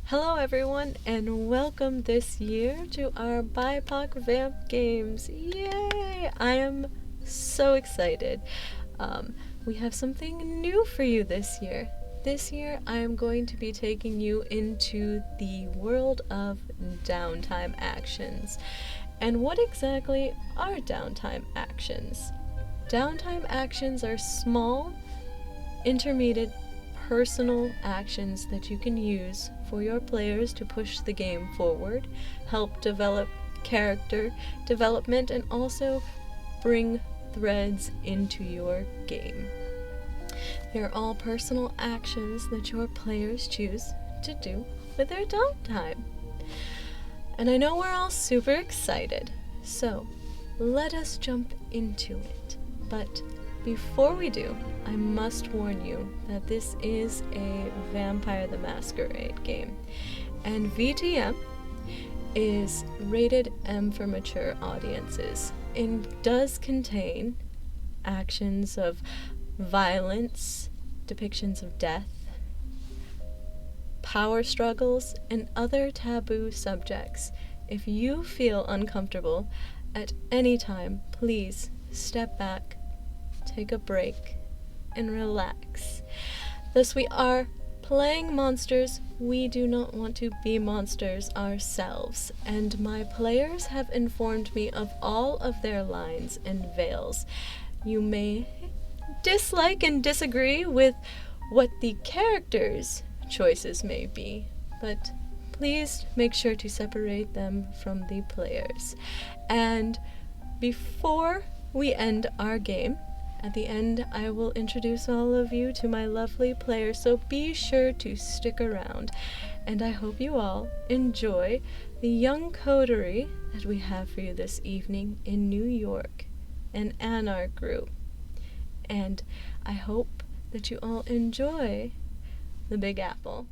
Hello everyone, and welcome this year to our BIPOC Vamp games. Yay! I am so excited. We have something new for you this year. This year I am going to be taking you into the world of downtime actions. And what exactly are downtime actions? Downtime actions are small, intermediate, personal actions that you can use for your players to push the game forward, help develop character development, and also bring threads into your game. They're all personal actions that your players choose to do with their downtime. And I know we're all super excited, so let us jump into it. But before we do, I must warn you that this is a Vampire the Masquerade game, and VTM is rated M for mature audiences and does contain actions of violence, depictions of death, power struggles, and other taboo subjects. If you feel uncomfortable at any time, please step back, take a break, and relax. Thus, we are playing monsters. We do not want to be monsters ourselves, and my players have informed me of all of their lines and veils. You may dislike and disagree with what the characters' choices may be, but please make sure to separate them from the players. And before we end our game, at the end, I will introduce all of you to my lovely players, so be sure to stick around. And I hope you all enjoy the young coterie that we have for you this evening in New York, an Anarch group. And I hope that you all enjoy the Big Apple.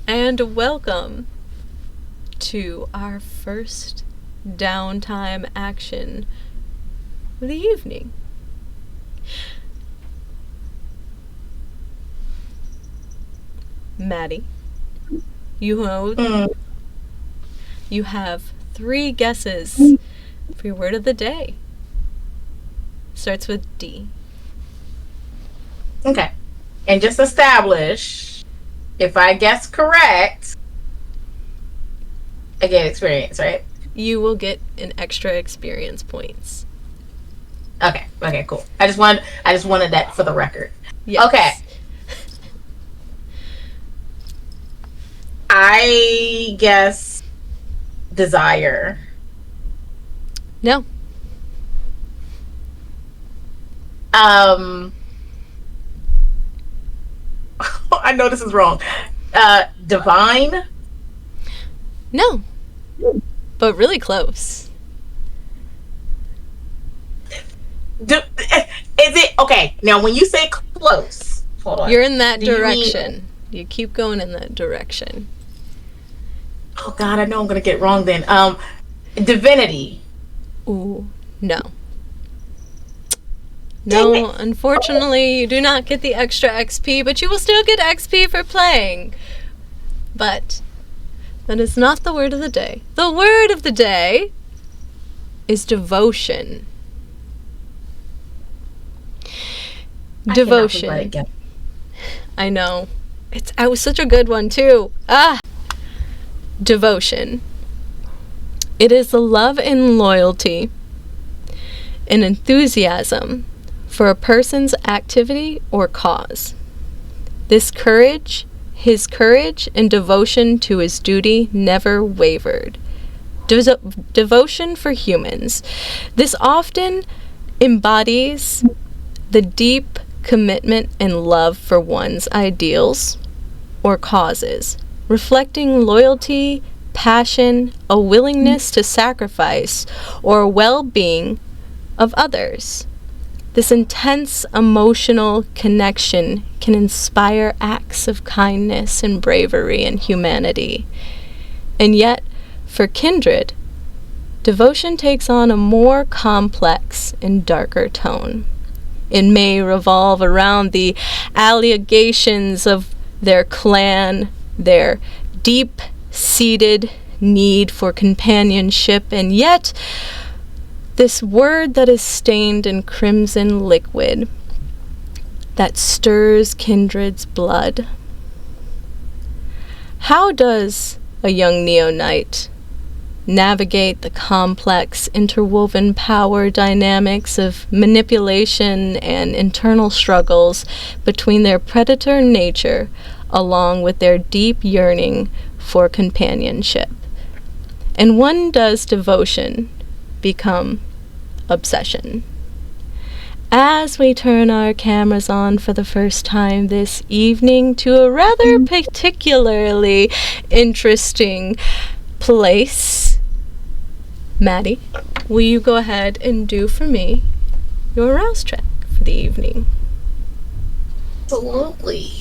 And welcome to our first downtime action of the evening. Maddie, you have 3 guesses for your word of the day. Starts with D. Okay. And just establish, if I guess correct, I get experience, right? You will get an extra experience points. Okay, cool. I just wanted that for the record. Yes. Okay. I guess desire. No. I know this is wrong. Divine? No. But really close. Is it okay? Now, when you say close, hold on. You're in that direction. You keep going in that direction. Oh God, I know I'm gonna get it wrong then. Divinity. Ooh, no. No, unfortunately, you do not get the extra XP, but you will still get XP for playing. But that is not the word of the day. The word of the day is devotion. Devotion. I know. It was such a good one too. Devotion. It is the love and loyalty and enthusiasm for a person's activity or cause. His courage and devotion to his duty never wavered. Devotion for humans. This often embodies the deep commitment and love for one's ideals or causes, reflecting loyalty, passion, a willingness to sacrifice, or well-being of others. This intense emotional connection can inspire acts of kindness and bravery and humanity. And yet, for kindred, devotion takes on a more complex and darker tone. It may revolve around the allegations of their clan, their deep-seated need for companionship, and yet this word that is stained in crimson liquid that stirs kindred's blood. How does a young neo-knight navigate the complex interwoven power dynamics of manipulation and internal struggles between their predator nature along with their deep yearning for companionship? And when does devotion become obsession? As we turn our cameras on for the first time this evening to a rather particularly interesting place, Maddie, will you go ahead and do for me your rouse check for the evening? Absolutely.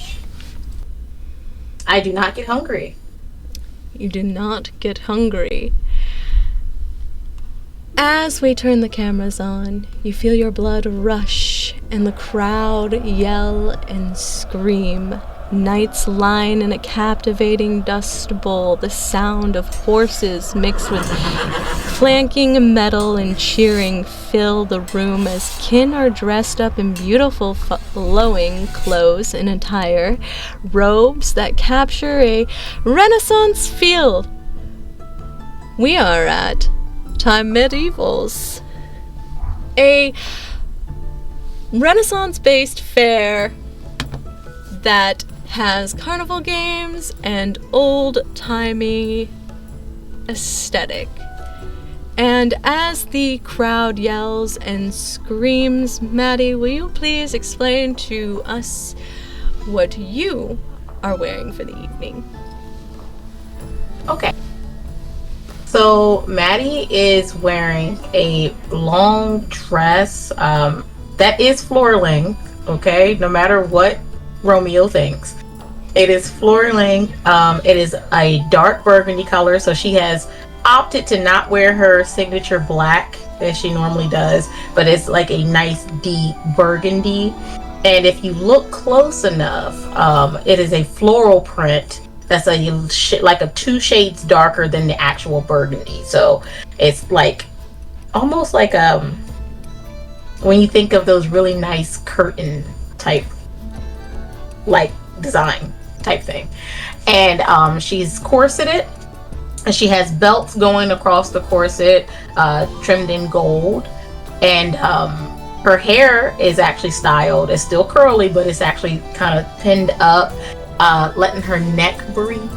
I do not get hungry. You do not get hungry. As we turn the cameras on, you feel your blood rush and the crowd yell and scream. Knights line in a captivating dust bowl, the sound of horses mixed with clanking metal and cheering fill the room as kin are dressed up in beautiful flowing clothes and attire, robes that capture a Renaissance feel. We are at Time Medievals, a Renaissance-based fair that has carnival games and old-timey aesthetic. And as the crowd yells and screams, Maddie, will you please explain to us what you are wearing for the evening? Okay. So Maddie is wearing a long dress that is floor length, okay? No matter what Romeo thinks. It is floor length. It is a dark burgundy color, so she has opted to not wear her signature black as she normally does, but it's like a nice deep burgundy. And if you look close enough, it is a floral print that's like a 2 shades darker than the actual burgundy. So it's like almost like when you think of those really nice curtain type like design type thing. And she's corseted, and she has belts going across the corset, trimmed in gold. And her hair is actually styled. It's still curly, but it's actually kind of pinned up, letting her neck breathe.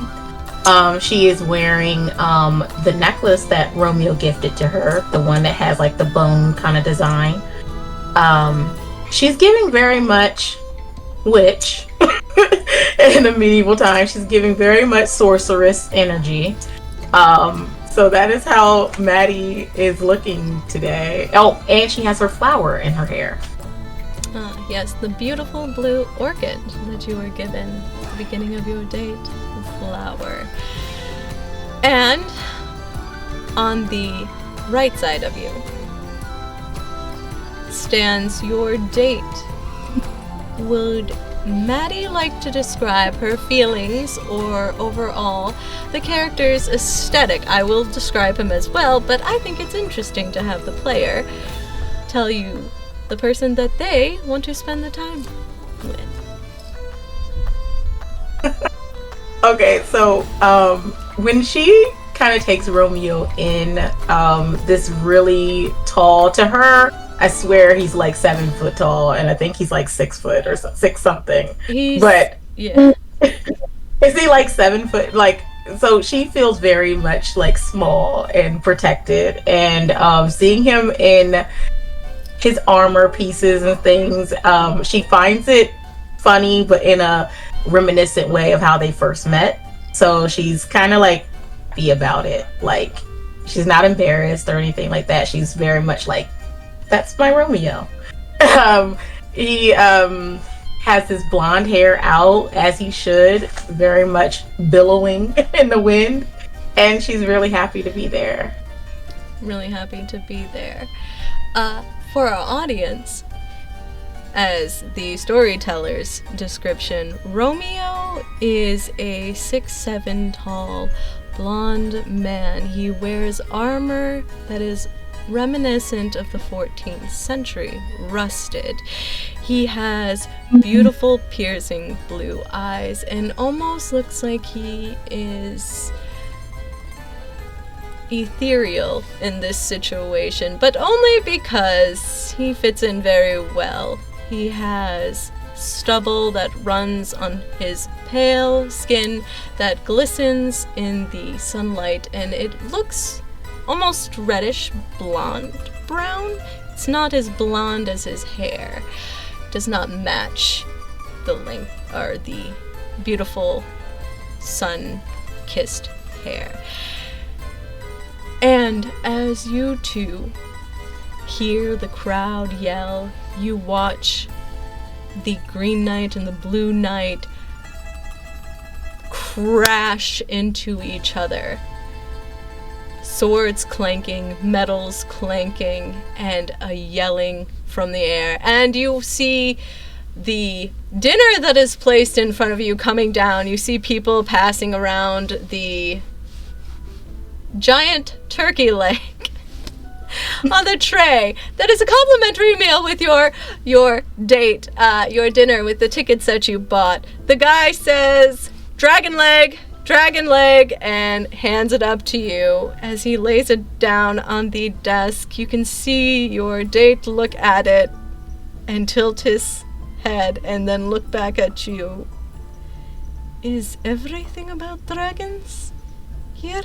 She is wearing the necklace that Romeo gifted to her, the one that has like the bone kind of design. She's giving very much witch in the medieval time. She's giving very much sorceress energy. So that is how Maddie is looking today. Oh, and she has her flower in her hair. Yes, the beautiful blue orchid that you were given at the beginning of your date, the flower. And on the right side of you stands your date. Would Maddie like to describe her feelings or overall the character's aesthetic? I will describe him as well, but I think it's interesting to have the player tell you the person that they want to spend the time with. Okay, so when she kind of takes Romeo in, this really tall, to her, I swear he's like 7 foot tall, and I think he's like 6 foot or 6 something. But yeah. is he like 7 foot? Like, so she feels very much like small and protected, and seeing him in his armor pieces and things, she finds it funny, but in a reminiscent way of how they first met. So she's kind of like happy about it. Like, she's not embarrassed or anything like that. She's very much like, that's my Romeo. He has his blonde hair out, as he should, very much billowing in the wind, and she's really happy to be there. Really happy to be there. For our audience, as the storyteller's description, Romeo is a 6'7" tall, blonde man. He wears armor that is reminiscent of the 14th century, rusted. He has beautiful, piercing blue eyes and almost looks like he is ethereal in this situation, but only because he fits in very well. He has stubble that runs on his pale skin that glistens in the sunlight, and it looks almost reddish blonde brown. It's not as blonde as his hair. It does not match the length or the beautiful sun-kissed hair. And as you two hear the crowd yell, you watch the green knight and the blue knight crash into each other. Swords clanking, metals clanking, and a yelling from the air. And you see the dinner that is placed in front of you coming down. You see people passing around the giant turkey leg on the tray. That is a complimentary meal with your date, your dinner with the tickets that you bought. The guy says, dragon leg, and hands it up to you. As he lays it down on the desk, you can see your date look at it and tilt his head and then look back at you. Is everything about dragons here?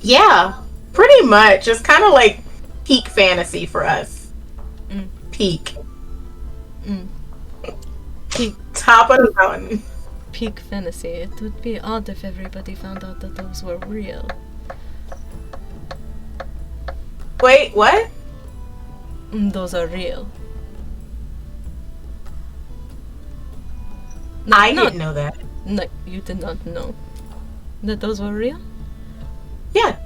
Yeah, pretty much. It's kind of like peak fantasy for us. Peak. Peak. Top of the mountain. Peak fantasy. It would be odd if everybody found out that those were real. Wait, what? Those are real. I didn't know that. No, you did not know that those were real? Yeah,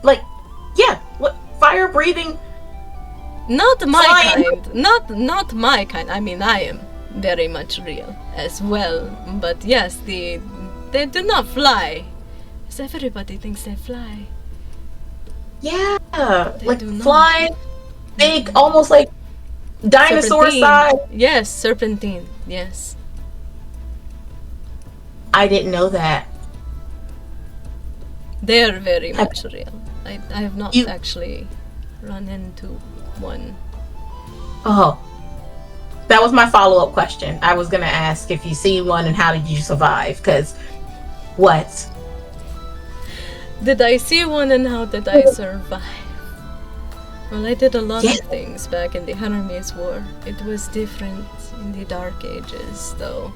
what, fire breathing? Not my flying. kind. Not my kind. I mean, I am very much real as well. But yes, they do not fly. As everybody thinks they fly. Yeah, They like do not. fly, big, almost like dinosaur Serpentine. size. Yes, serpentine. Yes. I didn't know that. They are very much real. I have not You- actually run into one. Oh, that was my follow-up question. I was gonna ask if you see one and how did you survive? Because what? Did I see one and how did I survive? Well, I did a lot Yeah. of things back in the Hermes War. It was different in the Dark Ages, though.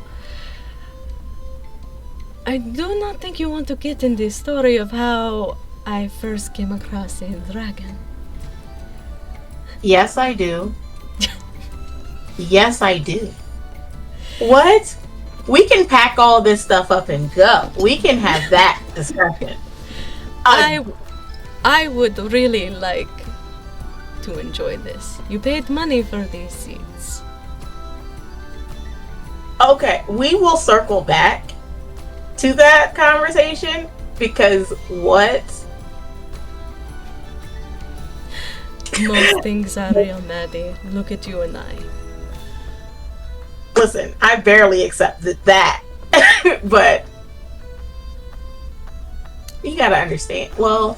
I do not think you want to get in the story of how I first came across a dragon. Yes, I do. Yes, I do. What? We can pack all this stuff up and go. We can have that discussion. I would really like to enjoy this. You paid money for these seats. Okay, we will circle back to that conversation because what? Most things are real, Maddie. Look at you and I. listen, I barely accepted that. But you gotta understand. Well,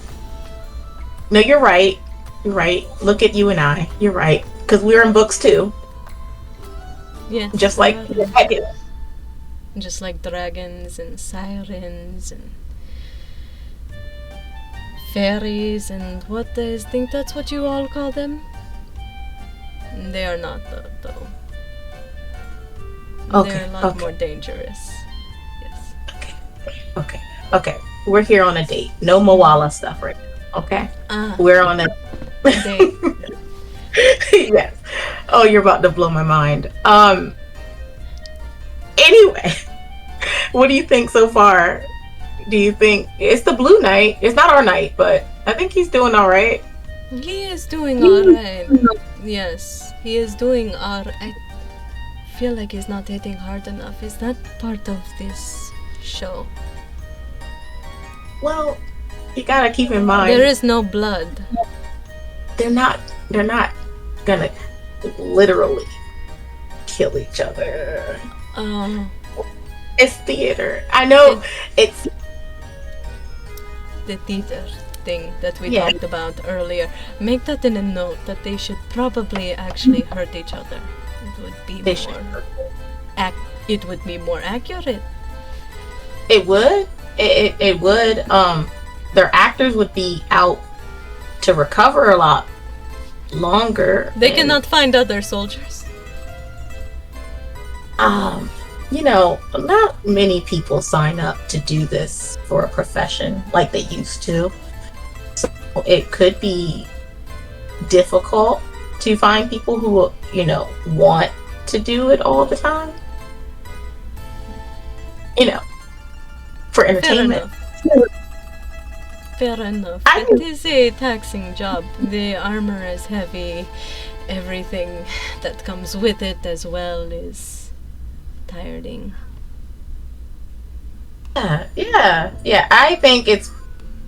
no, you're right. You're right. Look at you and I. You're right. Because we're in books too. Yes. Just like just like dragons and sirens and fairies and what I think that's what you all call them. They are not though. Okay. They're a lot more dangerous. Yes. Okay. We're here on a date. No Moala stuff right now. Okay. We're on a date. Yes. Oh, you're about to blow my mind. Anyway, what do you think so far? Do you think it's the blue knight? It's not our knight, but I think he's doing all right. He is doing all right. Yes, he is doing all right. I feel like he's not hitting hard enough. Is that part of this show? Well, you gotta keep in mind there is no blood. They're not gonna literally kill each other. It's theater. I know it's the theater thing that we talked about earlier. Make that in a note that they should probably actually hurt each other. It would be it would be more accurate. It would. It would. Their actors would be out to recover a lot longer. They cannot find other soldiers. Not many people sign up to do this for a profession like they used to. So it could be difficult to find people who, want to do it all the time. For entertainment. Fair enough. It is a taxing job. The armor is heavy. Everything that comes with it as well is tiring. Yeah. I think it's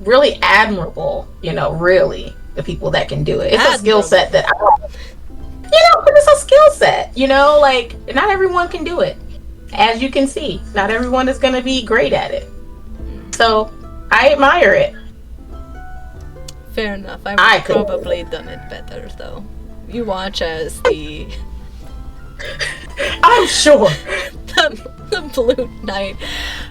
really admirable, really, the people that can do it. It's a skill set that it's a skill set, like, not everyone can do it. As you can see, not everyone is going to be great at it. So, I admire it. Fair enough. I would probably done it better, though. You watch as the... I'm sure. The Blue Knight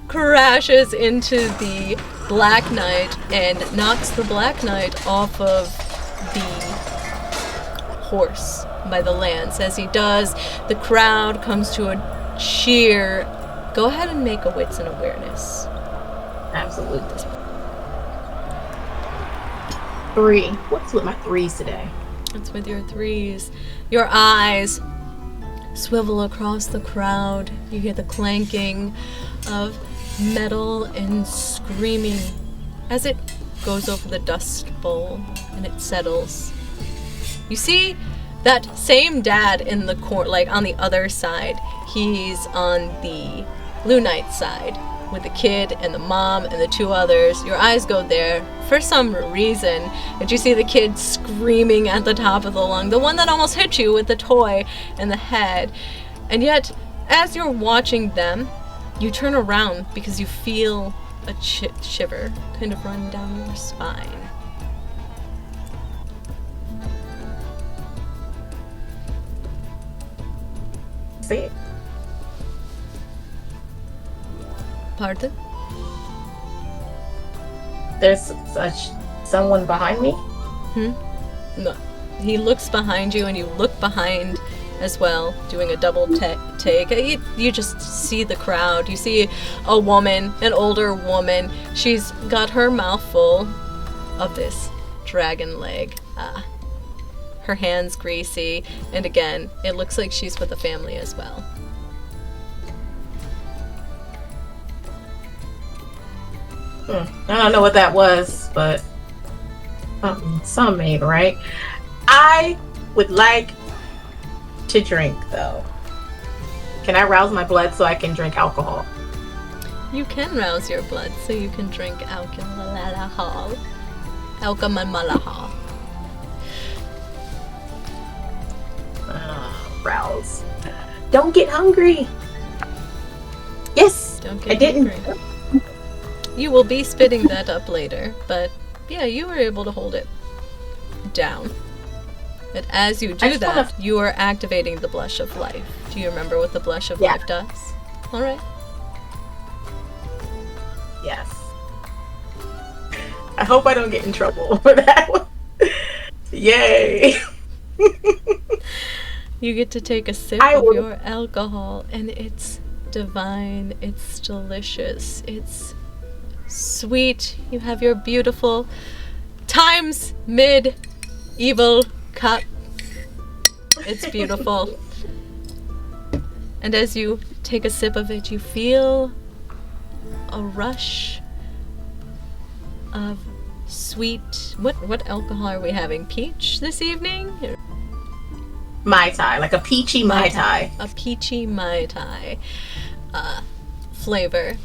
crashes into the Black Knight and knocks the Black Knight off of the horse by the lance. As he does, the crowd comes to a cheer. Go ahead and make a wits and awareness. Absolutely. 3. What's with my 3s today? It's with your 3s. Your eyes swivel across the crowd. You hear the clanking of metal and screaming as it goes over the dust bowl and it settles. You see that same dad in the corner, like on the other side. He's on the Blue Knight side with the kid and the mom and the 2 others. Your eyes go there for some reason, and you see the kid screaming at the top of the lung, the one that almost hit you with the toy in the head. And yet, as you're watching them, you turn around because you feel a shiver kind of run down your spine. See it? Pardon? There's someone behind me? No. He looks behind you and you look behind as well, doing a double take. You just see the crowd. You see a woman, an older woman. She's got her mouth full of this dragon leg. Her hands greasy, and again, it looks like she's with a family as well. I don't know what that was, but some made, right? I would like to drink, though. Can I rouse my blood so I can drink alcohol? You can rouse your blood so you can drink alcohol. Alcohol. Rouse. Don't get hungry. Yes, Don't get I didn't. hungry. You will be spitting that up later, but yeah, you were able to hold it down. But as you do that, you are activating the Blush of Life. Do you remember what the Blush of Life does? Alright. Yes. I hope I don't get in trouble for that one. Yay! You get to take a sip of your alcohol, and it's divine, it's delicious, it's sweet. You have your beautiful times mid-evil cup. It's beautiful. And as you take a sip of it, you feel a rush of sweet... What alcohol are we having? Peach this evening? Mai Tai, like a peachy Mai Tai. A peachy Mai Tai flavor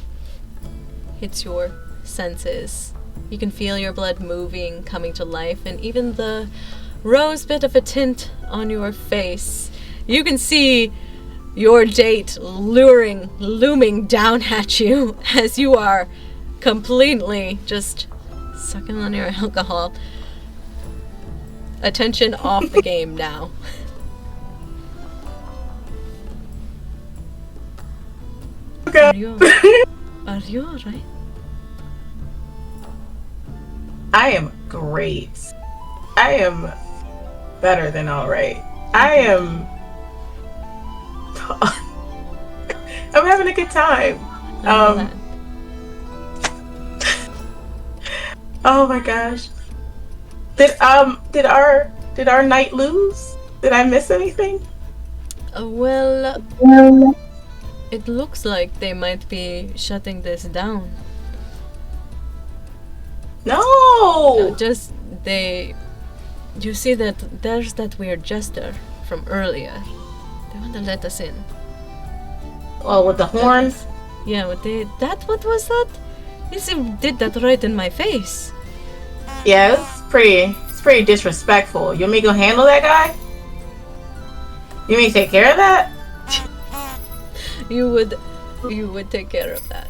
hits your senses. You can feel your blood moving, coming to life, and even the rose bit of a tint on your face. You can see your date looming down at you as you are completely just sucking on your alcohol. Attention off the game now. Are you alright? I am great. I am better than alright. I am... I'm having a good time. Oh my gosh. Did our night lose? Did I miss anything? Well, it looks like they might be shutting this down. No! You see that there's that weird jester from earlier. They want to let us in. Oh, with the horns? Yeah, what was that? He did that right in my face. Yeah, it's pretty disrespectful. You want me to go handle that guy? You want me to take care of that? You would take care of that.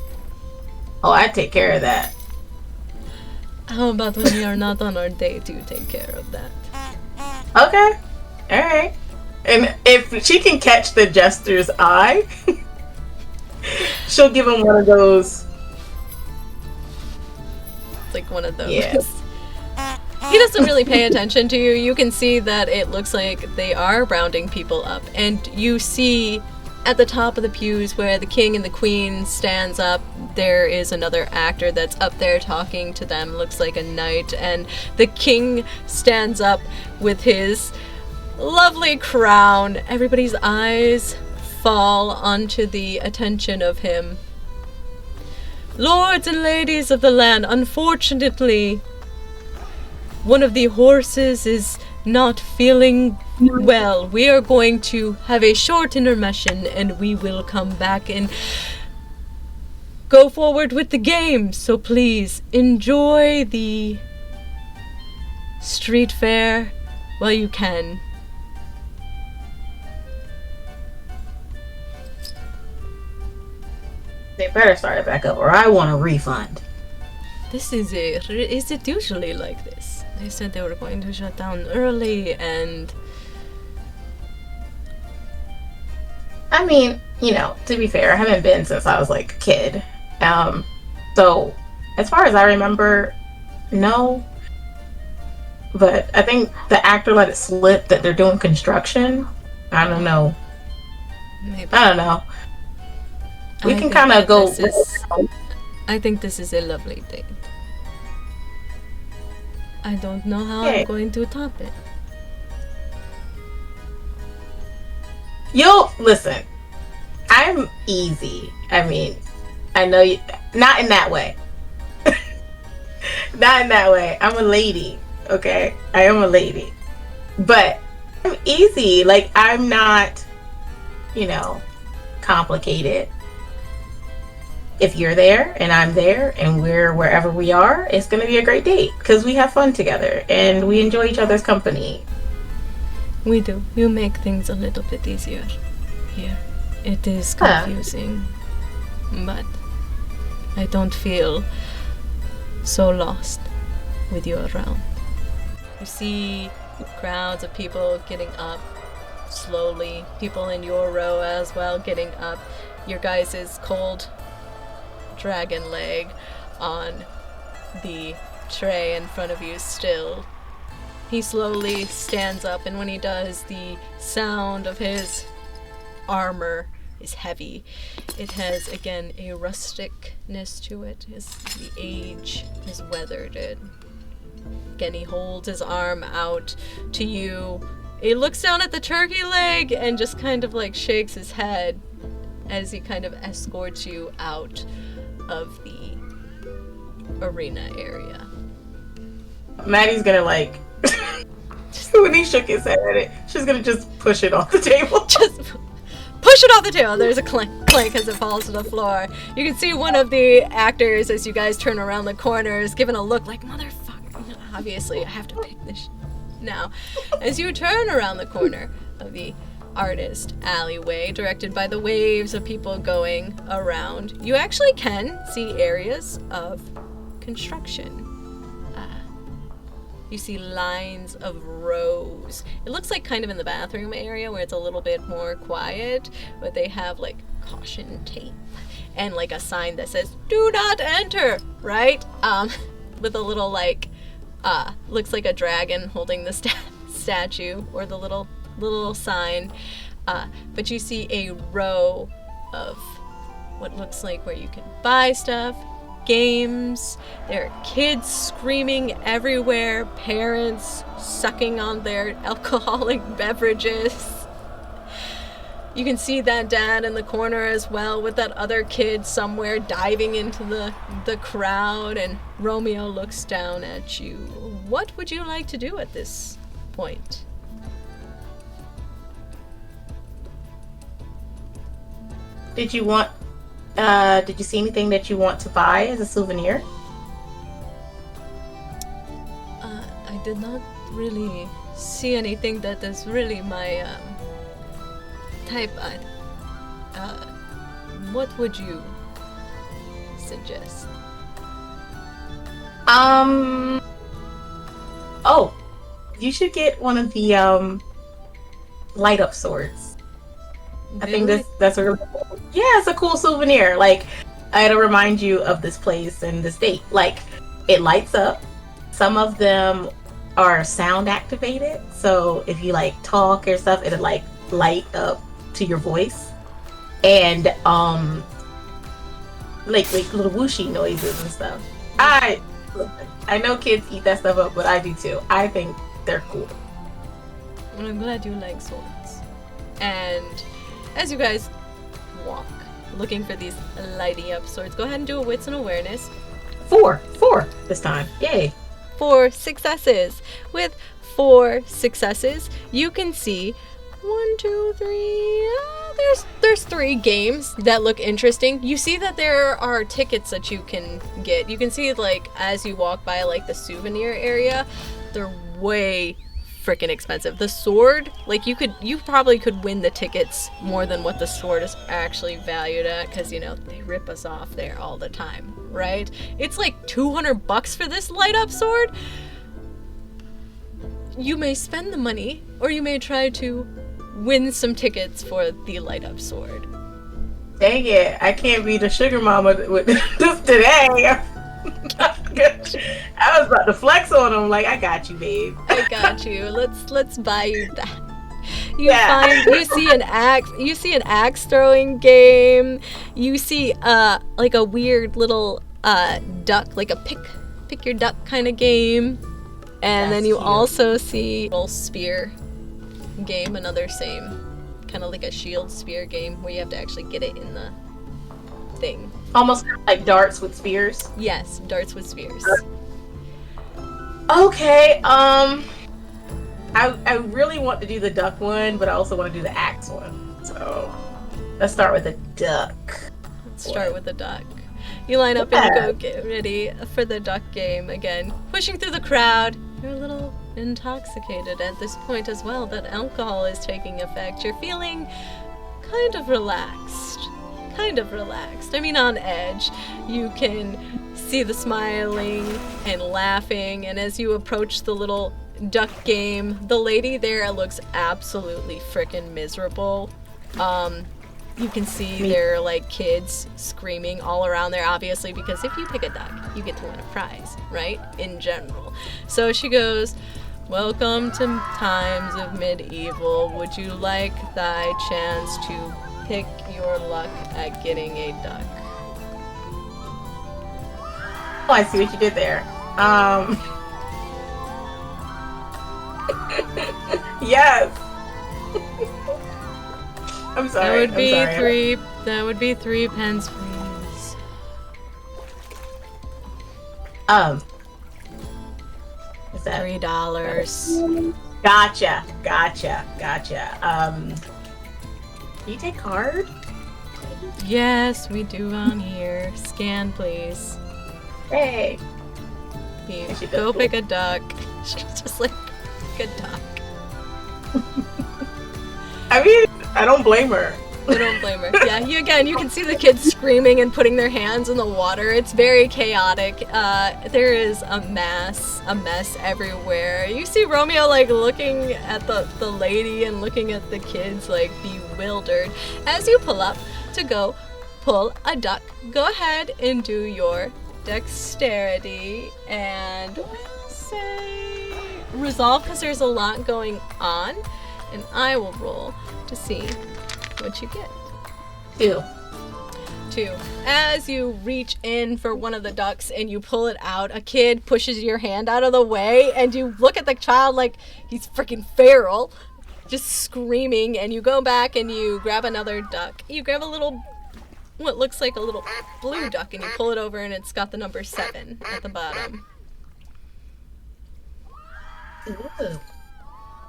Oh, I'd take care of that. How about when we are not on our date, you take care of that? Okay. Alright. And if she can catch the jester's eye, she'll give him one of those. Like one of those. Yes. He doesn't really pay attention to you. You can see that it looks like they are rounding people up. And you see at the top of the pews where the king and the queen stands up, there is another actor that's up there talking to them. Looks like a knight. And the king stands up with his lovely crown. Everybody's eyes fall onto the attention of him. Lords and ladies of the land, unfortunately, one of the horses is not feeling well. We are going to have a short intermission and we will come back and go forward with the game. So please enjoy the street fair while you can. They better start it back up or I want a refund. Is it usually like this? They said they were going to shut down early and... I mean, to be fair, I haven't been since I was like a kid. So, as far as I remember, no. But I think the actor let it slip that they're doing construction. I don't know. Maybe. I don't know. We can kind of go... I think this is a lovely date. I don't know how I'm going to top it. Listen, I'm easy. I mean, I know you, not in that way. Not in that way. I'm a lady, okay? I am a lady. But I'm easy. Like, I'm not, complicated. If you're there and I'm there and we're wherever we are, it's going to be a great date because we have fun together and we enjoy each other's company. We do. You make things a little bit easier. here. It is confusing, but I don't feel so lost with you around. You see crowds of people getting up slowly, people in your row as well getting up. Your guys' cold dragon leg on the tray in front of you still. He slowly stands up, and when he does, the sound of his armor is heavy. It has, again, a rusticness to it, as the age has weathered it. Again, he holds his arm out to you. He looks down at the turkey leg and just kind of like shakes his head as he kind of escorts you out of the arena area. Maddie's gonna like, when he shook his head at it, she's gonna just push it off the table. Just push it off the table. There's a clank as it falls to the floor. You can see one of the actors, as you guys turn around the corners, giving a look like, motherfucker. Obviously, I have to pick this now. As you turn around the corner of the artist alleyway, directed by the waves of people going around, you actually can see areas of construction. You see lines of rows. It looks like kind of in the bathroom area where it's a little bit more quiet, but they have like caution tape and like a sign that says "Do not enter," right? With a little like looks like a dragon holding the statue or the little sign. But you see a row of what looks like where you can buy stuff, games. There are kids screaming everywhere, parents sucking on their alcoholic beverages. You can see that dad in the corner as well with that other kid somewhere diving into the crowd, and Romeo looks down at you. What would you like to do at this point? Did you see anything that you want to buy as a souvenir? I did not really see anything that is really my type. What would you suggest? Oh, you should get one of the light up swords. I think that's a really cool, it's a cool souvenir. Like, it'll remind you of this place and this date. Like, it lights up. Some of them are sound activated, so if you like talk or stuff, it'll like light up to your voice, and like little whooshy noises and stuff. I know kids eat that stuff up, but I do too. I think they're cool. Well, I'm glad you like swords. And as you guys walk, looking for these lighting up swords, go ahead and do a wits and awareness. 4 this time. Yay. 4 successes. With 4 successes, you can see 1, 2, 3. There's 3 games that look interesting. You see that there are tickets that you can get. You can see, like, as you walk by, like, the souvenir area, they're way freaking expensive. The sword, like, you probably could win the tickets more than what the sword is actually valued at, because, you know, they rip us off there all the time, right? It's like $200 for this light up sword. You may spend the money, or you may try to win some tickets for the light up sword. Dang it, I can't be the sugar mama with this today. I was about to flex on him, like, I got you, babe. I got you. Let's buy you that. You see an axe throwing game. You see like a weird little duck, like a pick your duck kind of game. And then you also see a little spear game, another same kind of like a shield spear game where you have to actually get it in the thing. Almost like darts with spears. Yes, darts with spears. Okay, I really want to do the duck one, but I also want to do the axe one. So let's start with the duck. Let's start with the duck. You line up and you go get ready for the duck game again. Pushing through the crowd. You're a little intoxicated at this point as well. That alcohol is taking effect. You're feeling kind of relaxed. Kind of relaxed. I mean, on edge. You can see the smiling and laughing, and as you approach the little duck game, the lady there looks absolutely frickin' miserable. You can see there are like kids screaming all around there, obviously, because if you pick a duck, you get to win a prize, right? In general. So she goes, "Welcome to times of medieval. Would you like thy chance to pick your luck at getting a duck?" Oh, I see what you did there. Yes. I'm sorry. That would be 3 pence, please. Is that $3. Gotcha. Do you take card? Yes, we do on here. Scan, please. Hey. Go pick a duck. She's just like, pick a duck. I mean, I don't blame her. I don't blame her. Yeah, you can see the kids screaming and putting their hands in the water. It's very chaotic. There is a mess everywhere. You see Romeo like looking at the lady and looking at the kids like bewildered. As you pull up to go pull a duck, go ahead and do your dexterity and we'll say resolve because there's a lot going on, and I will roll to see what you get. 2. As you reach in for one of the ducks and you pull it out, a kid pushes your hand out of the way and you look at the child like he's freaking feral, just screaming, and you go back and you grab another duck. You grab a little, what looks like a little blue duck, and you pull it over and it's got the number 7 at the bottom. Ooh.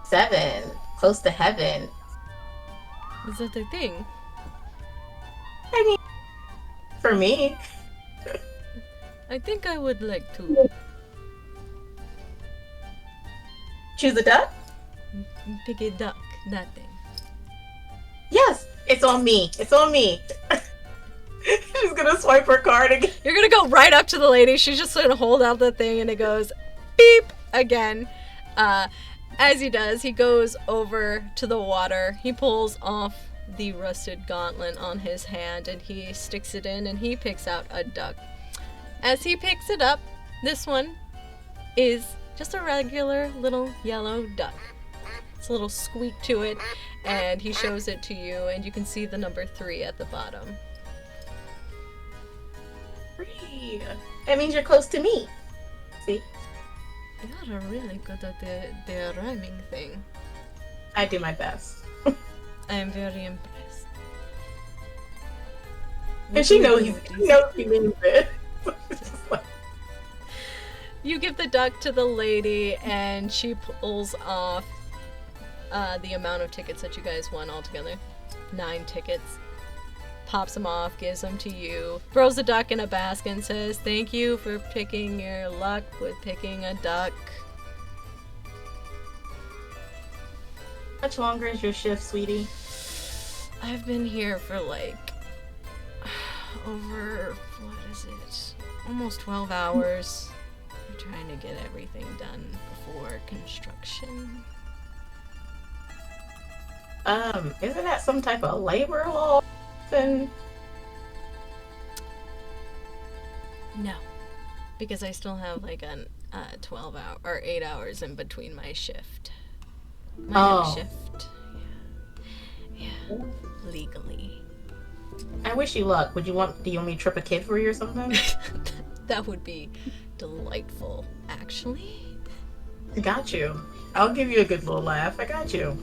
7. Close to heaven. Is that the thing? I mean, for me. I think I would like to Choose a duck? pick a duck, that thing. Yes, it's on me. She's gonna swipe her card again. You're gonna go right up to the lady. She's just gonna hold out the thing and it goes beep again. As he does, he goes over to the water. He pulls off the rusted gauntlet on his hand and he sticks it in and he picks out a duck. As he picks it up, this one is just a regular little yellow duck. It's a little squeak to it, and he shows it to you, and you can see the number 3 at the bottom. 3. That means you're close to me. See? You are really good at the rhyming thing. I do my best. I am very impressed. And she knows he means it. You give the duck to the lady, and she pulls off the amount of tickets that you guys won altogether. 9 tickets. Pops them off, gives them to you, throws the duck in a basket and says, "Thank you for picking your luck with picking a duck." How much longer is your shift, sweetie? I've been here for like over, what is it? Almost 12 hours. I'm trying to get everything done before construction. Isn't that some type of labor law? No, because I still have like a 12 hour or 8 hours in between my shift. My next shift. Yeah. Legally. I wish you luck. Do you want me to trip a kid for you or something? That would be delightful, actually. I got you. I'll give you a good little laugh. I got you.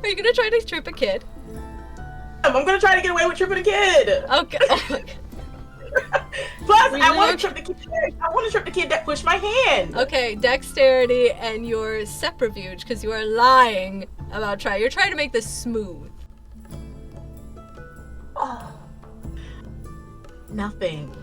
Are you gonna try to trip a kid? I'm gonna try to get away with tripping a kid. Okay. Oh my God. Plus, I want to trip the kid. I want to trip the kid that pushed my hand. Okay, dexterity and your seprofuge, because you are lying about trying. You're trying to make this smooth. Oh. Nothing.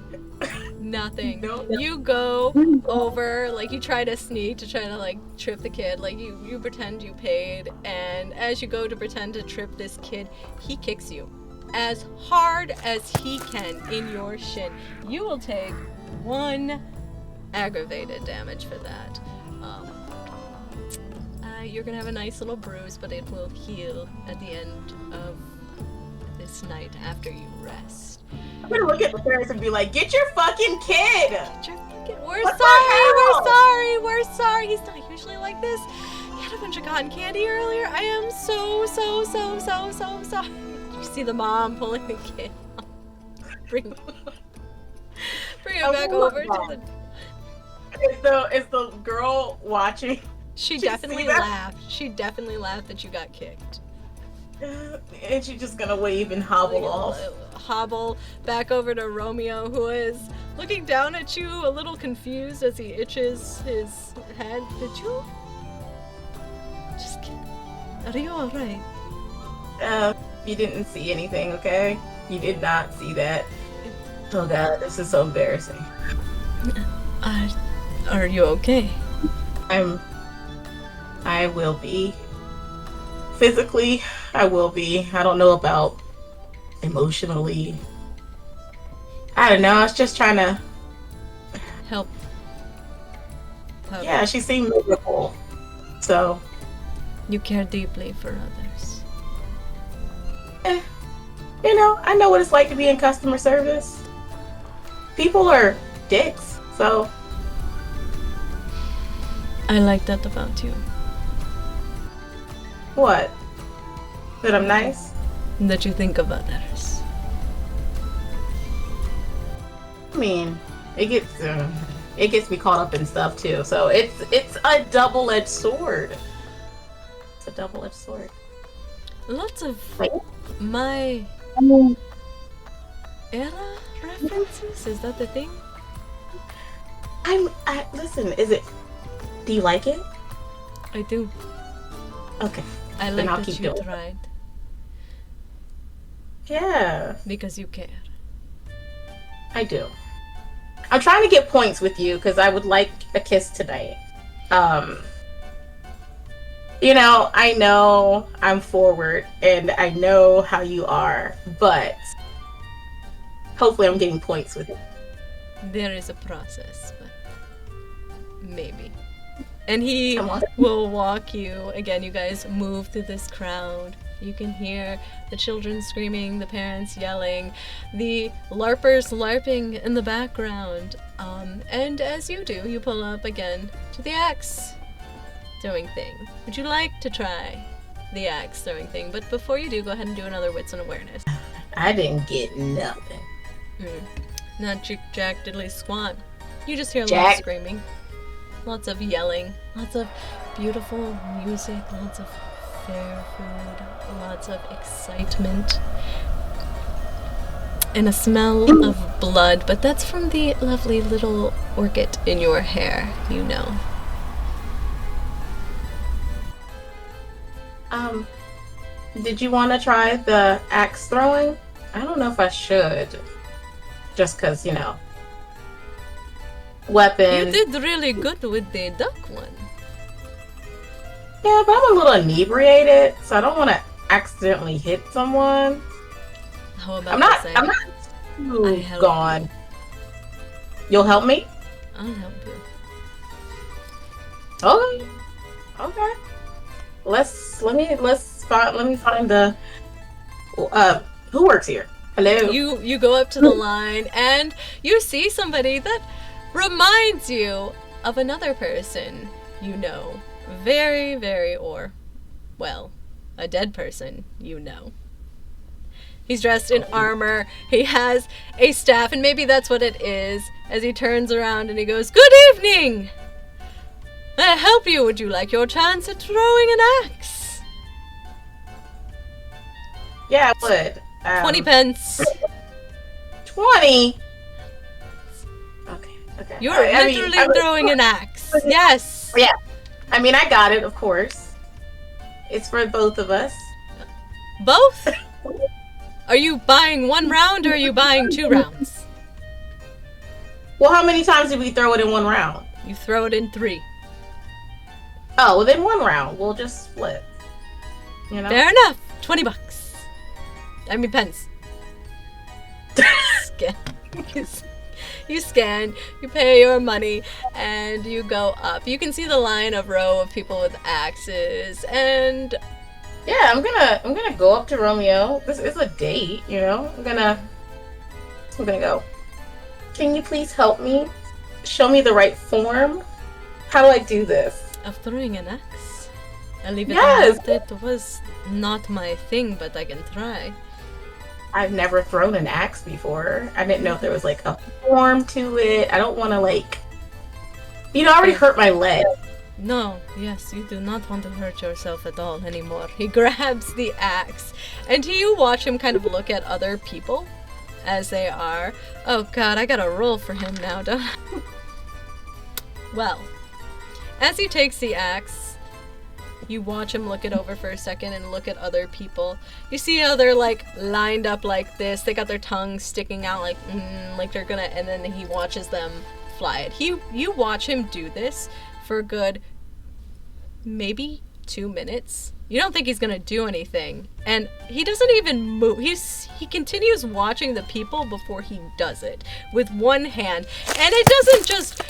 Nothing. No. You go over, like, you try to sneak to try to, like, trip the kid. Like, you pretend you paid, and as you go to pretend to trip this kid, he kicks you as hard as he can in your shin. You will take 1 aggravated damage for that. You're gonna have a nice little bruise, but it will heal at the end of this night after you rest. I'm gonna look at the parents and be like, "Get your fucking kid!" We're What the sorry, we're hell? sorry, we're sorry. He's not usually like this. He had a bunch of cotton candy earlier. I am so sorry. You see the mom pulling the kid off. Bring him back over to the... Is the girl watching? She Did you definitely see that? laughed. She definitely laughed that you got kicked. And she's just gonna wave and hobble off. Hobble back over to Romeo, who is looking down at you a little confused as he itches his head. Did you? Just kidding. Are you alright? You didn't see anything, okay? You did not see that. Oh god, this is so embarrassing. Are you okay? I will be. Physically, I will be. I don't know about emotionally. I don't know. I was just trying to Help. Yeah, she seemed miserable. So, You care deeply for others. you know, I know what it's like to be in customer service. People are dicks, so. I like that about you. What? That I'm nice? That you think of others. I mean, it gets me caught up in stuff too. So it's a double-edged sword. It's a double-edged sword. Lots of Like, my era references? Is that the thing? listen. Do you like it? I do. Okay. I Then like I'll that keep you doing it. tried. Yeah, Because you care. I do. I'm trying to get points with you because I would like a kiss tonight. You know I'm forward and I know how you are, but hopefully I'm getting points with it. There is a process, but maybe. And he Come on. will walk you. Again, you guys move through this crowd. You can hear the children screaming, the parents yelling, the LARPers LARPing in the background. And as you do, you pull up again to the axe throwing thing. Would you like to try the axe throwing thing? But before you do, go ahead and do another wits and awareness. I didn't get nothing. Not jack diddly squat. You just hear Jack. lots of screaming, lots of yelling, lots of beautiful music, lots of fair food, lots of excitement, and a smell of blood, but that's from the lovely little orchid in your hair, you know. Did you want to try the axe throwing? I don't know if I should. Just because, weapons. You did really good with the duck one. Yeah, but I'm a little inebriated, so I don't want to accidentally hit someone. How about I'm not I too help gone. You'll help me? I'll help you. Okay. Let me find the who works here? Hello. You go up to the line and you see somebody that reminds you of another person you know. Very, very, a dead person you know. He's dressed in armor. He has a staff, and maybe that's what it is, as he turns around and he goes, "Good evening! May I help you? Would you like your chance at throwing an axe?" Yeah, I would. 20 pence. 20. Okay. You're I literally throwing an axe. Yes. Yeah. I mean, I got it, of course. It's for both of us. Both? Are you buying 1 round or are you buying 2 rounds? Well, how many times did we throw it in one round? You throw it in 3. Oh, within one round, we'll just split. You know? Fair enough. $20. I mean, pence. Scan. You scan, you pay your money, and you go up. You can see the row of people with axes, and yeah, I'm gonna go up to Romeo. This is a date, you know. I'm gonna go. Can you please help me? Show me the right form. How do I do this? Of throwing an axe. I'll leave it Yes! that was not my thing, but I can try. I've never thrown an axe before. I didn't know if there was like a form to it. I don't want to I already hurt my leg. No, yes, you do not want to hurt yourself at all anymore. He grabs the axe, and you watch him kind of look at other people as they are. Oh god, I gotta roll for him now, don't I? Well, as he takes the axe, you watch him look it over for a second and look at other people. You see how they're like lined up like this. They got their tongues sticking out like they're gonna, and then he watches them fly it. You watch him do this for a good maybe 2 minutes. You don't think he's gonna do anything, and he doesn't even move. He continues watching the people before he does it with one hand, and it doesn't just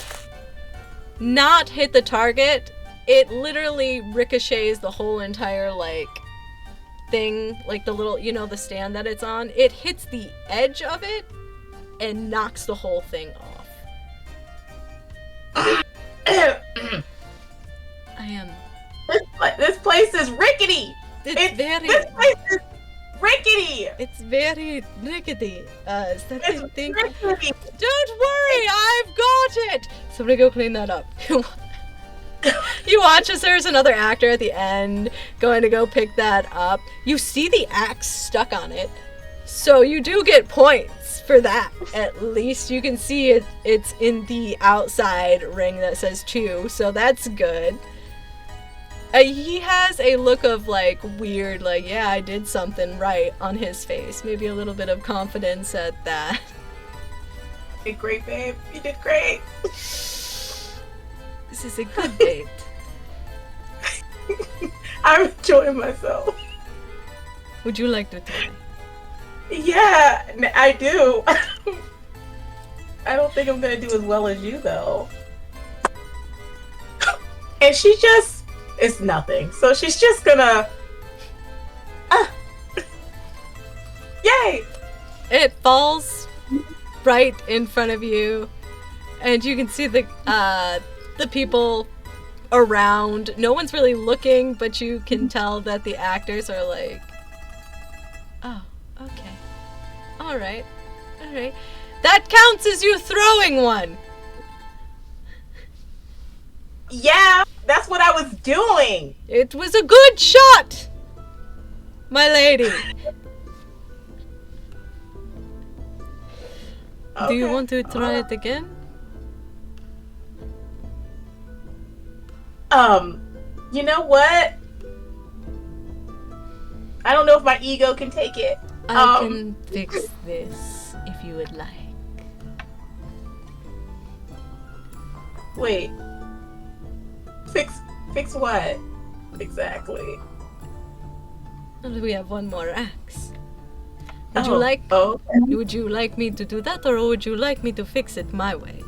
not hit the target. It literally ricochets the whole entire, thing, the little, the stand that it's on. It hits the edge of it and knocks the whole thing off. I am... This place is rickety! This place is rickety! It's very rickety. Is that the thing? Rickety. Don't worry, I've got it! Somebody go clean that up. You watch as there's another actor at the end going to go pick that up. You see the axe stuck on it, so you do get points for that. At least you can see it's in the outside ring that says 2, so that's good. He has a look of weird, yeah, I did something right on his face. Maybe a little bit of confidence at that. You did great, babe. You did great. This is a good date. I'm enjoying myself. Would you like to try? Yeah, I do. I don't think I'm gonna do as well as you, though. And she just... It's nothing. So she's just gonna... Yay! It falls right in front of you, and you can see the people around. No one's really looking, but you can tell that the actors are like, oh, okay. Alright. That counts as you throwing one! Yeah, that's what I was doing! It was a good shot, my lady. Okay. Do you want to try it again? You know what? I don't know if my ego can take it. I can fix this if you would like. Wait. Fix what? Exactly. We have one more axe. Oh. Would you like me to do that, or would you like me to fix it my way?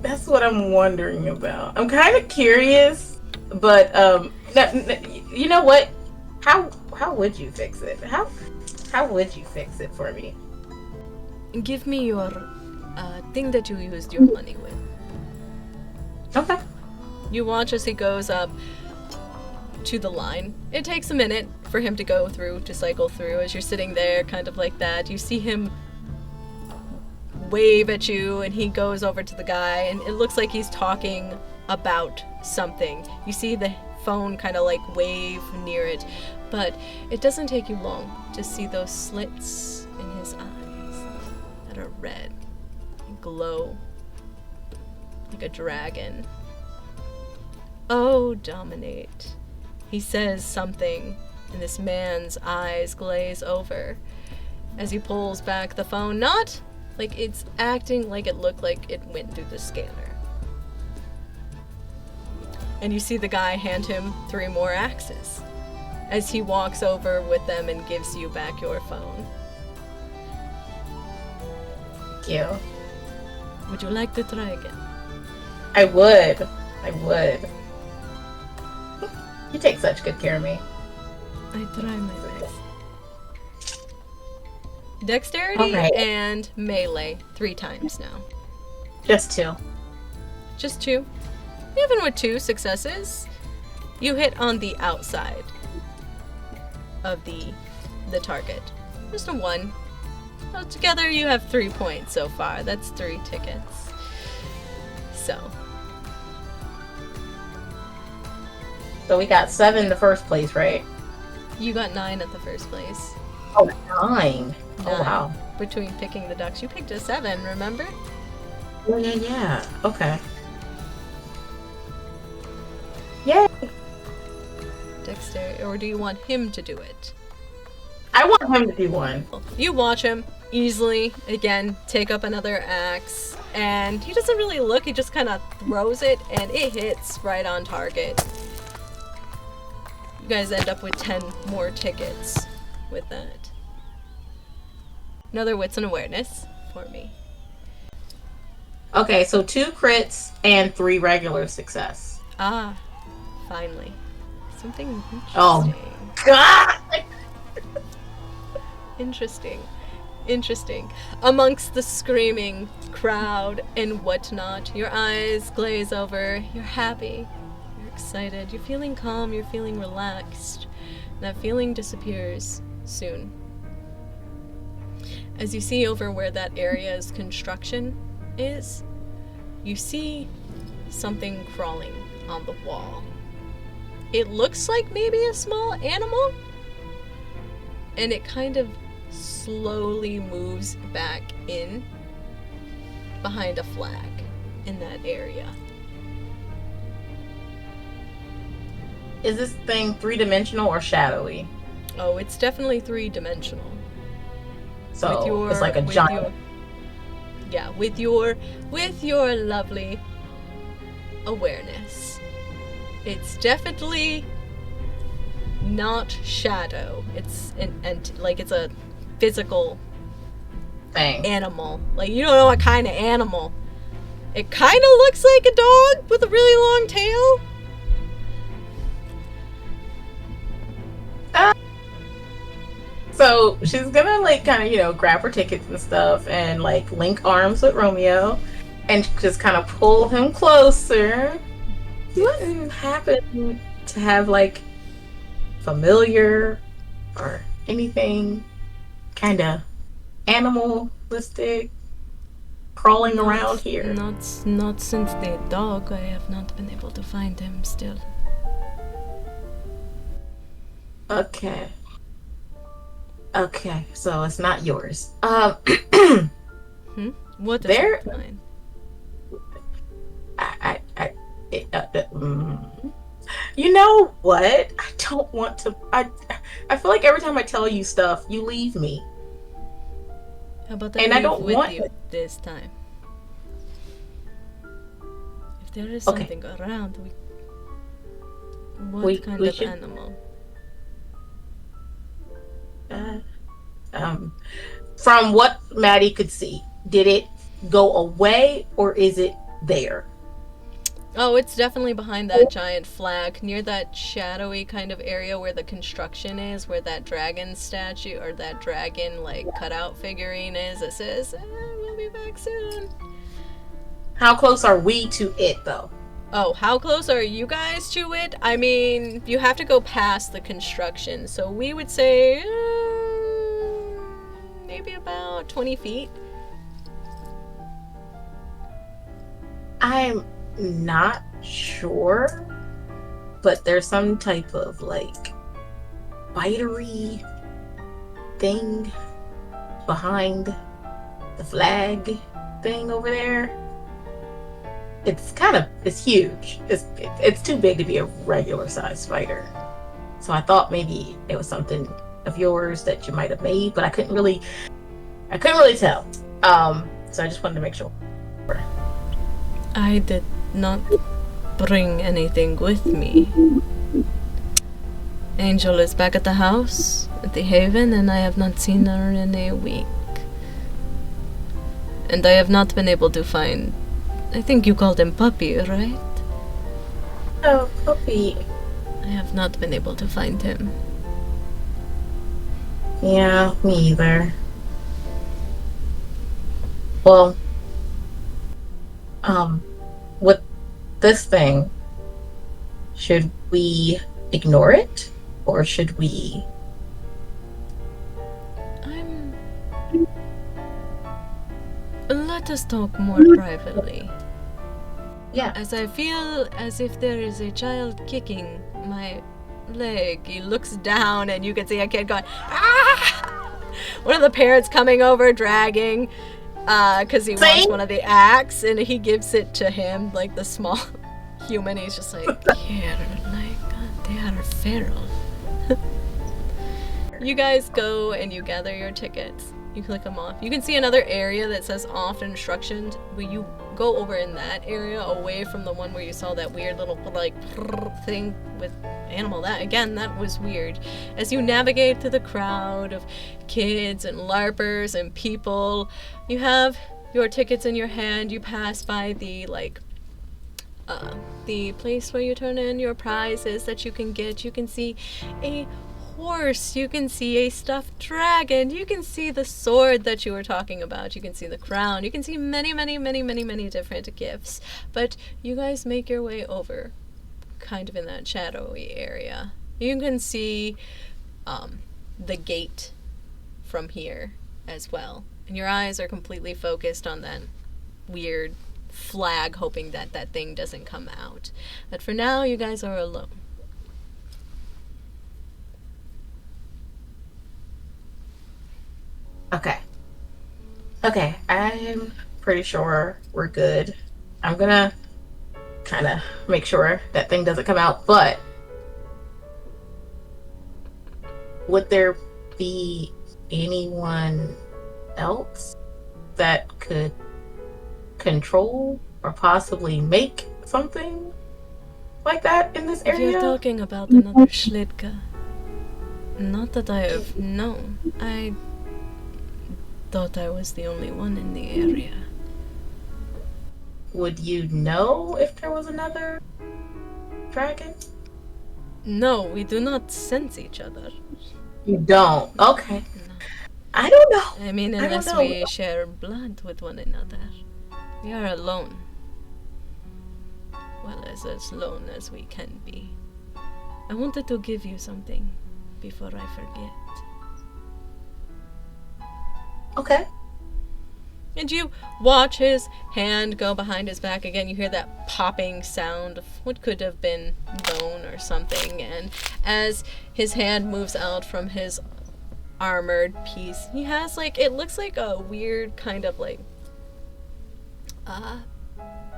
That's what I'm wondering about. I'm kind of curious, but you know what? How would you fix it? How would you fix it for me? Give me your thing that you used your money with. Okay. You watch as he goes up to the line. It takes a minute for him to go through, to cycle through. As you're sitting there, kind of like that, you see him wave at you, and he goes over to the guy, and it looks like he's talking about something. You see the phone kind of wave near it, but it doesn't take you long to see those slits in his eyes that are red and glow like a dragon. Oh, dominate. He says something, and this man's eyes glaze over as he pulls back the phone. Not Like, it's acting like it looked like it went through the scanner. And you see the guy hand him 3 more axes as he walks over with them and gives you back your phone. Thank you. Would you like to try again? I would. You take such good care of me. I try my best. Dexterity and melee 3 times now. Just 2. Just 2. Even with 2 successes, you hit on the outside of the target. Just a 1. Well, together you have 3 points so far. That's 3 tickets. So we got 7 in the first place, right? you got 9 at the first place. Oh, 9. Oh, 9. wow. Between picking the ducks. You picked a 7, remember? Yeah. Okay. Yay! Dexterity, or do you want him to do it? I want him to do one. You watch him easily, again, take up another axe, and he doesn't really look, he just kind of throws it, and it hits right on target. You guys end up with 10 more tickets with that. Another wits and awareness for me. Okay, so 2 crits and 3 regular success. Ah, finally. Something interesting. Oh, God! Interesting. Amongst the screaming crowd and whatnot, your eyes glaze over, you're happy, you're excited, you're feeling calm, you're feeling relaxed. That feeling disappears soon. As you see over where that area's construction is, you see something crawling on the wall. It looks like maybe a small animal, and it kind of slowly moves back in behind a flag in that area. Is this thing 3-dimensional or shadowy? Oh, it's definitely 3-dimensional. So it's like a giant. With your lovely awareness, it's definitely not shadow. It's it's a physical thing. Animal. Like, you don't know what kind of animal. It kind of looks like a dog with a really long tail. So she's gonna like kind of grab her tickets and stuff and like link arms with Romeo and just kind of pull him closer. You wouldn't happen to have like familiar or anything kind of animalistic crawling around here? Not since the dog. I have not been able to find him still. Okay, so it's not yours. What is mine? You know what? I don't want to. I feel like every time I tell you stuff, you leave me. How about I don't with you this time? If there is something around, what kind of animal? From what Maddie could see, did it go away or is it there? Oh, it's definitely behind that giant flag, near that shadowy kind of area where the construction is, where that dragon statue or that dragon cutout figurine is. It says, "We'll be back soon." How close are we to it, though? Oh, how close are you guys to it? I mean, you have to go past the construction, so we would say maybe about 20 feet. I'm not sure, but there's some type of bitery thing behind the flag thing over there. It's huge. It's too big to be a regular size spider. So I thought maybe it was something of yours that you might have made, but I couldn't really tell. So I just wanted to make sure. I did not bring anything with me. Angel is back at the house, at the Haven, and I have not seen her in a week. And I have not been able to find... I think you called him Puppy, right? Oh, Puppy. I have not been able to find him. Yeah, me either. Well, with this thing, should we ignore it? Or should we... Let us talk more privately. Yeah. As I feel as if there is a child kicking my leg. He looks down and you can see a kid going, ah! One of the parents coming over dragging, because he wants one of the acts, and he gives it to him, like the small human. He's just like, here, like, God, they are feral. You guys go and you gather your tickets. You click them off. You can see another area that says off instructions, where you go over in that area away from the one where you saw that weird little like thing with animal. That again, that was weird. As you navigate through the crowd of kids and LARPers and people, you have your tickets in your hand. You pass by the the place where you turn in your prizes that you can get. You can see a horse, you can see a stuffed dragon, you can see the sword that you were talking about, you can see the crown, you can see many different gifts. But you guys make your way over, kind of in that shadowy area. You can see the gate from here as well, and your eyes are completely focused on that weird flag, hoping that that thing doesn't come out. But for now, you guys are alone. Okay, I'm pretty sure we're good. I'm gonna kind of make sure that thing doesn't come out, but would there be anyone else that could control or possibly make something like that in this area? If you're talking about another Schlitka, not that I have known. I thought I was the only one in the area. Would you know if there was another dragon? No, we do not sense each other. You don't? Okay. No. I don't know. I mean, unless we share blood with one another. We are alone. Well, as alone as we can be. I wanted to give you something before I forget. Okay. And you watch his hand go behind his back again. You hear that popping sound of what could have been bone or something. And as his hand moves out from his armored piece, he has it looks like a weird kind of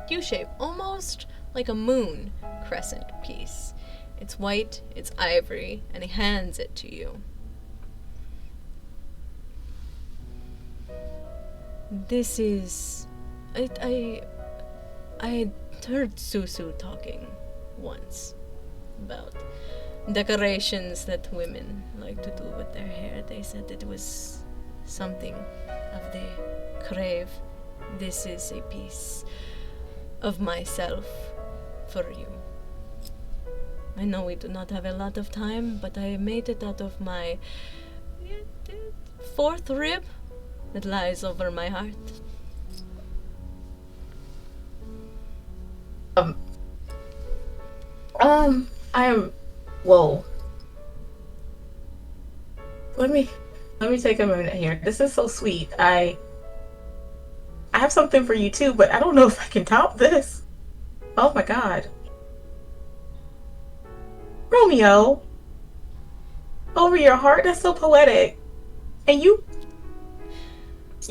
U-shape, almost like a moon crescent piece. It's white, it's ivory, and he hands it to you. This is... I had heard Susu talking once about decorations that women like to do with their hair. They said that it was something of the crave. This is a piece of myself for you. I know we do not have a lot of time, but I made it out of my fourth rib that lies over my heart. I am... Whoa. Let me take a minute here. This is so sweet. I have something for you too, but I don't know if I can top this. Oh my god. Romeo. Over your heart? That's so poetic. And you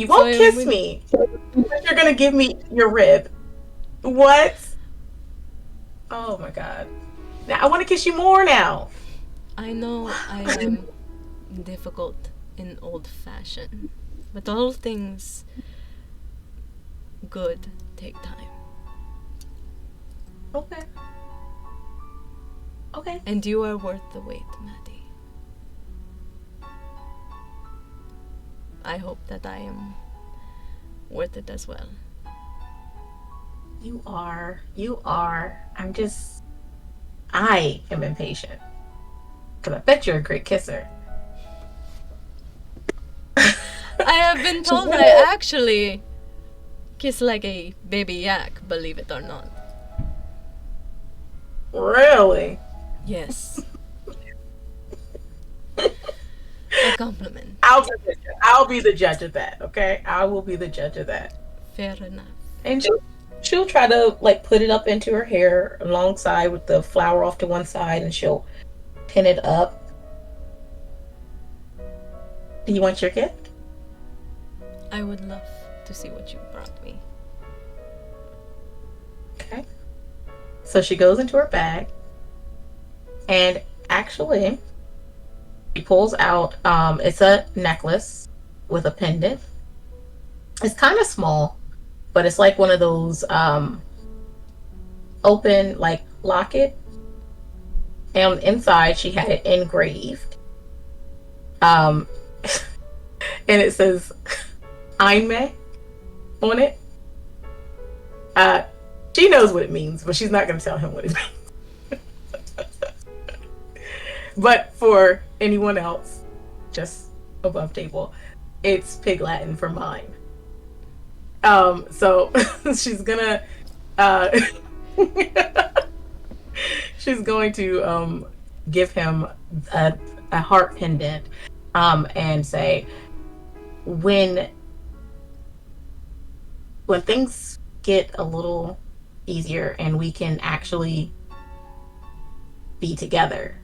won't kiss me. But you're gonna give me your rib. What? Oh my god. Now I want to kiss you more now. I know I am difficult in old fashion, but all things good take time. Okay. Okay. And you are worth the wait, Maddie. I hope that I am worth it as well. You are. I am impatient. Because I bet you're a great kisser. I have been told I actually kiss like a baby yak, believe it or not. Really? Yes. A compliment. I'll be the judge of that, okay? I will be the judge of that. Fair enough. And she'll try to like put it up into her hair alongside with the flower off to one side, and she'll pin it up. Do you want your gift? I would love to see what you brought me. Okay. So she goes into her bag, and actually she pulls out it's a necklace with a pendant. It's kind of small, but it's like one of those open like locket, and on the inside she had it engraved, and it says Aime on it. She knows what it means, but she's not going to tell him what it means. But for anyone else, just above table, it's Pig Latin for mine. So she's gonna she's going to give him a heart pendant, and say, when things get a little easier and we can actually be together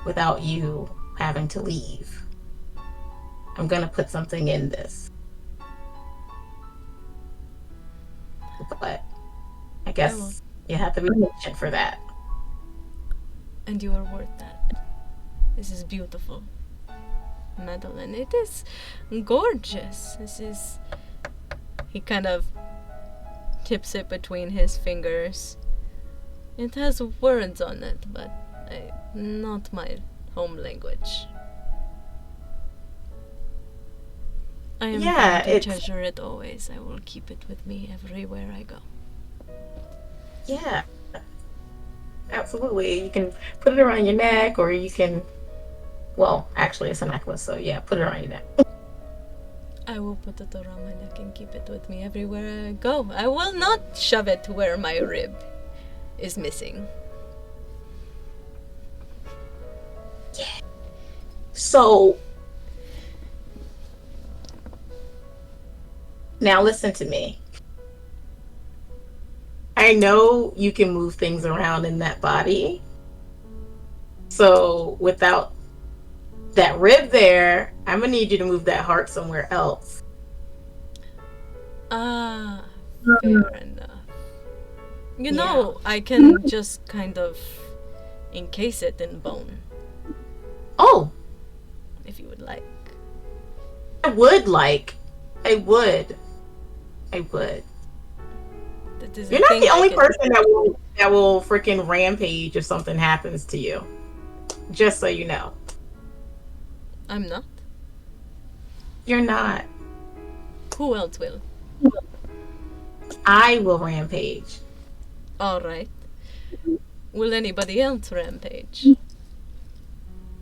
without you having to leave, I'm gonna put something in this. But I guess you have to be patient for that. And you are worth that. This is beautiful. Madeline, it is gorgeous. This is... He kind of tips it between his fingers. It has words on it, but not my home language. I am going to treasure it always. I will keep it with me everywhere I go. Yeah. Absolutely. You can put it around your neck, or you can... Well, actually, it's a necklace, so yeah, put it around your neck. I will put it around my neck and keep it with me everywhere I go. I will not shove it where my rib is missing. Yeah. So... Now listen to me. I know you can move things around in that body. So without that rib there, I'm gonna need you to move that heart somewhere else. Ah, fair enough. You know, I can just kind of encase it in bone. Oh! If you would like. I would. You're not the only person that will freaking rampage if something happens to you. Just so you know. I'm not. You're not. Who else will? I will rampage. Alright. Will anybody else rampage?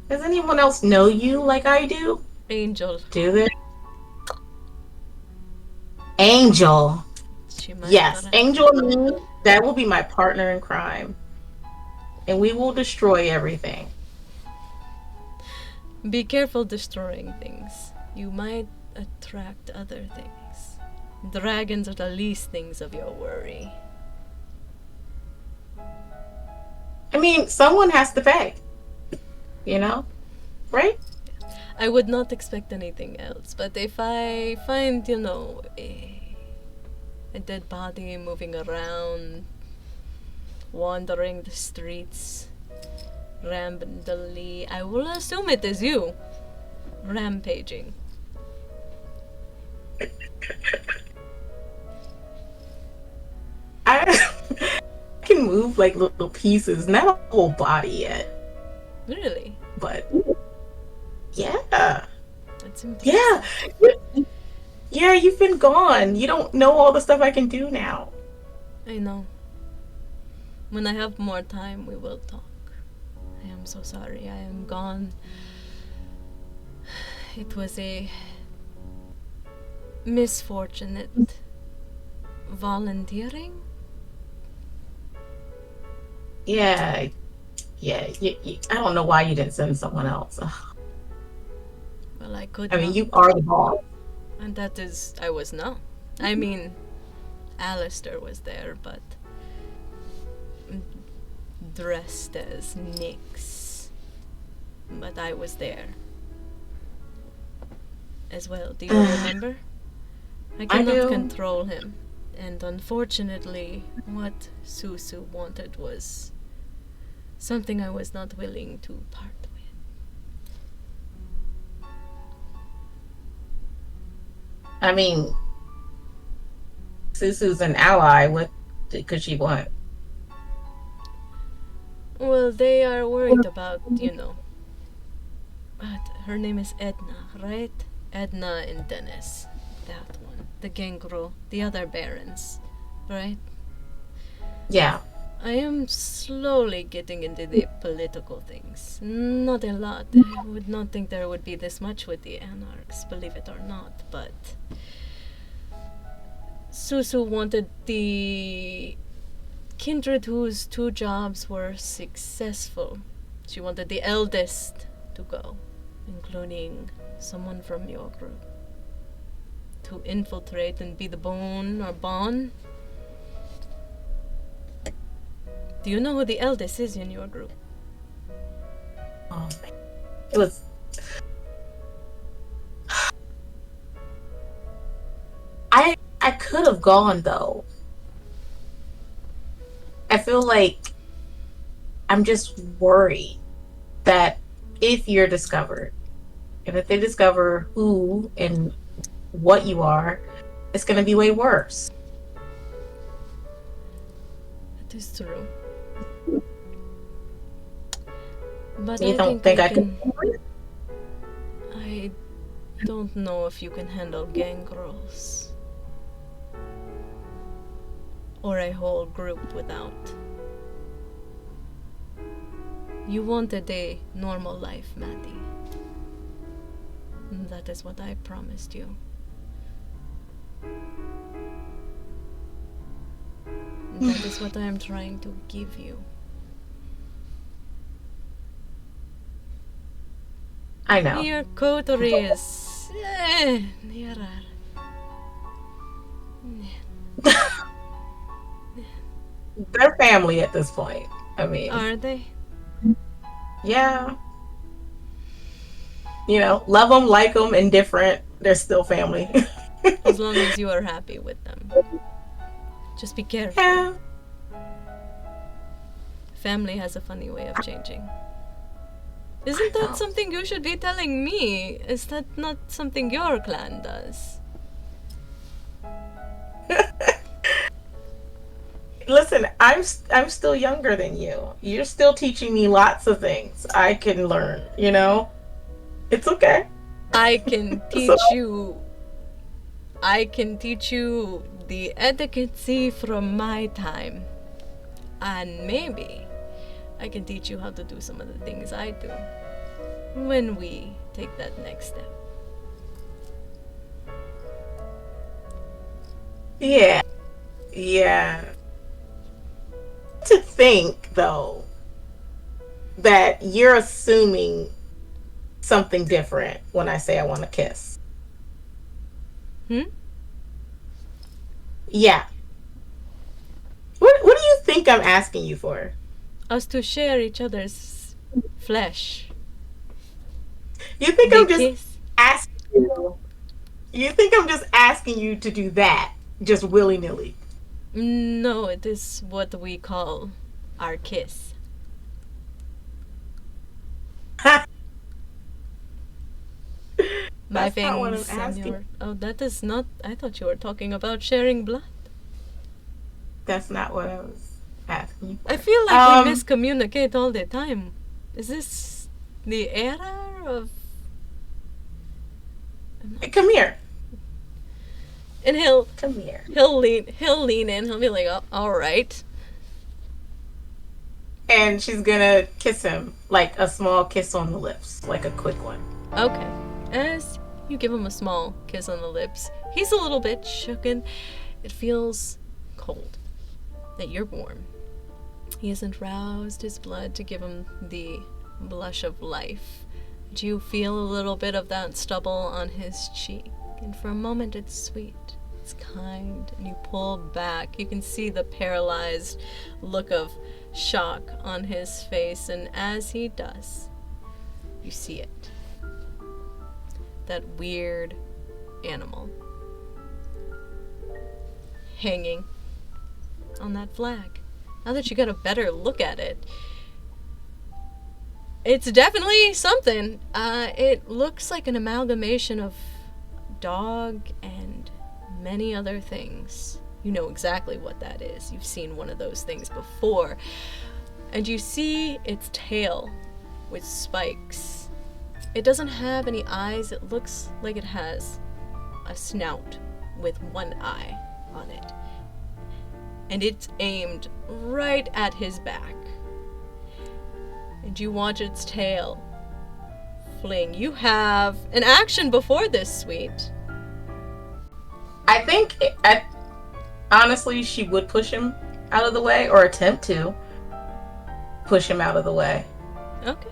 Does anyone else know you like I do? Angel. Do they? Angel. Yes, Angel and me, that will be my partner in crime. And we will destroy everything. Be careful destroying things. You might attract other things. Dragons are the least things of your worry. I mean, someone has to pay. You know? Right? I would not expect anything else, but if I find, you know, a dead body moving around, wandering the streets randomly, I will assume it is you rampaging. remove like little pieces, not a whole body yet, Really? but yeah, That's impressive. yeah, yeah. You've been gone. You don't know all the stuff I can do now. I know. When I have more time, we will talk. I am so sorry. I am gone. It was a misfortunate volunteering. Yeah, yeah. I don't know why you didn't send someone else. Ugh. Well, I could I mean, not. you are the boss. And that is, I was not. I mean, Alistair was there, but dressed as Nyx. But I was there as well. Do you remember? I cannot do. control him. And unfortunately, what Susu wanted was something I was not willing to part with. I mean, Susu's an ally. What could she want? Well, they are worried about, but her name is Edna, right? Edna and Dennis. That one. The Gengro, the other barons, right? Yeah. I am slowly getting into the political things. Not a lot. I would not think there would be this much with the anarchs, believe it or not, but Susu wanted the kindred whose 2 jobs were successful. She wanted the eldest to go, including someone from your group, to infiltrate and be the bone or bon. Do you know who the eldest is in your group? Oh man. It was. I could have gone though. I feel like I'm just worried that if you're discovered, and if they discover who and what you are, it's going to be way worse. That is true. But You I don't think think I can. could? I don't know if you can handle gang girls. Or a whole group without. You wanted a normal life, Matty. And that is what I promised you. And that is what I am trying to give you. I know. Your coterie is... They're family at this point. I mean, Are they? yeah. Love them, like them, indifferent. They're still family. As long as you are happy with them. Just be careful. Yeah. Family has a funny way of changing. Isn't that something you should be telling me? Is that not something your clan does? Listen, I'm still younger than you. You're still teaching me lots of things I can learn, It's okay. I can teach you the etiquette from my time. And maybe I can teach you how to do some of the things I do when we take that next step. Yeah. Yeah. To think, though, that you're assuming something different when I say I want to kiss. Yeah. What do you think I'm asking you for? Us to share each other's flesh. You think The I'm just kiss? asking you? You think I'm just asking you to do that, just willy-nilly? No, it is what we call our kiss. My That's not what I'm fangs and asking. your... Oh, that is not... I thought you were talking about sharing blood. That's not what I was asking you for. I feel like we miscommunicate all the time. Is this the era of... Come here. And he'll lean in. He'll be like, oh, all right. And she's gonna kiss him, like a small kiss on the lips, like a quick one. Okay. As you give him a small kiss on the lips, he's a little bit shooken. It feels cold, that you're warm. He hasn't roused his blood to give him the blush of life. But you feel a little bit of that stubble on his cheek, and for a moment it's sweet. It's kind, and you pull back. You can see the paralyzed look of shock on his face, and as he does, you see it. That weird animal hanging on that flag. Now that you got a better look at it, it's definitely something. It looks like an amalgamation of dog and many other things. You know exactly what that is. You've seen one of those things before. And you see its tail with spikes. It doesn't have any eyes. It looks like it has a snout with one eye on it. And it's aimed right at his back. And you watch its tail fling. You have an action before this, Sweet. I think, honestly, she would push him out of the way, or attempt to push him out of the way. Okay.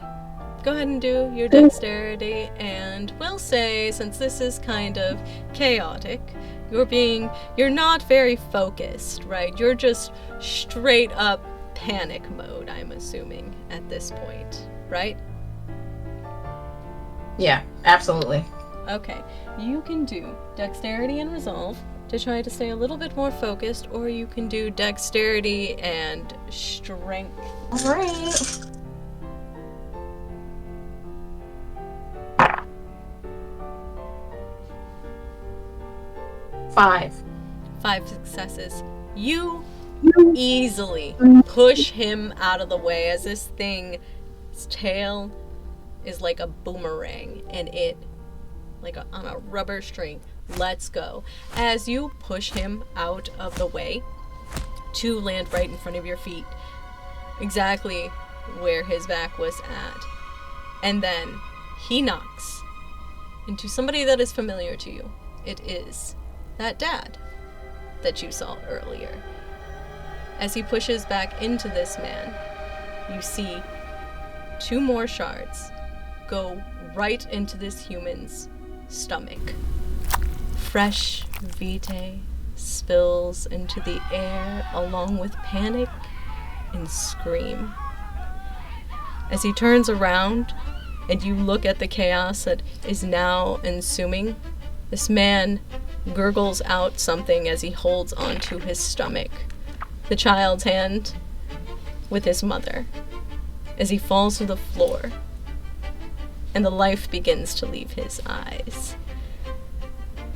Go ahead and do your dexterity, and we'll say, since this is kind of chaotic, you're not very focused, right? You're just straight up panic mode, I'm assuming, at this point, right? Yeah, absolutely. Okay, you can do dexterity and resolve to try to stay a little bit more focused, or you can do dexterity and strength. All right. Five successes. You easily push him out of the way as this thing's tail is like a boomerang, and it, like on a rubber string, lets go as you push him out of the way to land right in front of your feet, exactly where his back was at. And then he knocks into somebody that is familiar to you. It is that dad that you saw earlier. As he pushes back into this man, you see two more shards go right into this human's stomach. Fresh vitae spills into the air along with panic and scream. As he turns around and you look at the chaos that is now ensuing, this man gurgles out something as he holds onto his stomach, the child's hand with his mother, as he falls to the floor and the life begins to leave his eyes.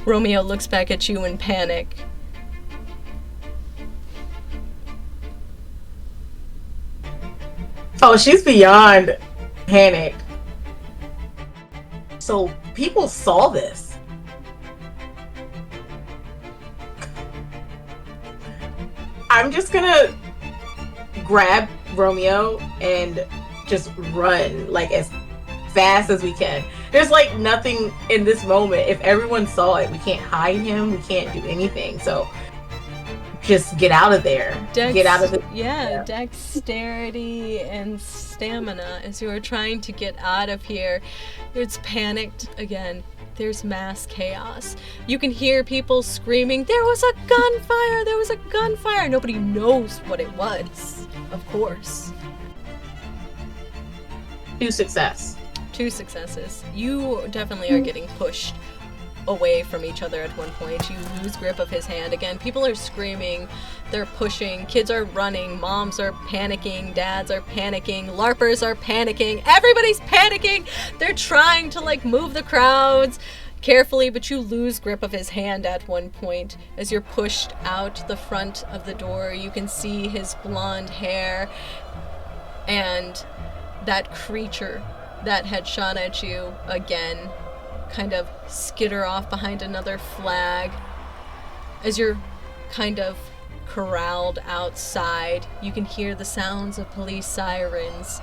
Romeo looks back at you in panic. Oh, she's beyond panic. So people saw this. I'm just gonna grab Romeo and just run like as fast as we can. There's like nothing in this moment. If everyone saw it, we can't hide him. We can't do anything. So just get out of there. Get out of the... Yeah, dexterity and stamina as you are trying to get out of here. It's panicked again. There's mass chaos. You can hear people screaming, "There was a gunfire! There was a gunfire!" Nobody knows what it was, of course. 2 success. 2 successes. You definitely are getting pushed away from each other at one point. You lose grip of his hand again. People are screaming, they're pushing, kids are running, moms are panicking, dads are panicking, LARPers are panicking, everybody's panicking. They're trying to like move the crowds. carefully, but you lose grip of his hand at one point. As you're pushed out the front of the door, you can see his blonde hair and that creature that had shot at you again kind of skitter off behind another flag. As you're kind of corralled outside, you can hear the sounds of police sirens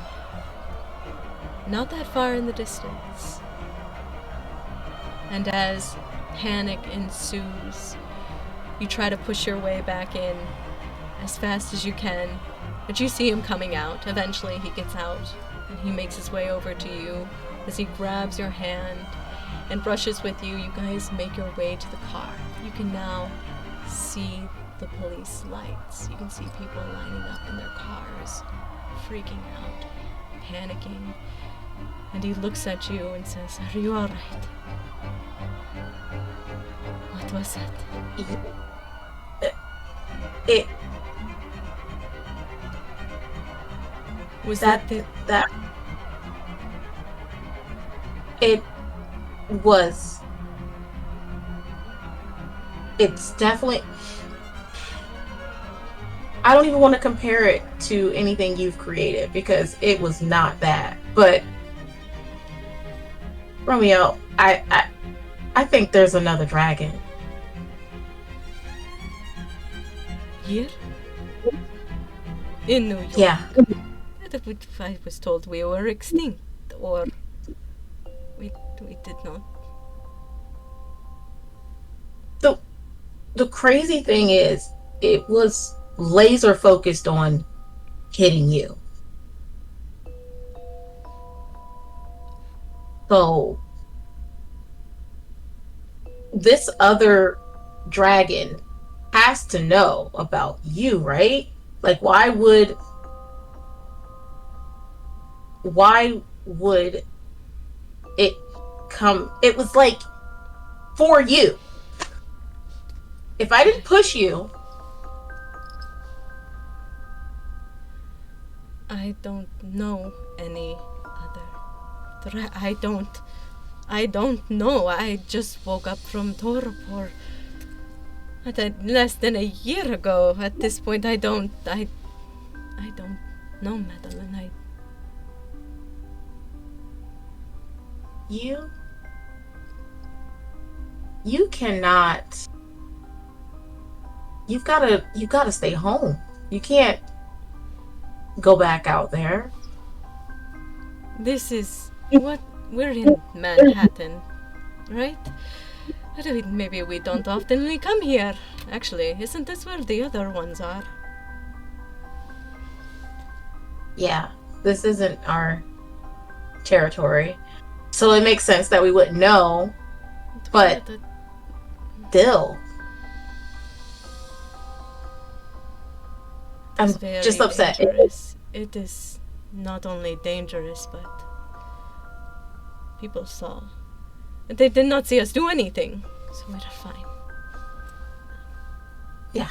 not that far in the distance. And as panic ensues, you try to push your way back in as fast as you can, but you see him coming out. Eventually he gets out, and he makes his way over to you. As he grabs your hand and brushes with you, you guys make your way to the car. You can now see the police lights. You can see people lining up in their cars, freaking out, panicking. And he looks at you and says, "Are you all right?" What was that? It was that it was. It's definitely. I don't even want to compare it to anything you've created because it was not that. But Romeo, I think there's another dragon. Here? In New York? Yeah. I was told we were extinct, or we did not. The crazy thing is, it was laser focused on hitting you. So this other dragon has to know about you, right? Like, why would it come? It was like for you. If I didn't push you, I don't know any other. I don't know. I just woke up from torpor less than a year ago. At this point, I don't know, Madeline. You cannot. You've gotta stay home. You can't go back out there. This is what we're in Manhattan, right? Maybe we don't oftenly come here. Actually, isn't this where the other ones are? Yeah, this isn't our territory, so it makes sense that we wouldn't know. But still, I'm just upset. It is not only dangerous, but people saw. They did not see us do anything, so we're fine. Yeah.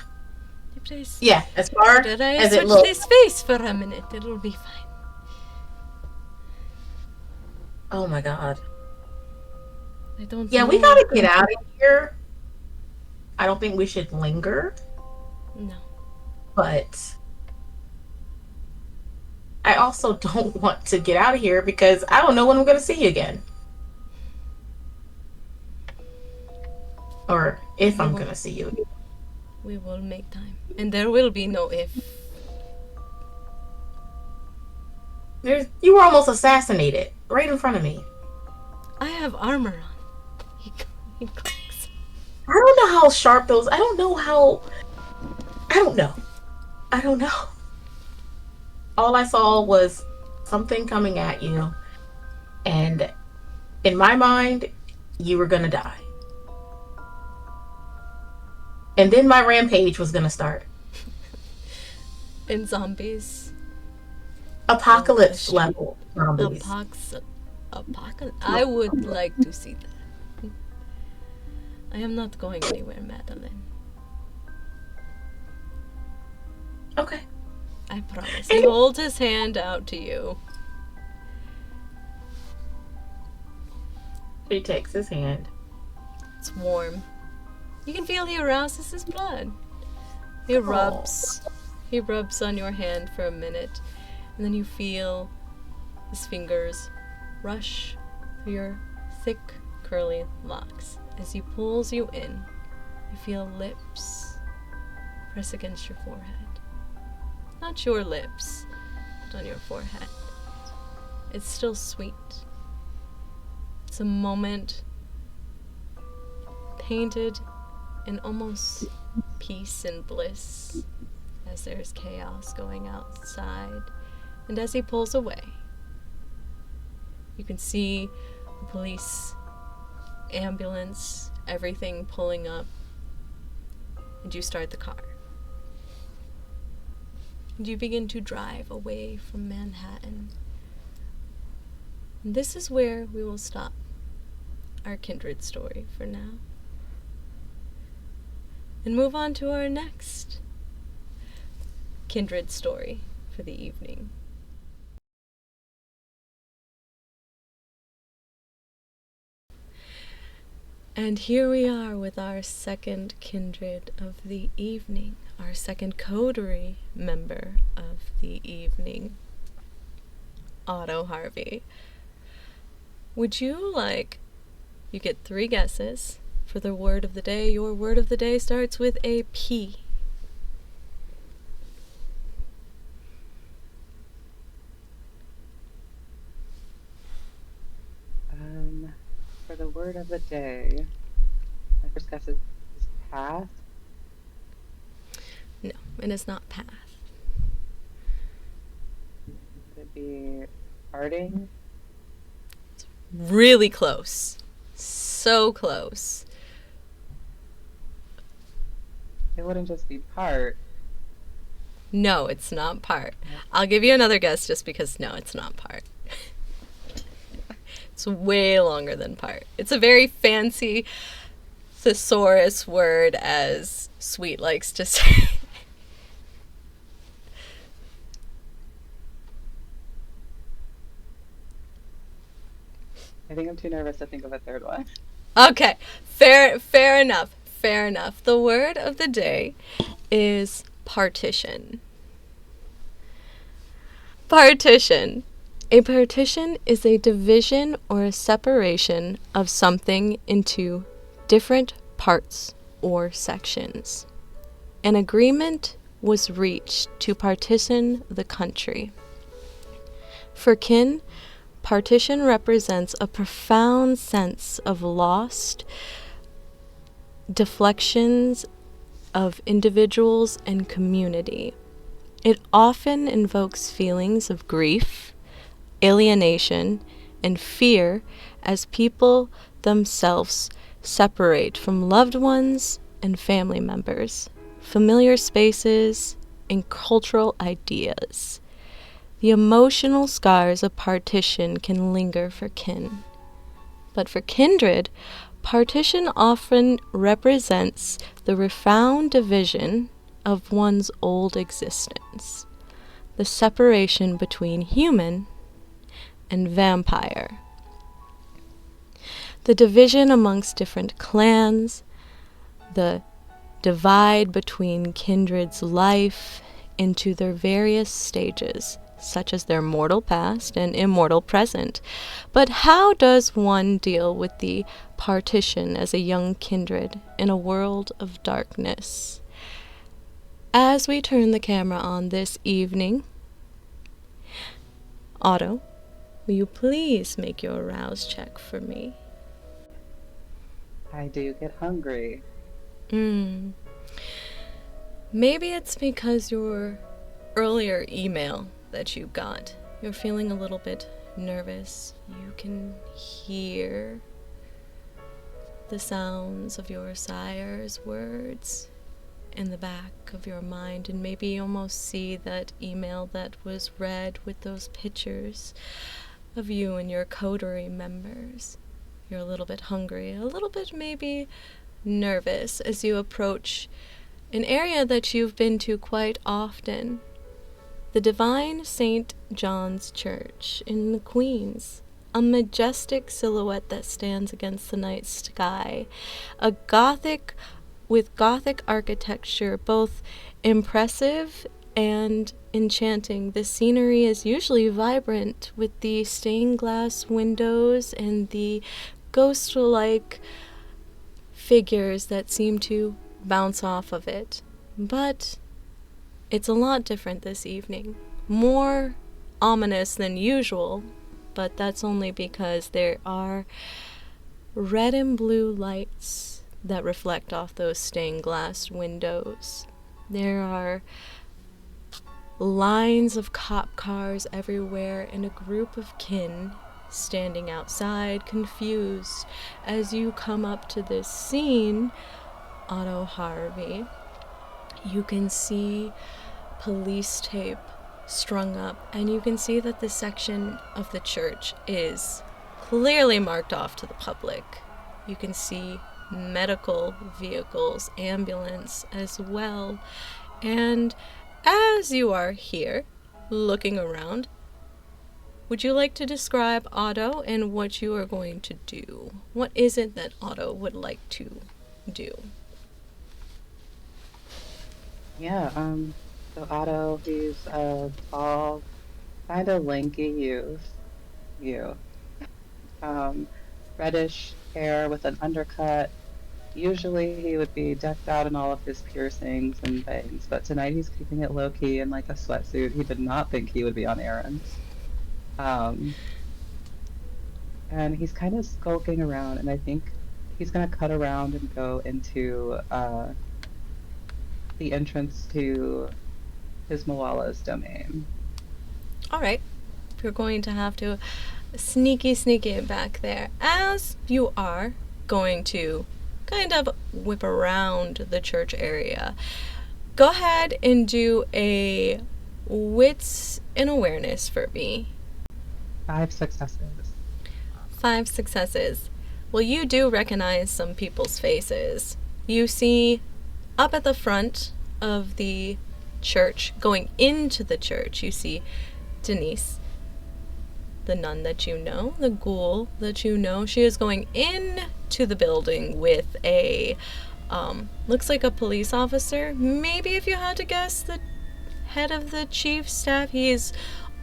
Please. Yeah, as far as it looks. Switch this face for a minute. It'll be fine. Oh my god. I don't. Yeah, know. we gotta get out of here. I don't think we should linger. No. But I also don't want to get out of here because I don't know when I'm going to see you again. Or if I'm going to see you again. We will make time. And there will be no if. You were almost assassinated right in front of me. I have armor on. He clicks. I don't know how sharp those... I don't know. All I saw was something coming at you. And in my mind, you were going to die. And then my rampage was going to start. And zombies. Apocalypse level zombies. Apocalypse. I would like to see that. I am not going anywhere, Madeline. Okay. I promise. He holds his hand out to you. She takes his hand It's warm. You can feel he arouses his blood. He rubs on your hand for a minute, and then you feel his fingers rush through your thick, curly locks. As he pulls you in, you feel lips press against your forehead. Not your lips, but on your forehead. It's still sweet. It's a moment painted in almost peace and bliss as there's chaos going outside. And as he pulls away, you can see the police, ambulance, everything pulling up, and you start the car. And you begin to drive away from Manhattan. And this is where we will stop our kindred story for now, and move on to our next kindred story for the evening. And here we are with our second kindred of the evening, our second coterie member of the evening, Otto Harvey. Would you get 3 guesses for the word of the day. Your word of the day starts with a P. For the word of the day, my first guess is path. No, it is not path. Could it be parting? It's really close. So close. It wouldn't just be part. No, it's not part. I'll give you another guess just because no, it's not part. It's way longer than part. It's a very fancy thesaurus word, as Sweet likes to say. I think I'm too nervous to think of a third one. Okay, fair enough. Fair enough. The word of the day is partition. Partition. A partition is a division or a separation of something into different parts or sections. An agreement was reached to partition the country. For Kin, partition represents a profound sense of lost deflections of individuals and community. It often invokes feelings of grief, alienation, and fear as people themselves separate from loved ones and family members, familiar spaces, and cultural ideas. The emotional scars of partition can linger for Kin. But for kindred, partition often represents the profound division of one's old existence, the separation between human and vampire. The division amongst different clans, the divide between kindred's life into their various stages, such as their mortal past and immortal present. But how does one deal with the partition as a young kindred in a world of darkness? As we turn the camera on this evening, Otto, will you please make your arouse check for me? I do get hungry. Maybe it's because your earlier email that you got, you're feeling a little bit nervous. You can hear the sounds of your sire's words in the back of your mind, and maybe almost see that email that was read with those pictures of you and your coterie members. You're a little bit hungry, a little bit maybe nervous as you approach an area that you've been to quite often, the Divine St. John's Church in Queens, a majestic silhouette that stands against the night sky. With Gothic architecture, both impressive and enchanting. The scenery is usually vibrant with the stained glass windows and the ghost-like figures that seem to bounce off of it. But it's a lot different this evening. More ominous than usual, but that's only because there are red and blue lights that reflect off those stained glass windows. There are lines of cop cars everywhere and a group of kin standing outside, confused. As you come up to this scene, Otto Harvey, you can see police tape strung up, and you can see that this section of the church is clearly marked off to the public. You can see medical vehicles, ambulance as well. And as you are here, looking around, would you like to describe Otto and what you are going to do? What is it that Otto would like to do? Yeah, so Otto, he's a tall, kind of lanky youth. Reddish hair with an undercut. Usually he would be decked out in all of his piercings and things, but tonight he's keeping it low-key in like a sweatsuit. He did not think he would be on errands. And he's kind of skulking around, and I think he's going to cut around and go into the entrance to his Moala's domain. All right. You're going to have to sneaky it back there. As you are going to kind of whip around the church area, go ahead and do a wits and awareness for me. 5 successes. 5 successes. Well, you do recognize some people's faces. You see up at the front of the church, going into the church, you see Denise, the nun that you know, the ghoul that you know. She is going into the building with a, looks like a police officer. Maybe if you had to guess, the head of the chief's staff. He is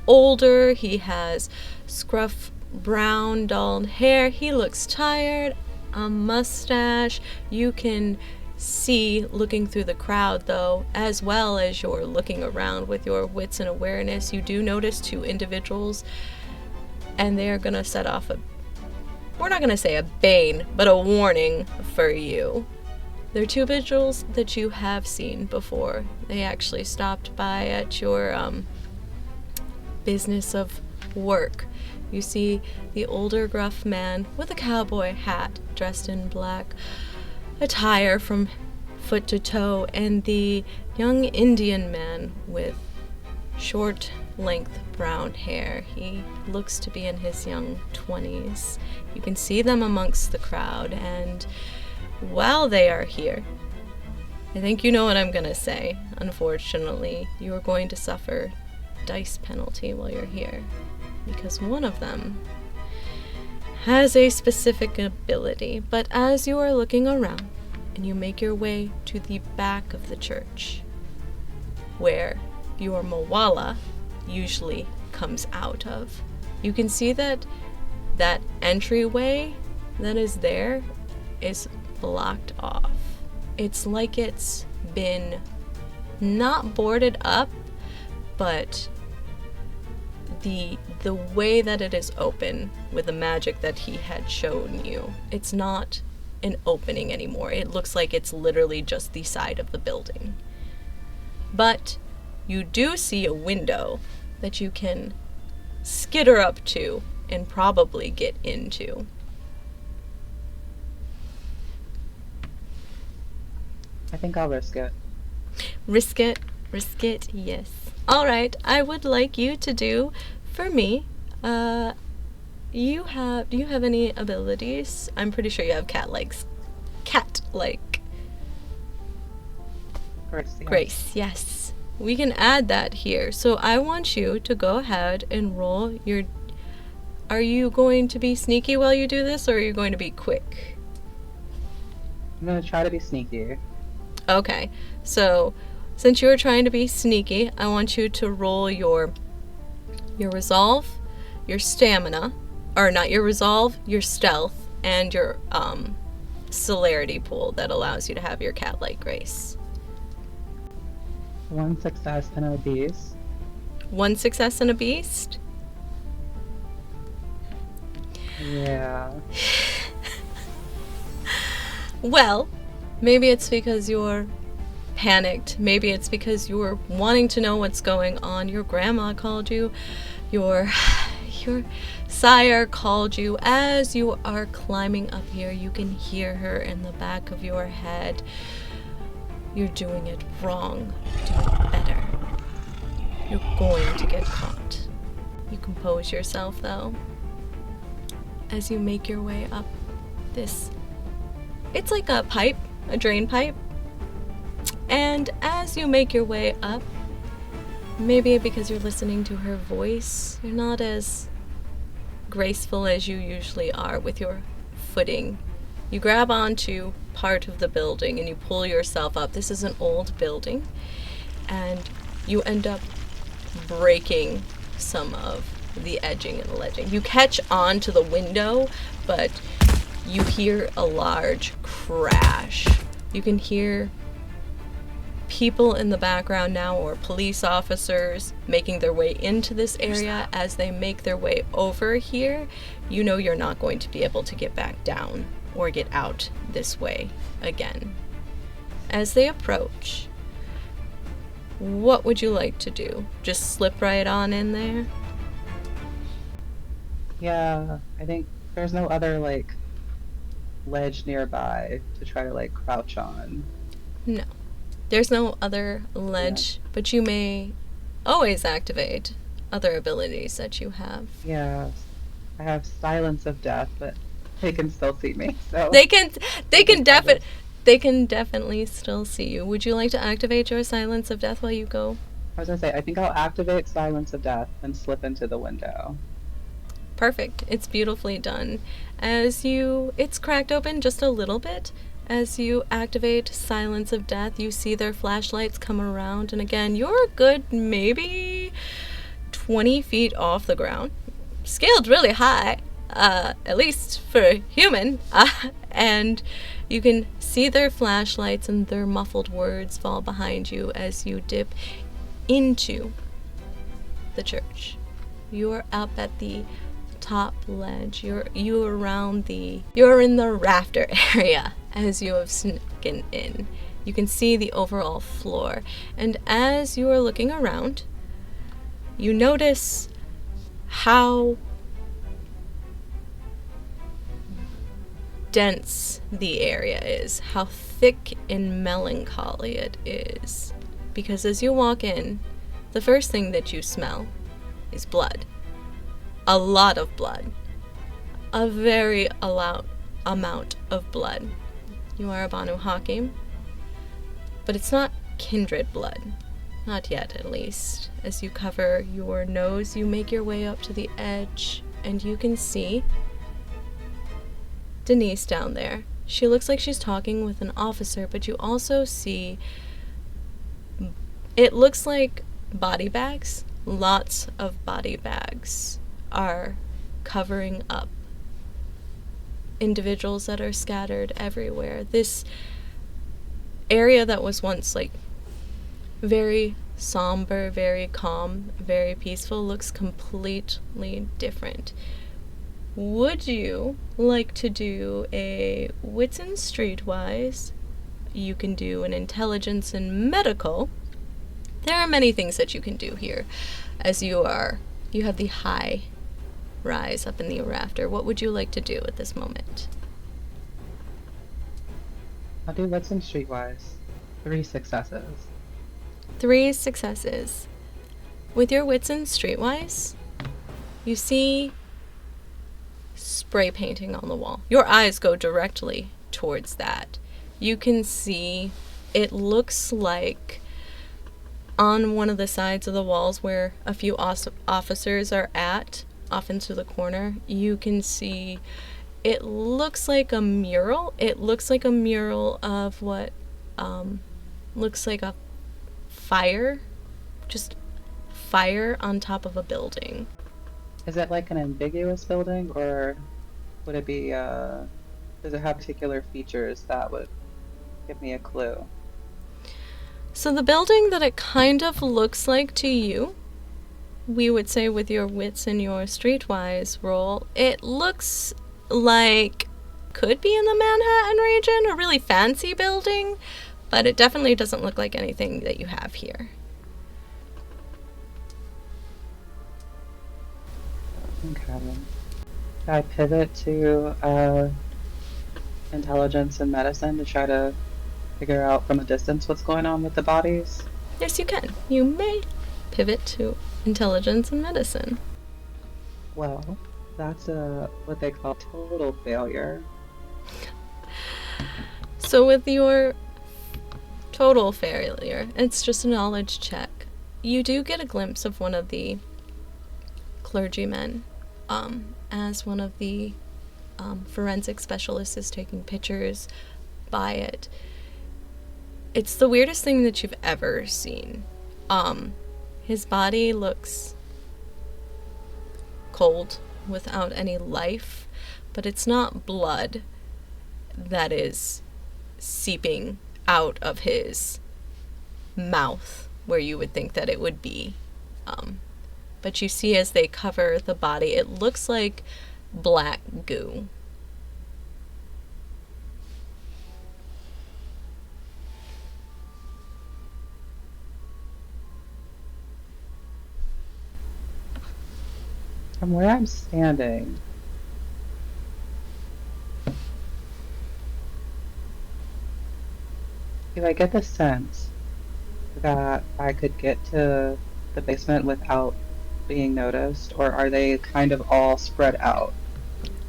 older. He has scruff brown, dull hair. He looks tired. A mustache. You can see, looking through the crowd though, as well as you're looking around with your wits and awareness, you do notice 2 individuals, and they're gonna set off we're not gonna say a bane, but a warning for you. They're 2 individuals that you have seen before. They actually stopped by at your business of work. You see the older gruff man with a cowboy hat, dressed in black attire from foot to toe, and the young Indian man with short length brown hair. He looks to be in his young 20s. You can see them amongst the crowd, and while they are here, I think you know what I'm gonna say. Unfortunately, you are going to suffer dice penalty while you're here, because one of them has a specific ability. But as you are looking around and you make your way to the back of the church, where your Moala usually comes out of, you can see that that entryway that is there is blocked off. It's like it's been not boarded up, but the way that it is open with the magic that he had shown you, it's not an opening anymore. It looks like it's literally just the side of the building. But you do see a window that you can skitter up to and probably get into. I think I'll risk it. Risk it, yes. Alright, I would like you to do, for me, do you have any abilities? I'm pretty sure you have cat-like. Grace, yes. We can add that here. So I want you to go ahead and roll your Are you going to be sneaky while you do this, or are you going to be quick? I'm gonna try to be sneaky. Okay, so since you're trying to be sneaky, I want you to roll your resolve, your stamina, or not your resolve, your stealth, and your celerity pool that allows you to have your cat-like grace. 1 success and a beast. 1 success and a beast? Yeah. Well, maybe it's because you're panicked. Maybe it's because you're wanting to know what's going on. Your grandma called you. Your sire called you. As you are climbing up here, you can hear her in the back of your head. You're doing it wrong. Do it better. You're going to get caught. You compose yourself, though, as you make your way up this. It's like a pipe, a drain pipe. And as you make your way up, maybe because you're listening to her voice, you're not as graceful as you usually are with your footing. You grab onto part of the building and you pull yourself up. This is an old building, and you end up breaking some of the edging and the ledging. You catch on to the window, but you hear a large crash. You can hear people in the background now, or police officers making their way into this area. As they make their way over here, you know you're not going to be able to get back down or get out this way again. As they approach, what would you like to do? Just slip right on in there? Yeah, I think there's no other, like, ledge nearby to try to, like, crouch on. No. There's no other ledge, but you may always activate other abilities that you have. Yeah, I have Silence of Death, but they can still see me, so... They can definitely still see you. Would you like to activate your Silence of Death while you go? I was gonna say, I think I'll activate Silence of Death and slip into the window. Perfect. It's beautifully done. It's cracked open just a little bit. As you activate Silence of Death, you see their flashlights come around, and again, you're a good maybe 20 feet off the ground. Scaled really high, at least for a human, and you can see their flashlights and their muffled words fall behind you as you dip into the church. You're up at the top ledge. You're in the rafter area as you have snuck in. You can see the overall floor, and as you are looking around, you notice how dense the area is, how thick and melancholy it is. Because as you walk in, the first thing that you smell is blood. A lot of blood. A very loud amount of blood. You are a Banu Hakim, but it's not kindred blood. Not yet, at least. As you cover your nose, you make your way up to the edge, and you can see Denise down there. She looks like she's talking with an officer, but you also see, it looks like body bags. Lots of body bags are covering up individuals that are scattered everywhere. This area that was once like very somber, very calm, very peaceful looks completely different. Would you like to do a wits and streetwise? You can do an intelligence and medical. There are many things that you can do here as you have the high rise up in the rafter. What would you like to do at this moment? I'll do what's in streetwise. 3 successes. 3 successes. With your wits and streetwise, you see spray painting on the wall. Your eyes go directly towards that. You can see it looks like on one of the sides of the walls where a few officers are at, off into the corner, you can see it looks like a mural. It looks like a mural of what looks like a fire, just fire on top of a building. Is it like an ambiguous building, or would it be, does it have particular features that would give me a clue? So the building that it kind of looks like to you, we would say with your wits and your streetwise roll, it looks like could be in the Manhattan region, a really fancy building, but it definitely doesn't look like anything that you have here. Okay. Can I pivot to intelligence and medicine to try to figure out from a distance what's going on with the bodies? Yes, you can. You may pivot to intelligence and medicine. Well, that's what they call total failure. So with your total failure, it's just a knowledge check. You do get a glimpse of one of the clergymen as one of the forensic specialists is taking pictures by it. It's the weirdest thing that you've ever seen. His body looks cold without any life, but it's not blood that is seeping out of his mouth where you would think that it would be. But you see as they cover the body, it looks like black goo. From where I'm standing, do I get the sense that I could get to the basement without being noticed, or are they kind of all spread out?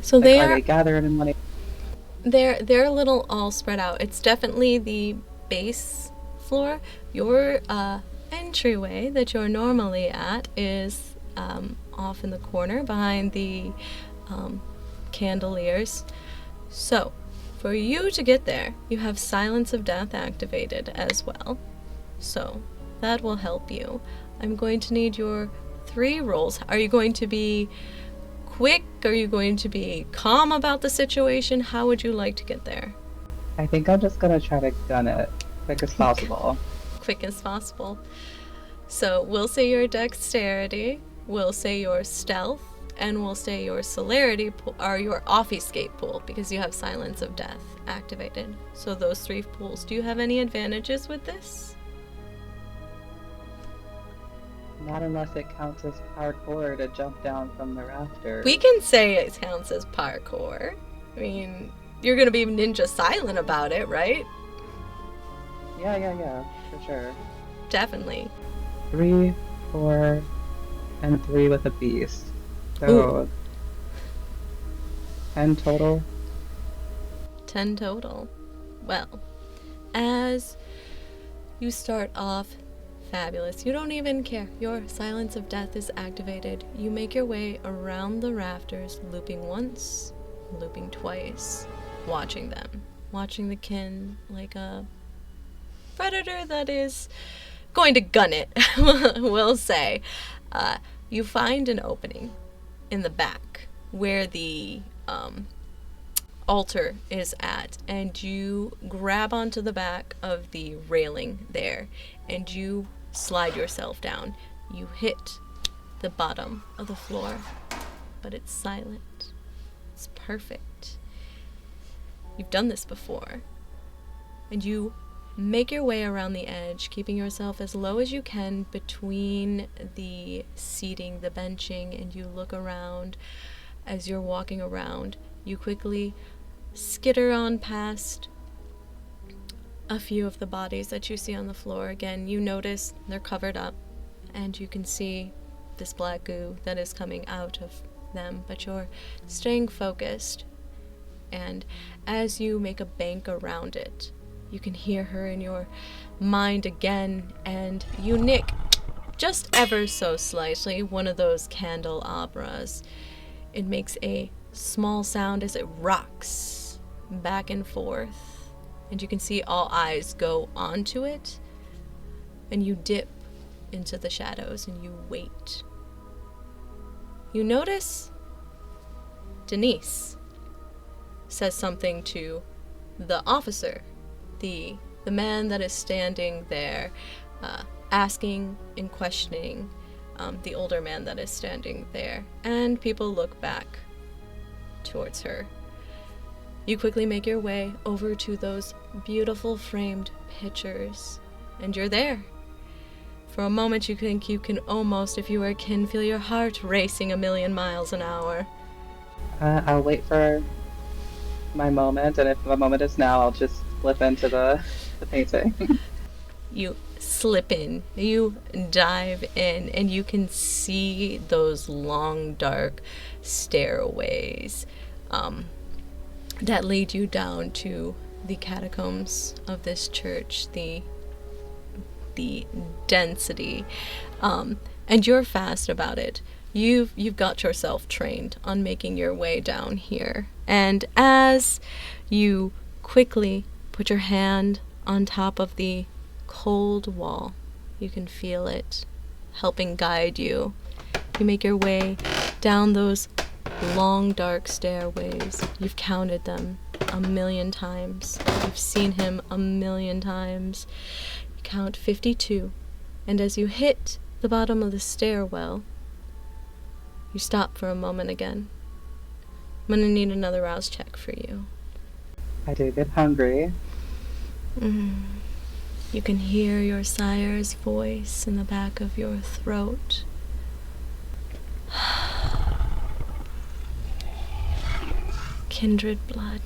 So Like, they are are they gathered in one? they're a little all spread out. It's definitely the base floor. Your entryway that you're normally at is off in the corner behind the candeliers. So for you to get there, you have Silence of Death activated as well. So that will help you. I'm going to need your 3 rolls. Are you going to be quick? Are you going to be calm about the situation? How would you like to get there? I think I'm just gonna try to gun it quick as possible. Quick as possible. So we'll say your dexterity, we'll say your stealth, and we'll say your celerity or your off-escape pool, because you have Silence of Death activated. So those 3 pools. Do you have any advantages with this? Not unless it counts as parkour to jump down from the rafters. We can say it counts as parkour. I mean, you're gonna be ninja silent about it, right? Yeah, for sure. Definitely. 3, 4, and 3 with a beast. So, 10 total. 10 total. Well, as you start off fabulous, you don't even care. Your Silence of Death is activated. You make your way around the rafters, looping once, looping twice, watching them. Watching the kin like a predator that is going to gun it, we'll say. You find an opening in the back where the altar is at, and you grab onto the back of the railing there, and you slide yourself down. You hit the bottom of the floor, but it's silent. It's perfect. You've done this before. And you make your way around the edge, keeping yourself as low as you can between the seating, the benching, and you look around. As you're walking around, you quickly skitter on past a few of the bodies that you see on the floor. Again, you notice they're covered up, and you can see this black goo that is coming out of them, but you're staying focused. And as you make a bank around it, you can hear her in your mind again, and you nick just ever so slightly, one of those candelabras. It makes a small sound as it rocks back and forth, and you can see all eyes go onto it, and you dip into the shadows and you wait. You notice Denise says something to the officer, the man that is standing there, asking and questioning the older man that is standing there, and people look back towards her. You quickly make your way over to those beautiful framed pictures, and you're there. For a moment you think you can almost, if you were a kin, feel your heart racing 1,000,000 miles an hour. I'll wait for my moment, and if the moment is now, I'll just slip into the painting. You slip in, you dive in, and you can see those long, dark stairways that lead you down to the catacombs of this church, the density, and you're fast about it. You've got yourself trained on making your way down here, and as you quickly put your hand on top of the cold wall, you can feel it helping guide you. You make your way down those long dark stairways. You've counted them 1,000,000 times. You've seen him 1,000,000 times. You count 52, and as you hit the bottom of the stairwell, you stop for a moment again. I'm gonna need another rouse check for you. I do get hungry. You can hear your sire's voice in the back of your throat. Kindred blood.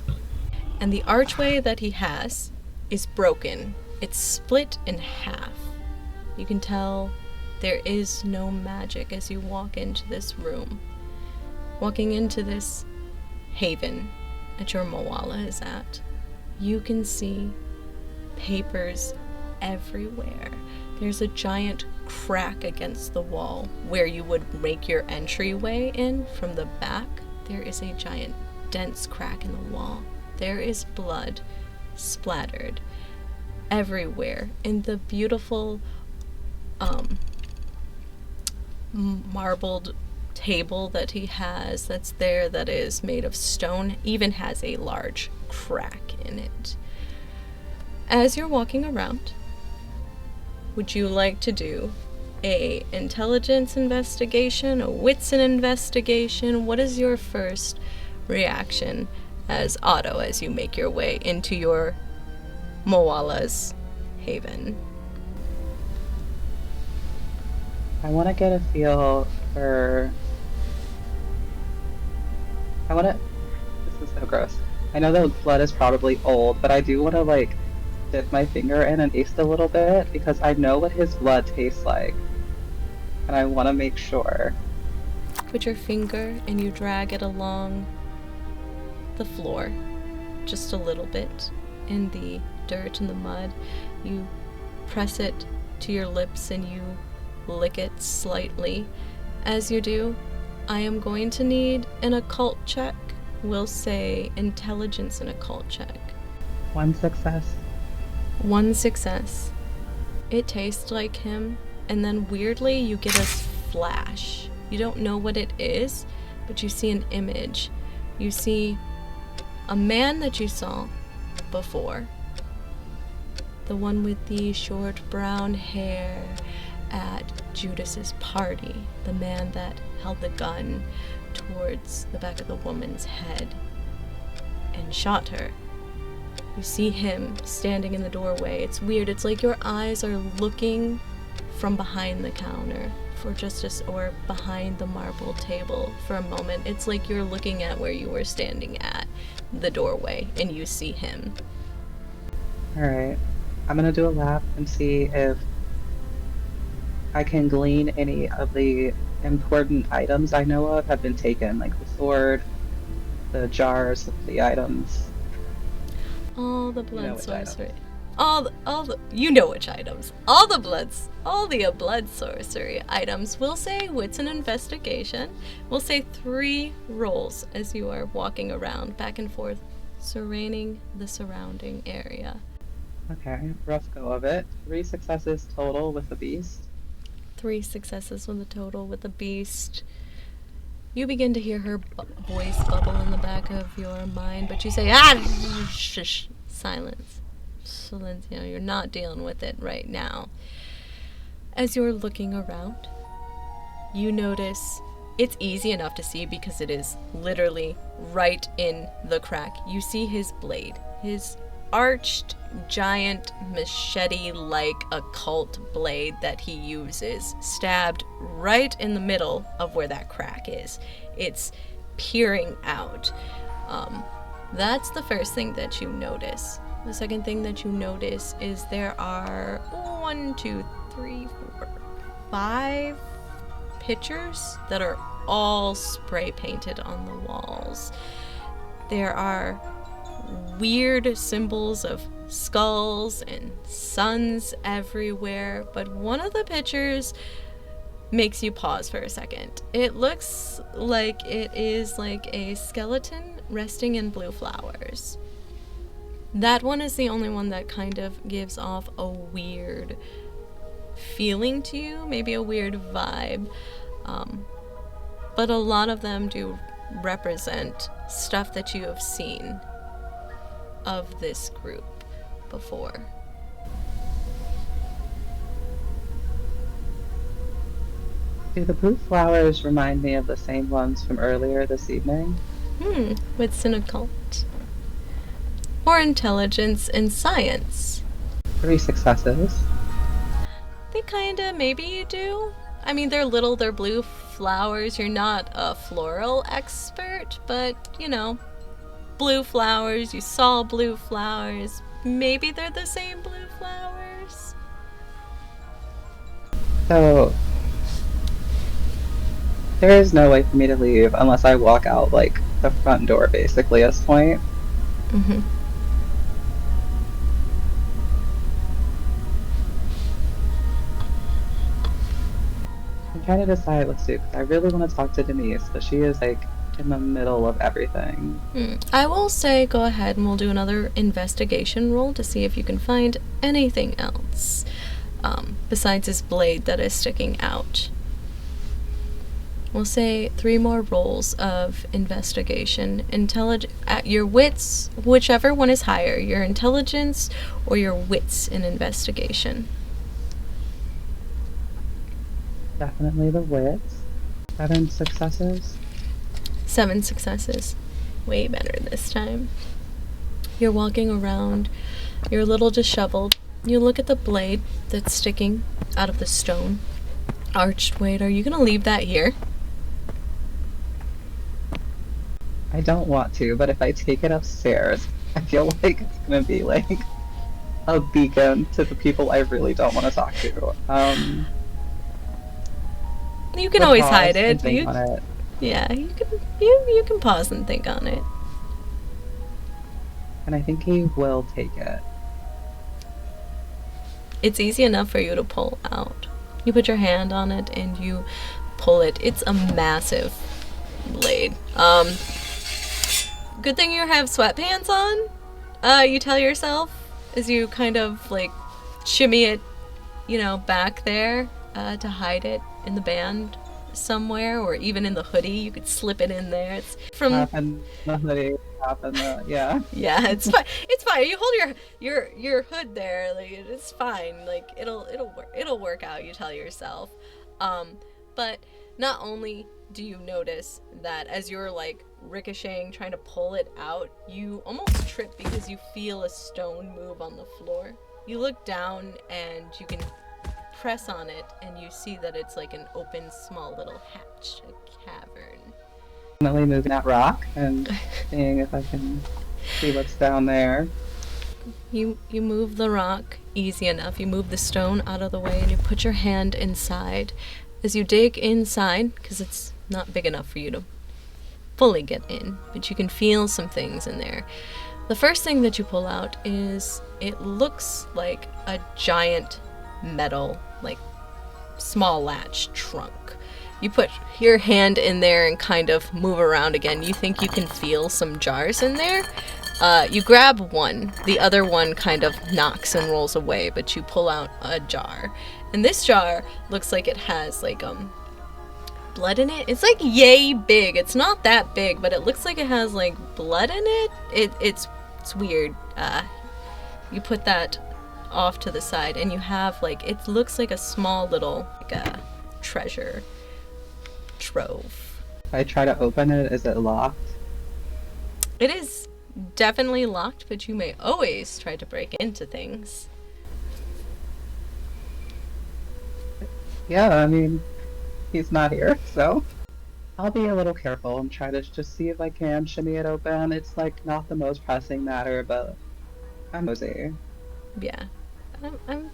And the archway that he has is broken. It's split in half. You can tell there is no magic as you walk into this room. Walking into this haven that your Moala is at, you can see papers everywhere. There's a giant crack against the wall where you would make your entryway in from the back. There is a giant dense crack in the wall. There is blood splattered everywhere. In the beautiful marbled table that he has that's there, that is made of stone, even has a large crack in it. As you're walking around, would you like to do a intelligence investigation, a wits investigation? What is your first reaction as Otto as you make your way into your Moala's haven? I want to get a feel for... This is so gross. I know the blood is probably old, but I do want to, dip my finger in and taste a little bit, because I know what his blood tastes like. And I want to make sure. Put your finger and you drag it along the floor, just a little bit, in the dirt and the mud. You press it to your lips and you lick it slightly. As you do, I am going to need an occult check. We'll say intelligence and occult check. 1 success. 1 success. It tastes like him, and then weirdly you get a flash. You don't know what it is, but you see an image. You see a man that you saw before. The one with the short brown hair at Judas's party. The man that held the gun towards the back of the woman's head and shot her. You see him standing in the doorway. It's weird. It's like your eyes are looking from behind the counter for justice, or behind the marble table for a moment. It's like you're looking at where you were standing at the doorway and you see him. Alright. I'm gonna do a lap and see if I can glean any of the important items I know of have been taken, like the sword, the jars, the items. All the blood which sorcery. items? you know which items. All the blood sorcery items. We'll say wits and investigation. We'll say 3 rolls as you are walking around, back and forth, surveying the surrounding area. Okay, rough go of it. 3 successes total with the beast. 3 successes with a total with the beast. You begin to hear her voice bubble in the back of your mind, but you say, shh, silence. So then, you're not dealing with it right now. As you're looking around, you notice it's easy enough to see because it is literally right in the crack. You see his blade, his arched, giant, machete-like occult blade that he uses, stabbed right in the middle of where that crack is. It's peering out. That's the first thing that you notice. The second thing that you notice is there are 5 pictures that are all spray painted on the walls. There are weird symbols of skulls and suns everywhere, but one of the pictures makes you pause for a second. It looks like it is like a skeleton resting in blue flowers. That one is the only one that kind of gives off a weird feeling to you, maybe a weird vibe. But a lot of them do represent stuff that you have seen of this group before. Do the blue flowers remind me of the same ones from earlier this evening? What's an occult? Or intelligence and science? 3 successes. They kinda, maybe you do. I mean, they're little, they're blue flowers. You're not a floral expert, but, blue flowers, you saw blue flowers. Maybe they're the same blue flowers? So, there is no way for me to leave unless I walk out, the front door, basically, at this point. Mm-hmm. I'm trying to decide what to do, because I really want to talk to Denise, but she is, in the middle of everything. I will say go ahead and we'll do another investigation roll to see if you can find anything else besides his blade that is sticking out. We'll say 3 more rolls of investigation. Your wits, whichever one is higher, your intelligence or your wits in investigation. Definitely the wits. 7 successes. 7 successes. Way better this time. You're walking around. You're a little disheveled. You look at the blade that's sticking out of the stone. Arched blade. Are you going to leave that here? I don't want to, but if I take it upstairs, I feel like it's going to be a beacon to the people I really don't want to talk to. You can always hide it. Think on it. Yeah, you can pause and think on it. And I think he will take it. It's easy enough for you to pull out. You put your hand on it and you pull it. It's a massive blade. Good thing you have sweatpants on. You tell yourself as you kind of shimmy it, back there to hide it in the band somewhere, or even in the hoodie. You could slip it in there. It's from Half in the hoodie, half in the yeah. It's fine. It's fine. You hold your hood there. It's fine. It'll work out. You tell yourself. But not only do you notice that as you're ricocheting, trying to pull it out, you almost trip because you feel a stone move on the floor. You look down and you can press on it and you see that it's an open small little hatch, a cavern. Definitely moving that rock and seeing if I can see what's down there. You move the rock easy enough. You move the stone out of the way and you put your hand inside. As you dig inside, because it's not big enough for you to fully get in, but you can feel some things in there. The first thing that you pull out is, it looks like a giant metal, like small latch trunk. You put your hand in there and kind of move around again. You think you can feel some jars in there. You grab one. The other one kind of knocks and rolls away, but you pull out a jar. And this jar looks like it has like blood in it. It's like yay big. It's not that big, but it looks like it has like blood in it. It's weird. You put that off to the side, and you have like, it looks like a small little like a treasure trove. If I try to open it, is it locked? It is definitely locked, but you may always try to break into things. Yeah, I mean, he's not here, so I'll be a little careful and try to just see if I can shimmy it open. It's like not the most pressing matter, but I'm Mosey. Yeah, I'm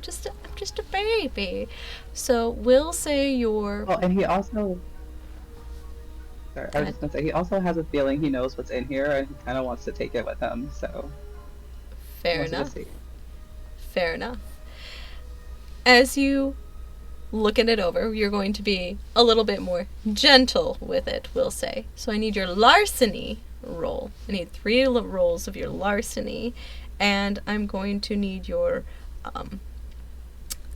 just a baby. So we'll say you're. Well, and he also. Sorry, I was just gonna say he also has a feeling he knows what's in here, and he kind of wants to take it with him. So. Fair enough. Fair enough. As you looking it over, you're going to be a little bit more gentle with it, we'll say. So I need your larceny roll. I need 3 rolls of your larceny, and I'm going to need your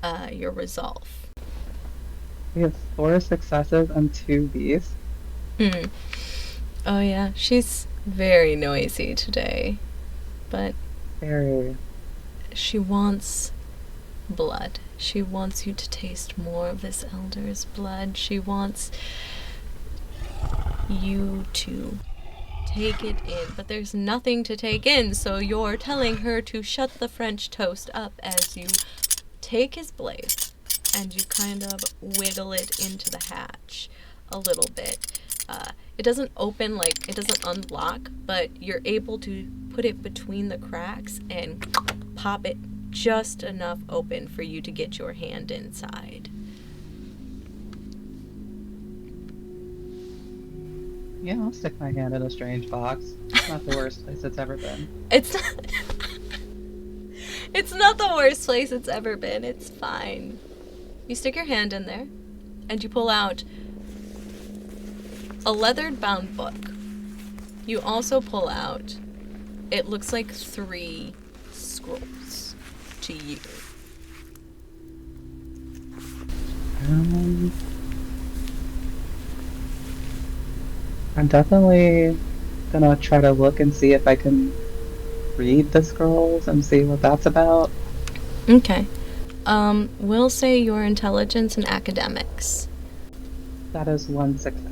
resolve. We have 4 successes and 2 beasts. Oh yeah, she's very noisy today, but very. She wants blood. She wants you to taste more of this elder's blood. She wants you to take it in, but there's nothing to take in, so you're telling her to shut the French toast up as you take his blade and you kind of wiggle it into the hatch a little bit. It doesn't open, like, it doesn't unlock, but you're able to put it between the cracks and pop it just enough open for you to get your hand inside. Yeah, I'll stick my hand in a strange box. It's not the worst place it's ever been. It's not the worst place it's ever been. It's fine. You stick your hand in there, and you pull out a leathered bound book. You also pull out, it looks like 3 scrolls to you. I'm definitely gonna try to look and see if I can read the scrolls and see what that's about. Okay. We'll say your intelligence and academics. That is 1 success.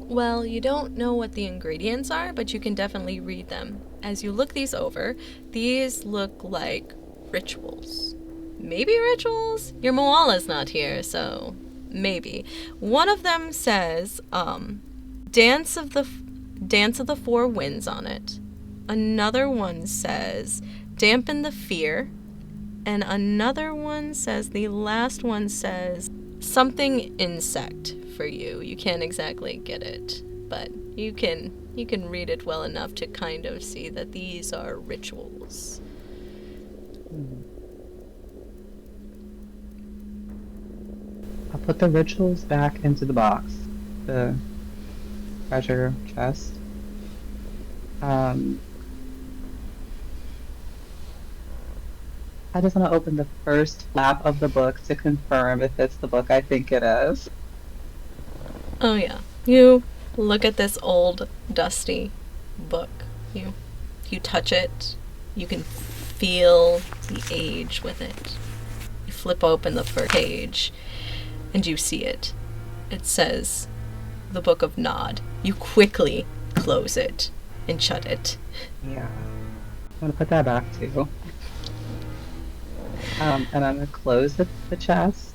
Well, you don't know what the ingredients are, but you can definitely read them. As you look these over, these look like rituals. Maybe rituals? Your Moala's not here, so maybe. One of them says, Dance of the 4 Winds on it. Another one says, Dampen the Fear. And another one says, the last one says, something insect for you. You can't exactly get it, but you can read it well enough to kind of see that these are rituals. I'll put the rituals back into the box, the treasure chest. I just want to open the first flap of the book to confirm if it's the book I think it is. Oh yeah. You look at this old, dusty book. You touch it. You can feel the age with it. You flip open the first page, and you see it. It says, the Book of Nod. You quickly close it and shut it. Yeah. I'm going to put that back too. And I'm going to close the chest.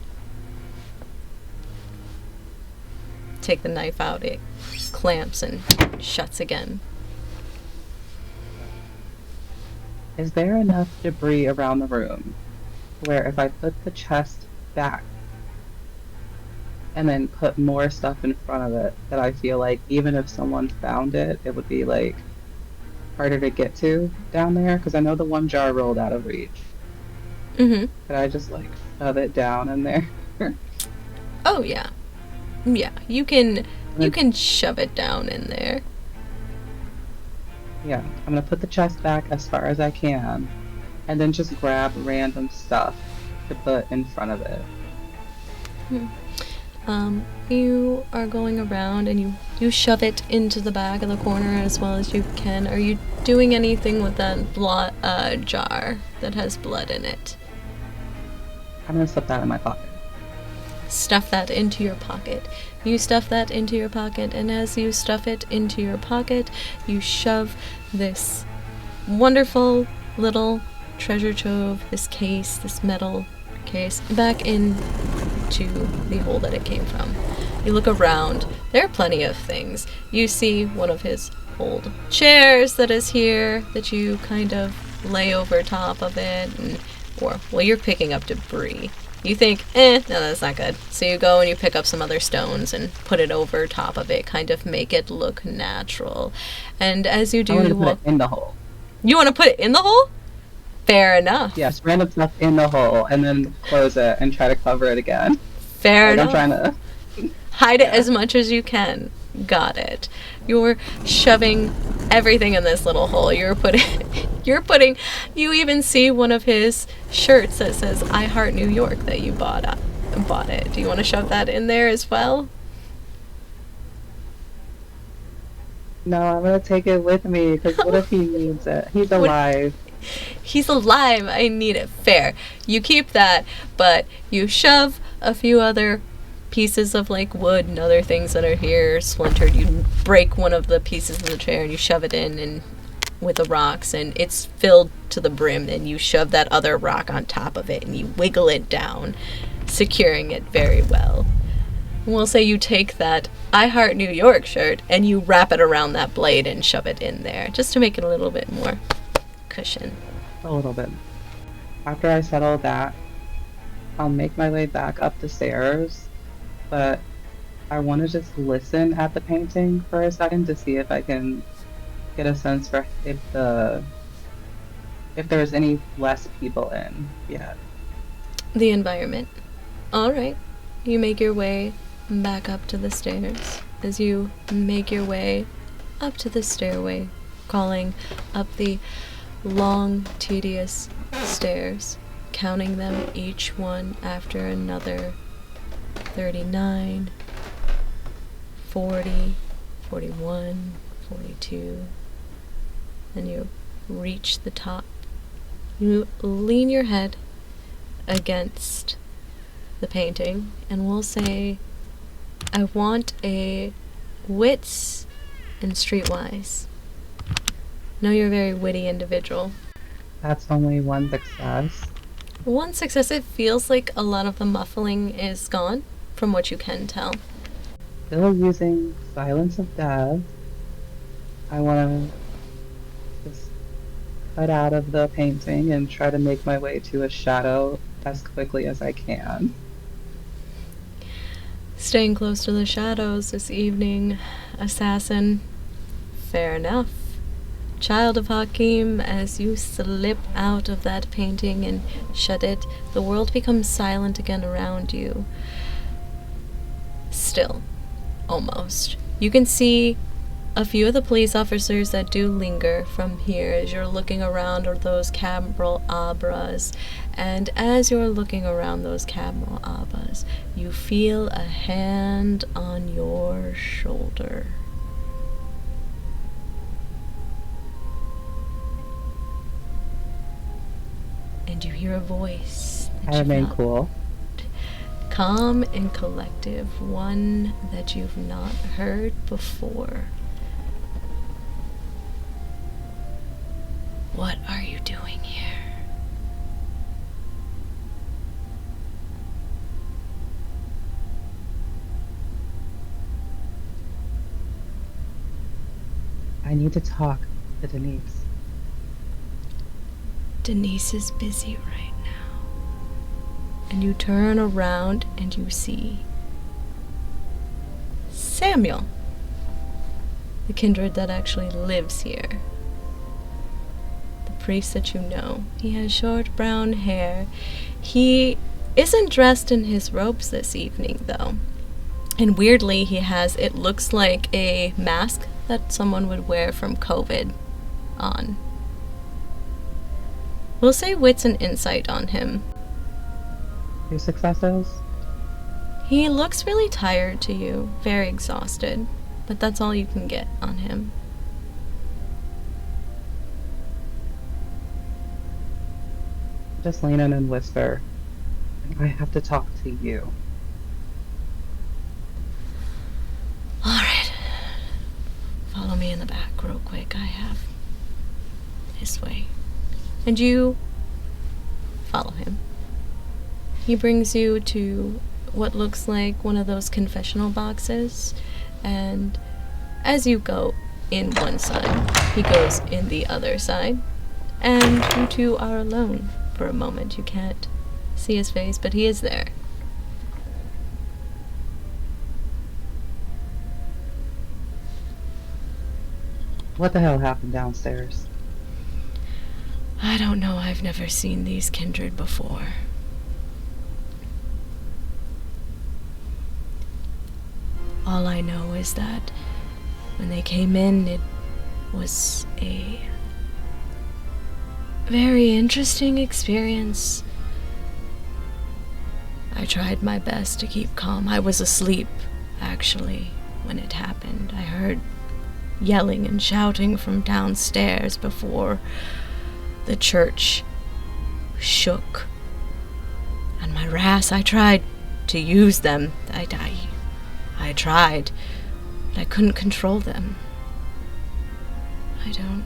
Take the knife out. It clamps and shuts again. Is there enough debris around the room where if I put the chest back and then put more stuff in front of it, that I feel like even if someone found it, it would be like harder to get to down there? Because I know the one jar rolled out of reach. Mm-hmm. Could I just like shove it down in there? Oh yeah. Yeah, you can Then- shove it down in there. Yeah, I'm gonna put the chest back as far as I can, and then just grab random stuff to put in front of it. You are going around and you shove it into the back of the corner as well as you can. Are you doing anything with that jar that has blood in it? I'm gonna slip that in my pocket. Stuff that into your pocket. You stuff that into your pocket, and as you stuff it into your pocket, you shove this wonderful little treasure trove, this case, this metal case, back into the hole that it came from. You look around. There are plenty of things. You see one of his old chairs that is here that you kind of lay over top of it, well, you're picking up debris. You think, no, that's not good. So you go and you pick up some other stones and put it over top of it, kind of make it look natural. And as you do, I want you to put walk. it in the hole. You want to put it in the hole? Fair enough. Yes, random stuff in the hole, and then close it and try to cover it again. Fair Like enough. I'm trying to. Hide it as much as you can. Got it. You're shoving everything in this little hole. You're putting, you even see one of his shirts that says I Heart New York that you bought it. Do you want to shove that in there as well? No, I'm gonna take it with me, because what if he needs it? He's alive. He's alive. I need it. Fair. You keep that, but you shove a few other pieces of like wood and other things that are here splintered. You break one of the pieces of the chair and you shove it in and with the rocks, and it's filled to the brim, and you shove that other rock on top of it and you wiggle it down, securing it very well. We'll say you take that I Heart New York shirt and you wrap it around that blade and shove it in there just to make it a little bit more cushion. A little bit. After I settle that, I'll make my way back up the stairs, but I want to just listen at the painting for a second to see if I can get a sense for if there's any less people in yet. The environment. Alright. You make your way back up to the stairs. As you make your way up to the stairway, crawling up the long, tedious stairs, counting them each one after another. 39, 40, 41, 42, and you reach the top. You lean your head against the painting, and we'll say, I want a wits and streetwise. Know you're a very witty individual. That's only one success. One success. It feels like a lot of the muffling is gone, from what you can tell. Still using Silence of Death. I want to just cut out of the painting and try to make my way to a shadow as quickly as I can. Staying close to the shadows this evening, assassin. Fair enough. Child of Hakim, as you slip out of that painting and shut it, the world becomes silent again around you. Still, almost. You can see a few of the police officers that do linger from here as you're looking around those candelabras. And as you're looking around those candelabras, you feel a hand on your shoulder. And you hear a voice that I you've remain not- cool. calm and collective, one that you've not heard before. What are you doing here? I need to talk to Denise. Denise is busy right now. And you turn around and you see Samuel, the kindred that actually lives here. priest that you know. He has short brown hair. He isn't dressed in his robes this evening, though. And weirdly, he has, it looks like a mask that someone would wear from COVID on. We'll say wits and insight on him. 2 successes? He looks really tired to you, very exhausted, but that's all you can get on him. Just lean in and whisper, I have to talk to you. Alright. Follow me in the back real quick. I have this way. And you follow him. He brings you to what looks like one of those confessional boxes, and as you go in one side, he goes in the other side, and you two are alone for a moment. You can't see his face, but he is there. What the hell happened downstairs? I don't know. I've never seen these kindred before. All I know is that when they came in, it was a very interesting experience. I tried my best to keep calm. I was asleep, actually, when it happened. I heard yelling and shouting from downstairs before the church shook. And my wraths, I tried to use them. I tried, but I couldn't control them. I don't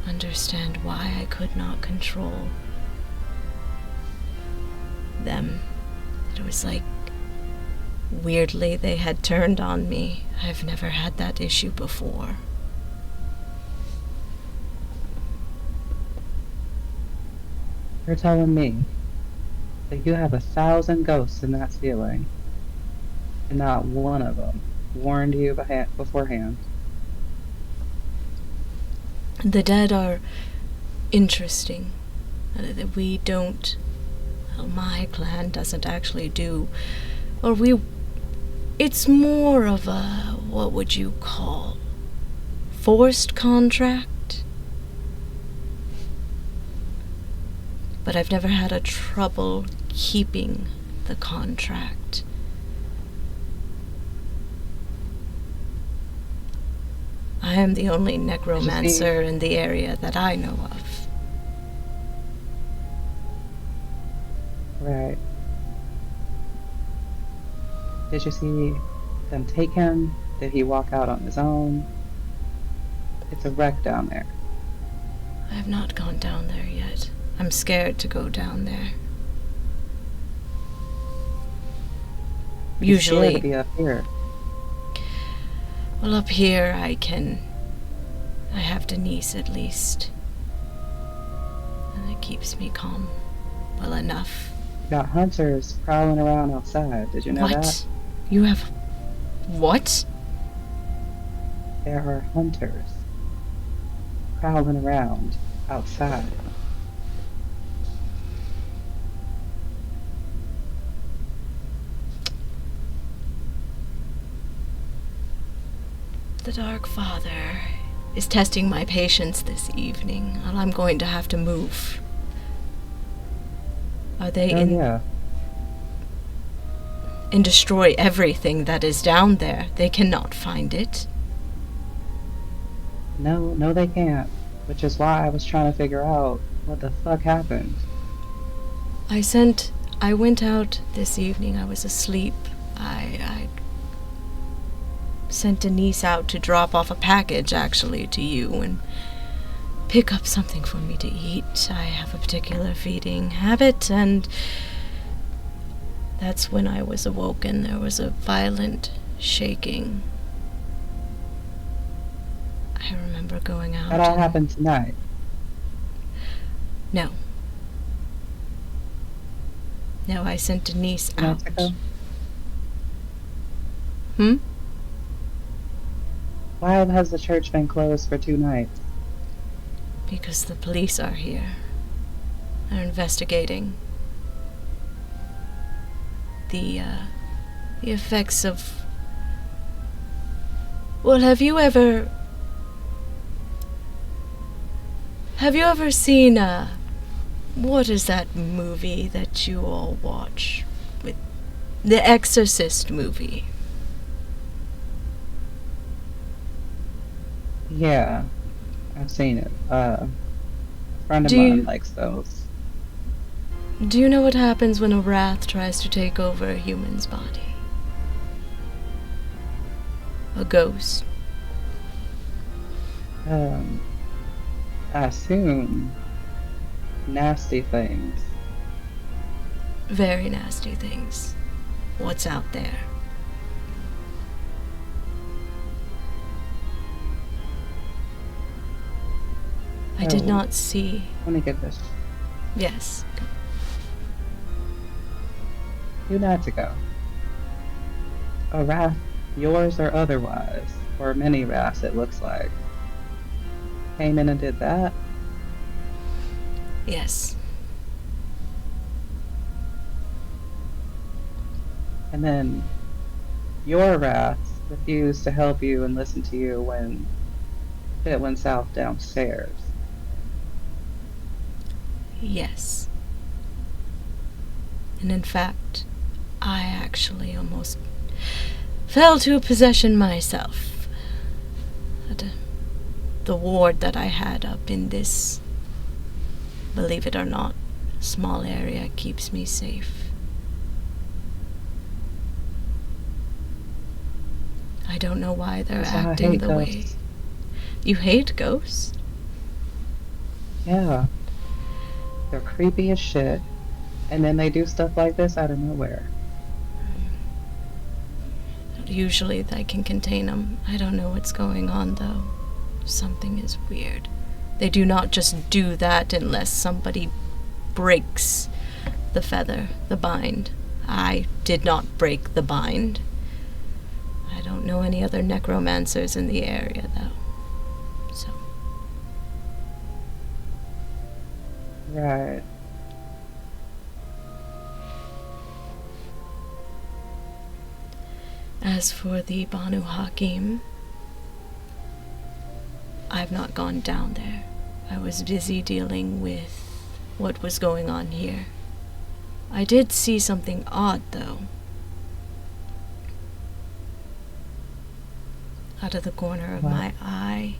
understand why I could not control them. It was like, weirdly, they had turned on me. I've never had that issue before. You're telling me that you have 1,000 ghosts in that ceiling, and not one of them warned you beforehand? The dead are interesting. We don't, well, my clan doesn't actually do, or it's more of a, what would you call, forced contract? But I've never had a trouble keeping the contract. I am the only necromancer in the area that I know of. Right. Did you see them take him? Did he walk out on his own? It's a wreck down there. I have not gone down there yet. I'm scared to go down there. Usually, to be up here. Well, up here I have Denise at least. And it keeps me calm well enough. Got hunters prowling around outside. Did you know that? You have... What? There are hunters prowling around outside. The Dark Father is testing my patience this evening, and I'm going to have to move. Are they Yeah. And destroy everything that is down there? They cannot find it. No, they can't. Which is why I was trying to figure out what the fuck happened. I went out this evening. I was asleep. I sent Denise out to drop off a package, actually, to you, and pick up something for me to eat. I have a particular feeding habit, and that's when I was awoken. There was a violent shaking. I remember going out. That all happened tonight. No. No, I sent Denise In out. Mexico? Hmm? Why has the church been closed for 2 nights? because the police are here. They're investigating the effects of... Well, have you ever seen, what is that movie that you all watch? With the Exorcist movie? Yeah, I've seen it. A friend of mine likes those. Do you know what happens when a wrath tries to take over a human's body? A ghost. I assume nasty things. Very nasty things. What's out there? I did not see... Let me get this. Yes. 2 nights ago, a wrath, yours or otherwise, or many wraths it looks like, came in and did that? Yes. And then your wraths refused to help you and listen to you when shit went south downstairs. Yes. And in fact, I actually almost fell to possession myself. The ward that I had up in this, believe it or not, small area keeps me safe. I don't know why they're acting the way. You hate ghosts? Yeah. They're creepy as shit, and then they do stuff like this out of nowhere. Usually I can contain them. I don't know what's going on, though. Something is weird. They do not just do that unless somebody breaks the feather, the bind. I did not break the bind. I don't know any other necromancers in the area, though. So. Right. As for the Banu Hakim, I've not gone down there. I was busy dealing with what was going on here. I did see something odd, though. Out of the corner of my eye,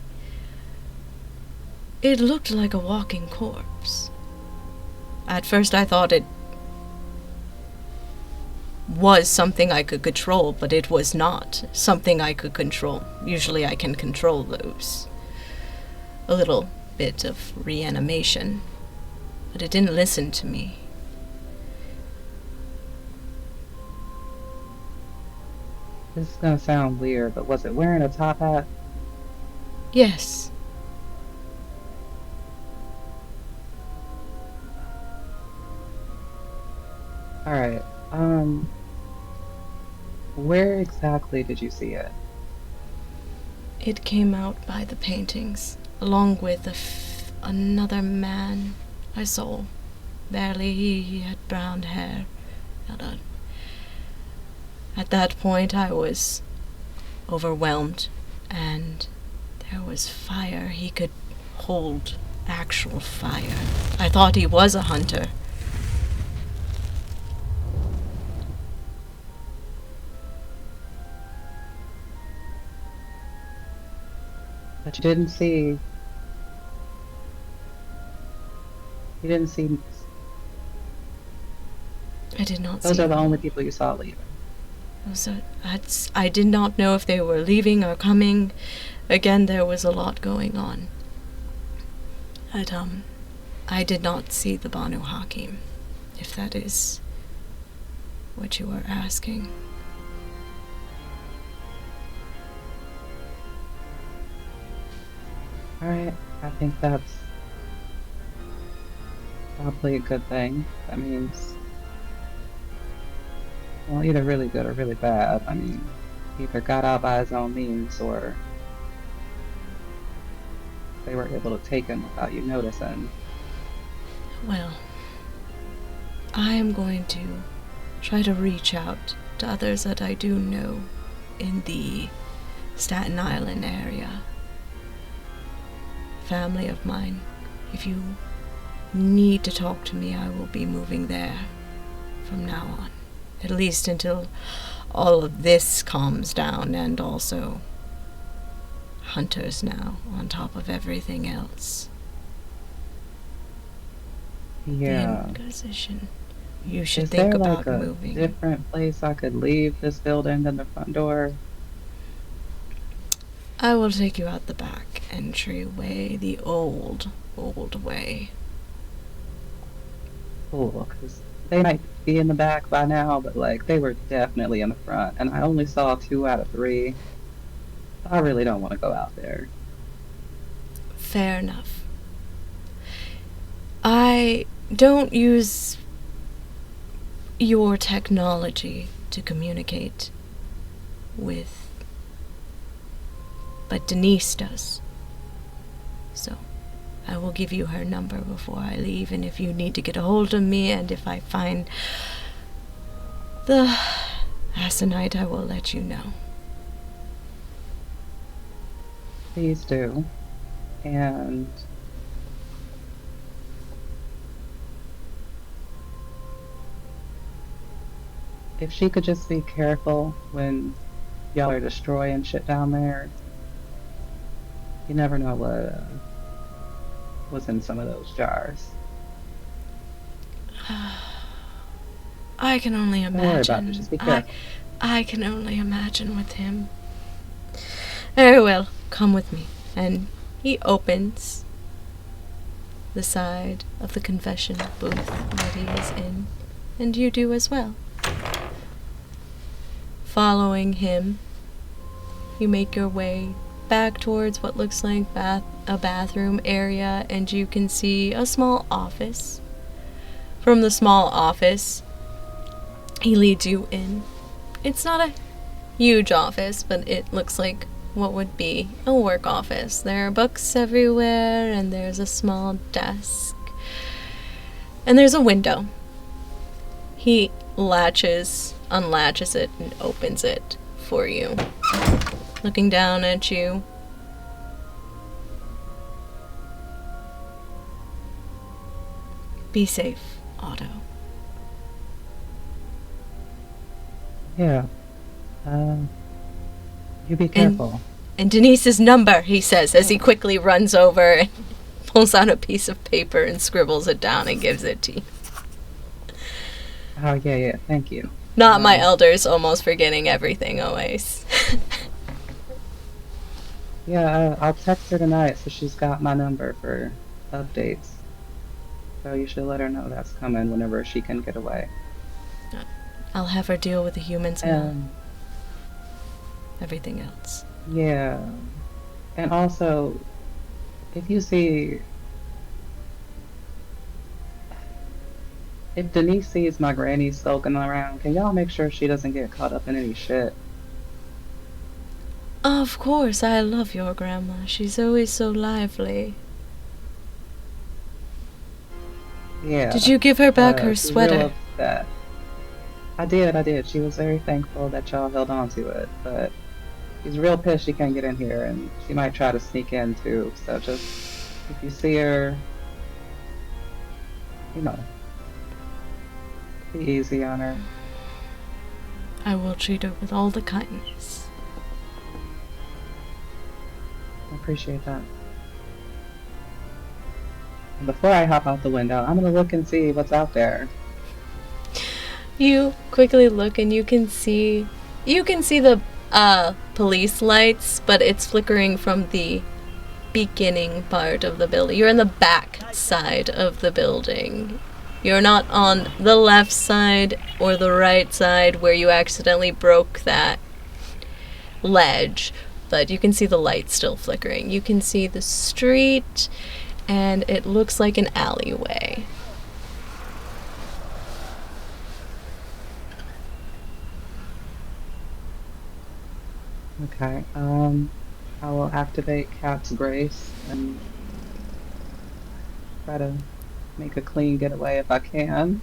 it looked like a walking corpse. At first I thought it was something I could control, but it was not something I could control. Usually I can control those. A little bit of reanimation, but it didn't listen to me. This is gonna sound weird, but was it wearing a top hat? Yes. Alright, where exactly did you see it? It came out by the paintings, along with another man I saw. Barely, he had brown hair. At that point, I was overwhelmed, and there was fire. He could hold actual fire. I thought he was a hunter. But you didn't see... You didn't see... I did not see Those are the them. only people you saw leaving. I did not know if they were leaving or coming. Again, there was a lot going on. I did not see the Banu Hakim, if that is what you are asking. Alright, I think that's probably a good thing. That means, well, either really good or really bad. I mean, he either got out by his own means or they were able to take him without you noticing. Well, I am going to try to reach out to others that I do know in the Staten Island area. Family of mine. If you need to talk to me, I will be moving there from now on. At least until all of this calms down, and also hunters now on top of everything else. Yeah. The Inquisition. You should Is think there about like a moving. different place I could leave this building than the front door? I will take you out the back entryway, the old way. Cool, because they might be in the back by now, but like they were definitely in the front, and I only saw 2 out of 3. I really don't want to go out there. Fair enough. I don't use your technology to communicate with, but Denise does. So I will give you her number before I leave, and if you need to get a hold of me, and if I find the aconite, I will let you know. Please do. And if she could just be careful when y'all are destroying shit down there. You never know what was in some of those jars. I can only Don't worry about imagine. it, just be careful. I can only imagine with him. Very well, come with me. And he opens the side of the confession booth that he is in, and you do as well. Following him, you make your way back towards what looks like a bathroom area, and you can see a small office. From the small office, he leads you in. It's not a huge office, but it looks like what would be a work office. There are books everywhere, and there's a small desk. And there's a window. He unlatches it, and opens it for you. Looking down at you. Be safe, Otto. Yeah. You be careful. And Denise's number, he says, as he quickly runs over and pulls out a piece of paper and scribbles it down and gives it to you. Oh, yeah, thank you. Not my elders almost forgetting everything always. Yeah, I'll text her tonight so she's got my number for updates. So you should let her know that's coming whenever she can get away. I'll have her deal with the humans and everything else. Yeah. And also, if Denise sees my granny skulking around, can y'all make sure she doesn't get caught up in any shit? Of course, I love your grandma. She's always so lively. Yeah. Did you give her back her she's real sweater? upset. I did. She was very thankful that y'all held on to it, but she's real pissed she can't get in here, and she might try to sneak in too. So just, if you see her, be easy on her. I will treat her with all the kindness. I appreciate that. And before I hop out the window, I'm gonna look and see what's out there. You quickly look and you can see the police lights, but it's flickering from the beginning part of the building. You're in the back side of the building. You're not on the left side or the right side where you accidentally broke that ledge, but you can see the light still flickering. You can see the street, and it looks like an alleyway. Okay, I will activate Cat's Grace and try to make a clean getaway if I can.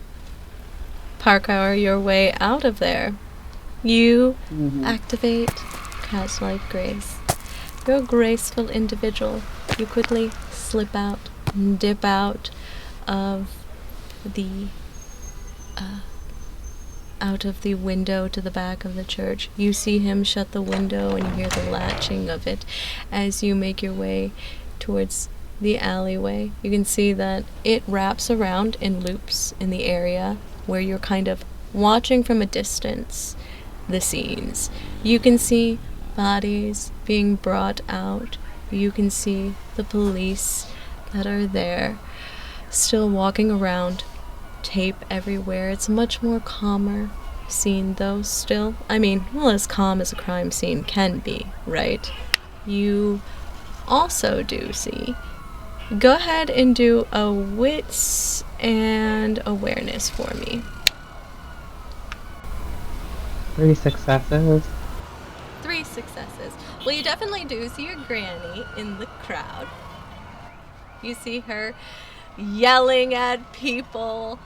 Parkour your way out of there. You Mm-hmm. activate Catch-like Grace. You're a graceful individual. You quickly slip out, dip out of the window to the back of the church. You see him shut the window and you hear the latching of it as you make your way towards the alleyway. You can see that it wraps around in loops in the area where you're kind of watching from a distance the scenes. You can see bodies being brought out. You can see the police that are there still walking around, tape everywhere. It's a much more calmer scene though still. I mean, well, as calm as a crime scene can be, right? You also do see. Go ahead and do a wits and awareness for me. 3 successes. 3 successes. Well, you definitely do see your granny in the crowd. You see her yelling at people,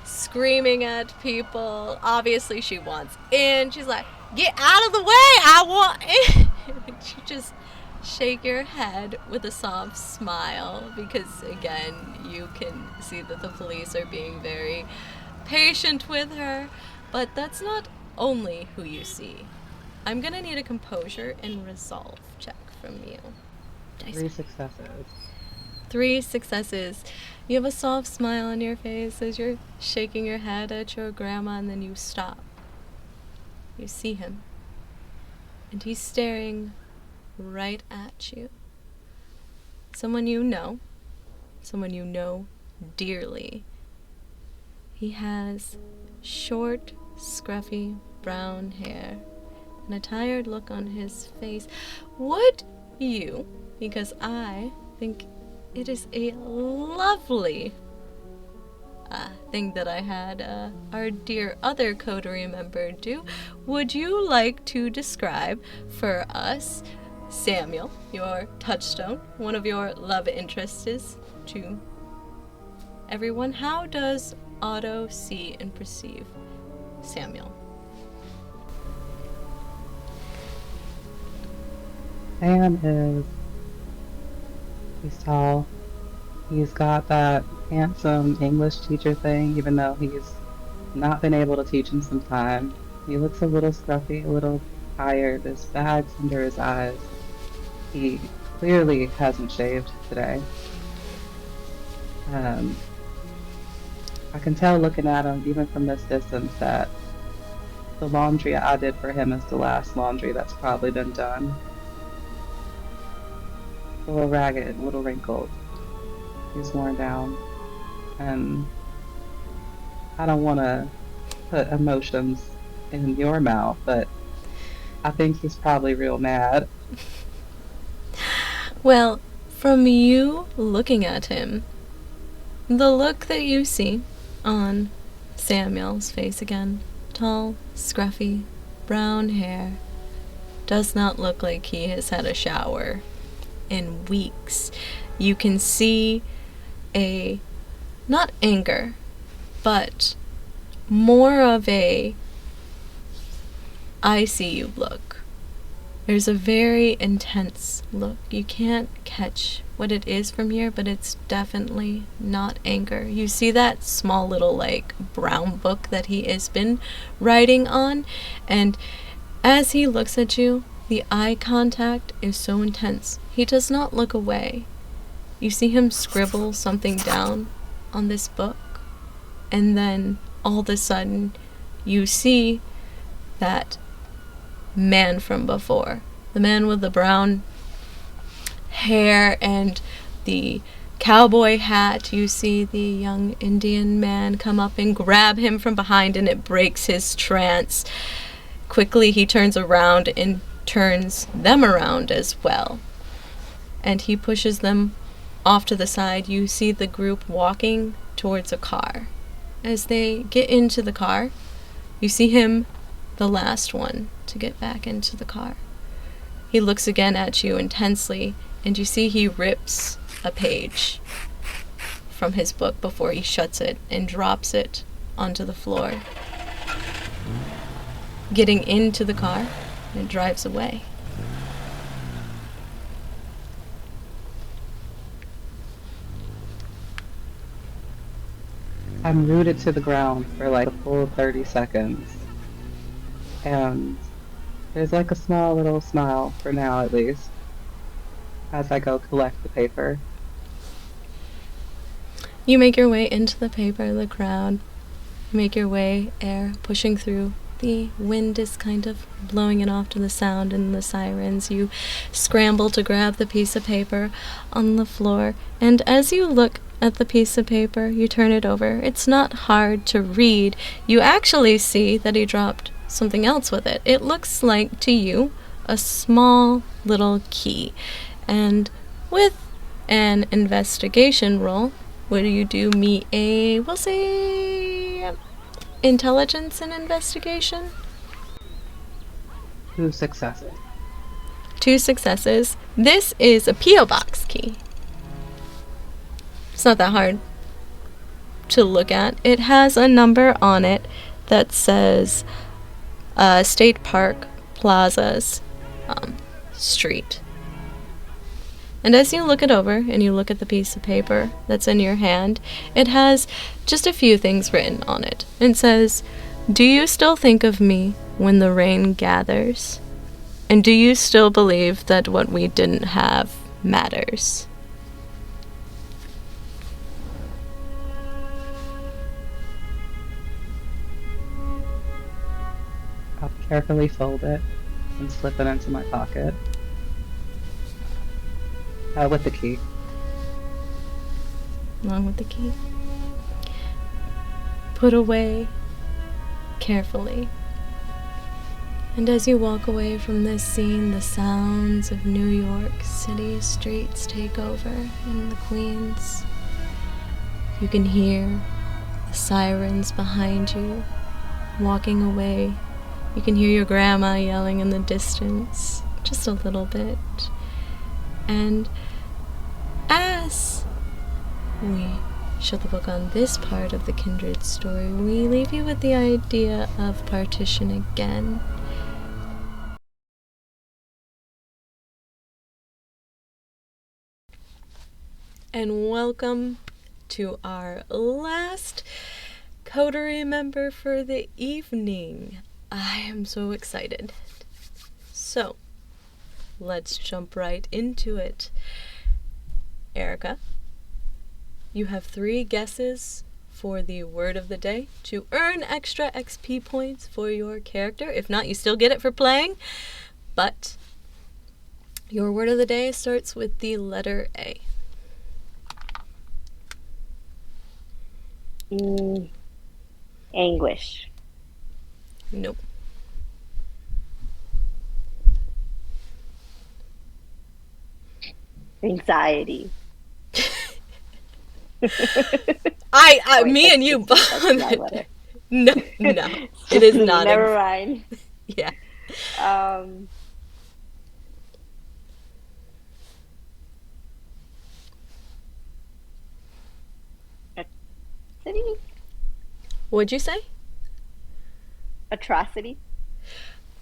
screaming at people. Obviously, she wants in. She's like, "Get out of the way! I want in!" And you just shake your head with a soft smile because, again, you can see that the police are being very patient with her. But that's not only who you see. I'm gonna need a composure and resolve check from you. 3 successes. 3 successes. You have a soft smile on your face as you're shaking your head at your grandma, and then you stop. You see him. And he's staring right at you. Someone you know dearly. He has short, scruffy brown hair and a tired look on his face. Would you, because I think it is a lovely thing that I had our dear other coterie member do, would you like to describe for us, Samuel, your touchstone, one of your love interests to everyone? How does Otto see and perceive Samuel? Sam he's tall. He's got that handsome English teacher thing, even though he's not been able to teach in some time. He looks a little scruffy, a little tired. There's bags under his eyes. He clearly hasn't shaved today. I can tell looking at him, even from this distance, that the laundry I did for him is the last laundry that's probably been done. A little ragged, a little wrinkled. He's worn down. And I don't want to put emotions in your mouth, but I think he's probably real mad. Well, from you looking at him, the look that you see on Samuel's face again, tall, scruffy, brown hair, does not look like he has had a shower in weeks. You can see not anger, but more of a I see you look. There's a very intense look. You can't catch what it is from here, but it's definitely not anger. You see that small little brown book that he has been writing on, and as he looks at you, the eye contact is so intense. He does not look away. You see him scribble something down on this book, and then all of a sudden you see that man from before. The man with the brown hair and the cowboy hat. You see the young Indian man come up and grab him from behind, and it breaks his trance. Quickly he turns around and turns them around as well. And he pushes them off to the side. You see the group walking towards a car. As they get into the car, you see him, the last one to get back into the car. He looks again at you intensely, and you see he rips a page from his book before he shuts it and drops it onto the floor. Getting into the car, it drives away. I'm rooted to the ground for like a full 30 seconds. And there's like a small little smile, for now at least, as I go collect the paper. You make your way into the paper, the crowd. You make your way, air pushing through. The wind is kind of blowing it off to the sound and the sirens. You scramble to grab the piece of paper on the floor, and as you look at the piece of paper, you turn it over. It's not hard to read. You actually see that he dropped something else with it. It looks like, to you, a small little key. And with an investigation roll, what do? Me a, we'll say, intelligence and investigation? 2 successes. 2 successes. This is a P.O. box key. It's not that hard to look at. It has a number on it that says State Park Plaza's street. And as you look it over and you look at the piece of paper that's in your hand, it has just a few things written on it. It says, "Do you still think of me when the rain gathers? And do you still believe that what we didn't have matters?" I'll carefully fold it and slip it into my pocket. With the key. Along with the key. Put away carefully. And as you walk away from this scene, the sounds of New York City streets take over in the Queens. You can hear the sirens behind you walking away. You can hear your grandma yelling in the distance, just a little bit. And as we shut the book on this part of the kindred story, we leave you with the idea of partition again. And welcome to our last coterie member for the evening. I am so excited. So, let's jump right into it. Airika, you have 3 guesses for the word of the day to earn extra XP points for your character. If not, you still get it for playing. But your word of the day starts with the letter A. Anguish. Nope. Anxiety. Me and you both. No, it is not. Never mind. Yeah. City. What'd you say? Atrocity.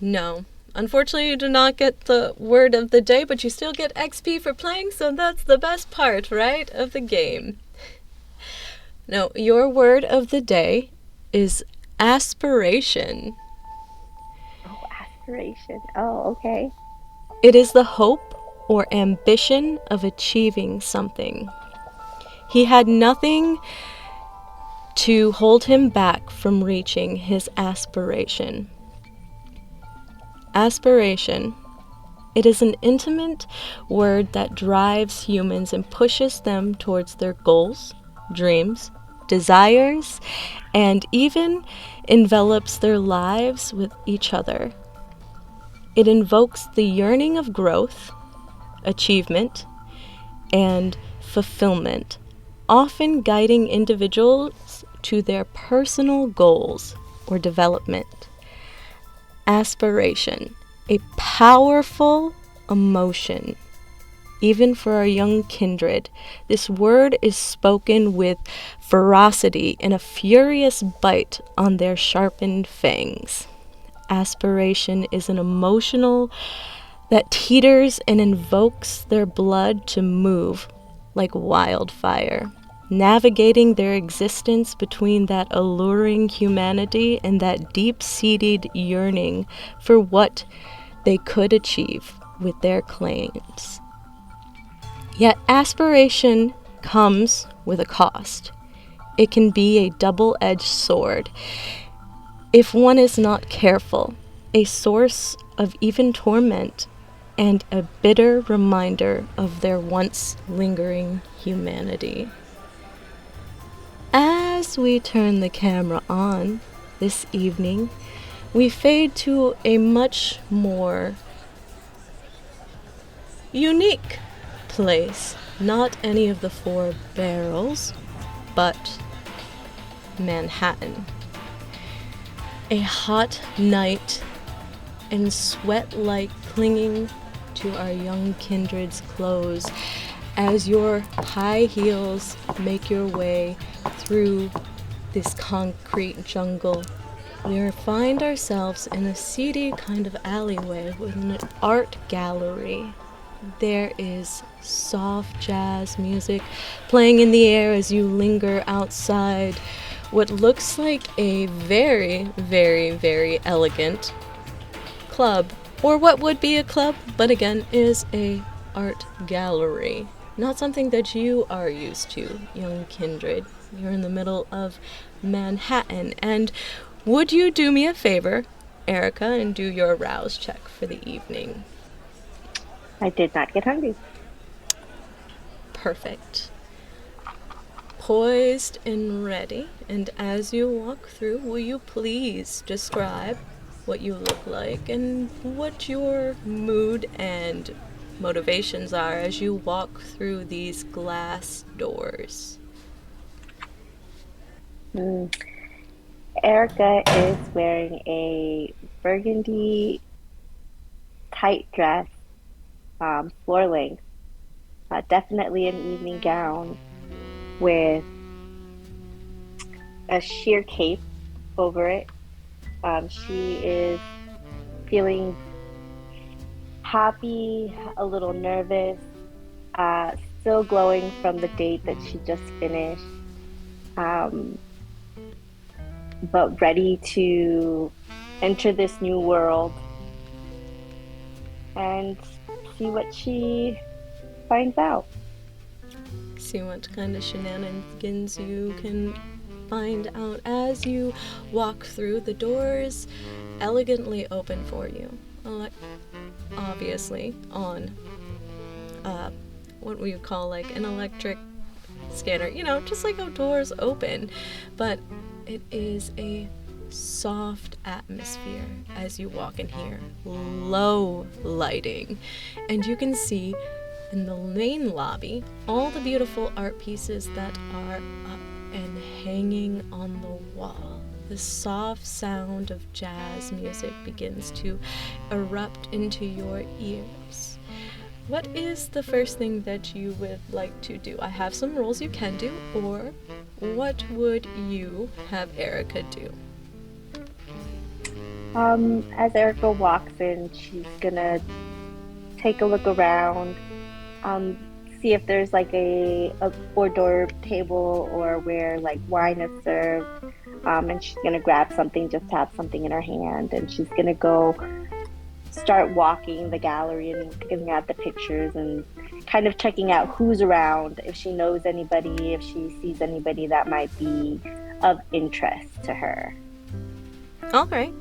No. Unfortunately, you do not get the word of the day, but you still get XP for playing, so that's the best part, right, of the game. No, your word of the day is aspiration. Oh, aspiration. Oh, okay. It is the hope or ambition of achieving something. He had nothing to hold him back from reaching his aspiration. Aspiration. It is an intimate word that drives humans and pushes them towards their goals, dreams, desires, and even envelops their lives with each other. It invokes the yearning of growth, achievement, and fulfillment, often guiding individuals to their personal goals or development. Aspiration, a powerful emotion, even for our young kindred. This word is spoken with ferocity and a furious bite on their sharpened fangs. Aspiration is an emotional that teeters and invokes their blood to move like wildfire, navigating their existence between that alluring humanity and that deep-seated yearning for what they could achieve with their claims. Yet aspiration comes with a cost. It can be a double-edged sword if one is not careful, a source of even torment and a bitter reminder of their once lingering humanity. As we turn the camera on this evening, we fade to a much more unique place. Not any of the four barrels, but Manhattan. A hot night and sweat-like clinging to our young kindred's clothes as your high heels make your way through this concrete jungle. We find ourselves in a seedy kind of alleyway with an art gallery. There is soft jazz music playing in the air as you linger outside what looks like a very, very, very elegant club, or what would be a club, but again is a art gallery. Not something that you are used to, young kindred. You're in the middle of Manhattan, and would you do me a favor, Airika, and do your rouse check for the evening? I did not get hungry. Perfect. Poised and ready, and as you walk through, will you please describe what you look like and what your mood and motivations are as you walk through these glass doors? Erica is wearing a burgundy tight dress, floor length, definitely an evening gown with a sheer cape over it. She is feeling happy, a little nervous, still glowing from the date that she just finished, but ready to enter this new world and see what she finds out. See what kind of shenanigans you can find out as you walk through. The doors elegantly open for you. Obviously on what we would call like an electric scanner, just like how doors open, but it is a soft atmosphere as you walk in here. Low lighting, and you can see in the main lobby all the beautiful art pieces that are up and hanging on the wall. The soft sound of jazz music begins to erupt into your ears. What is the first thing that you would like to do? I have some rules you can do, or what would you have Airika do? As Erica walks in, she's gonna take a look around, see if there's like a hors d'oeuvre table or where like wine is served, and she's gonna grab something, just have something in her hand, and she's gonna go start walking the gallery and looking at the pictures and kind of checking out who's around, if she knows anybody, if she sees anybody that might be of interest to her. All right.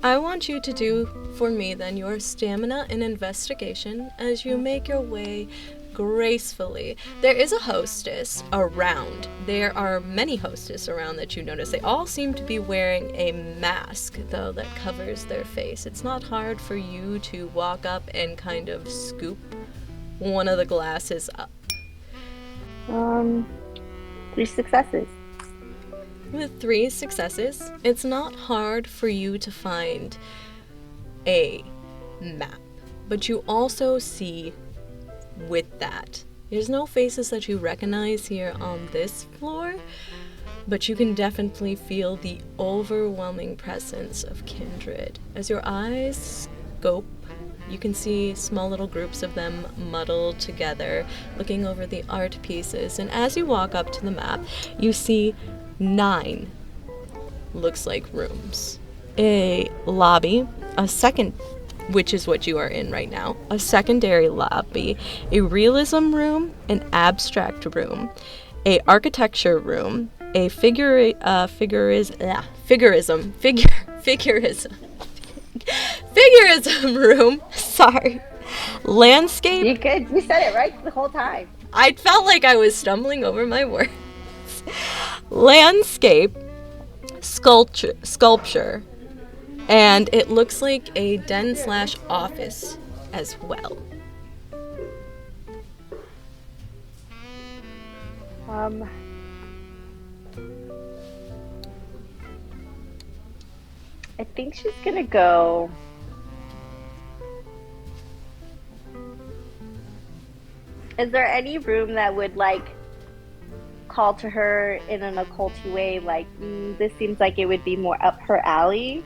I want you to do for me then your stamina and investigation as you make your way gracefully. There is a hostess around. There are many hostess around that you notice. They all seem to be wearing a mask, though, that covers their face. It's not hard for you to walk up and kind of scoop one of the glasses up. 3 successes. With 3 successes, it's not hard for you to find a map, but you also see with that. There's no faces that you recognize here on this floor, but you can definitely feel the overwhelming presence of kindred. As your eyes scope, you can see small little groups of them muddled together, looking over the art pieces. And as you walk up to the map, you see 9 looks like rooms. A lobby, a second, which is what you are in right now, a secondary lobby, a realism room, an abstract room, a architecture room, a figurism room, sorry, landscape. You good? You said it right the whole time. I felt like I was stumbling over my words. Landscape, sculpture, and it looks like a den/office as well. I think she's gonna go. Is there any room that would like call to her in an occulty way? Like, this seems like it would be more up her alley.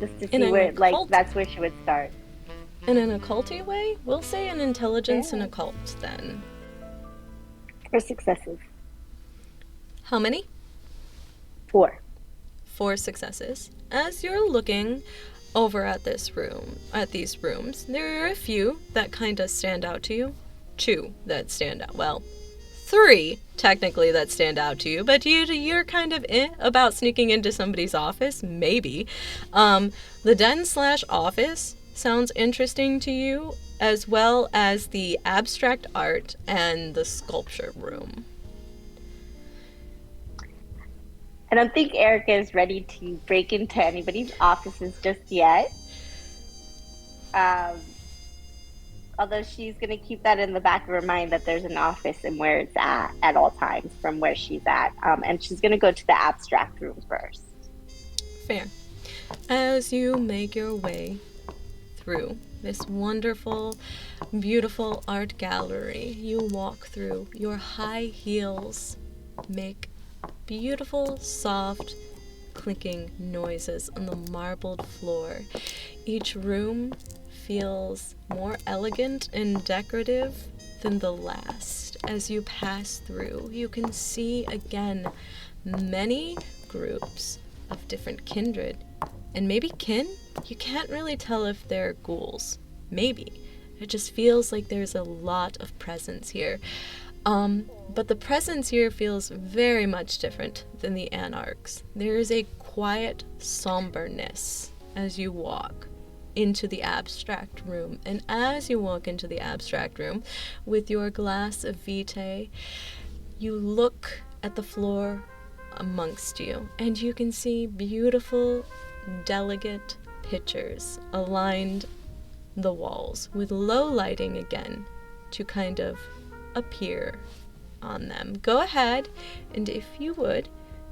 Just to see where, like, that's where she would start. In an occulty way? We'll say an intelligence and occult then. 4 successes. How many? 4. 4 successes. As you're looking over at these rooms, there are a few that kind of stand out to you. 2 that stand out. Well, 3 technically that stand out to you, but you're kind of about sneaking into somebody's office, maybe. The den/office sounds interesting to you, as well as the abstract art and the sculpture room. I don't think Airika is ready to break into anybody's offices just yet. Although she's going to keep that in the back of her mind that there's an office and where it's at all times from where she's at. And she's going to go to the abstract room first. Fair. As you make your way through this wonderful, beautiful art gallery, you walk through. Your high heels make beautiful, soft, clinking noises on the marbled floor. Each room feels more elegant and decorative than the last. As you pass through, you can see again many groups of different kindred. And maybe kin? You can't really tell if they're ghouls. Maybe. It just feels like there's a lot of presence here. But the presence here feels very much different than the Anarchs. There is a quiet somberness as you walk into the abstract room. And as you walk into the abstract room with your glass of vitae, you look at the floor amongst you, and you can see beautiful, delicate pictures aligned the walls with low lighting again to kind of appear on them. Go ahead, and if you would,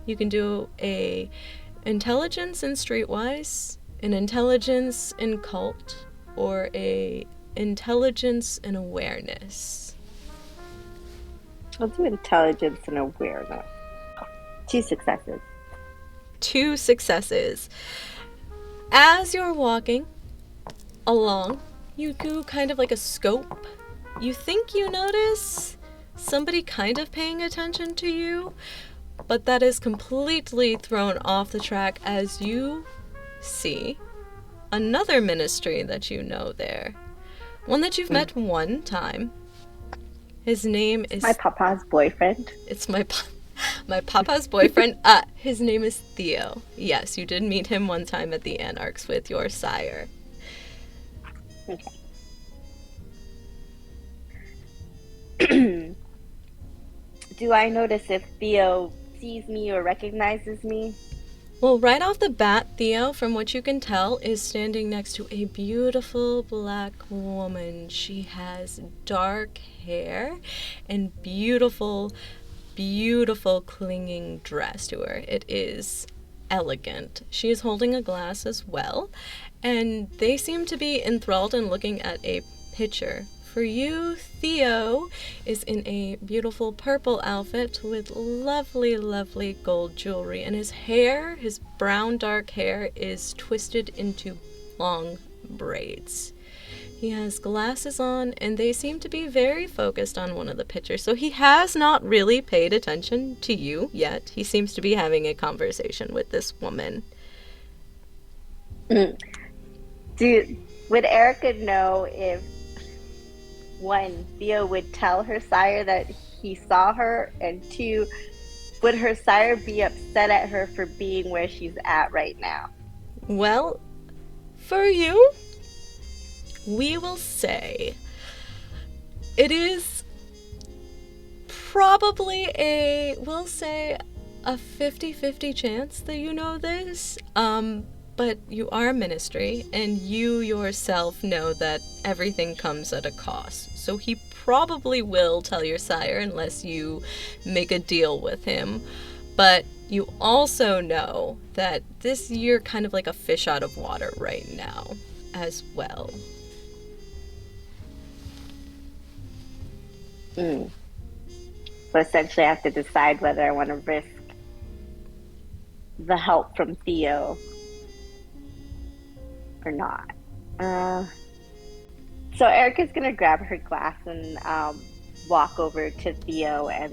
you can do a intelligence in streetwise, an intelligence in cult, or a intelligence in awareness. I'll do intelligence and awareness. 2 successes. 2 successes. As you're walking along, you do kind of like a scope. You think you notice somebody kind of paying attention to you, but that is completely thrown off the track as you see another ministry that you know there. One that you've met one time. His name is... My papa's boyfriend. It's my papa's boyfriend. His name is Theo. Yes, you did meet him one time at the Anarchs with your sire. Okay. Do I notice if Theo sees me or recognizes me? Well, right off the bat, Theo, from what you can tell, is standing next to a beautiful black woman. She has dark hair and beautiful clinging dress to her. It is elegant. She is holding a glass as well, and they seem to be enthralled and looking at a picture For you, Theo is in a beautiful purple outfit with lovely, lovely gold jewelry, and his hair, his brown dark hair, is twisted into long braids. He has glasses on, and they seem to be very focused on one of the pictures, so he has not really paid attention to you yet. He seems to be having a conversation with this woman. Would Airika know if, one, Theo would tell her sire that he saw her, and two, would her sire be upset at her for being where she's at right now? Well, for you, we will say it is probably we'll say a 50-50 chance that you know this, but you are a ministry, and you yourself know that everything comes at a cost. So he probably will tell your sire unless you make a deal with him. But you also know that you're kind of like a fish out of water right now as well. So essentially I have to decide whether I want to risk the help from Theo or not. So Erika's gonna grab her glass and walk over to Theo and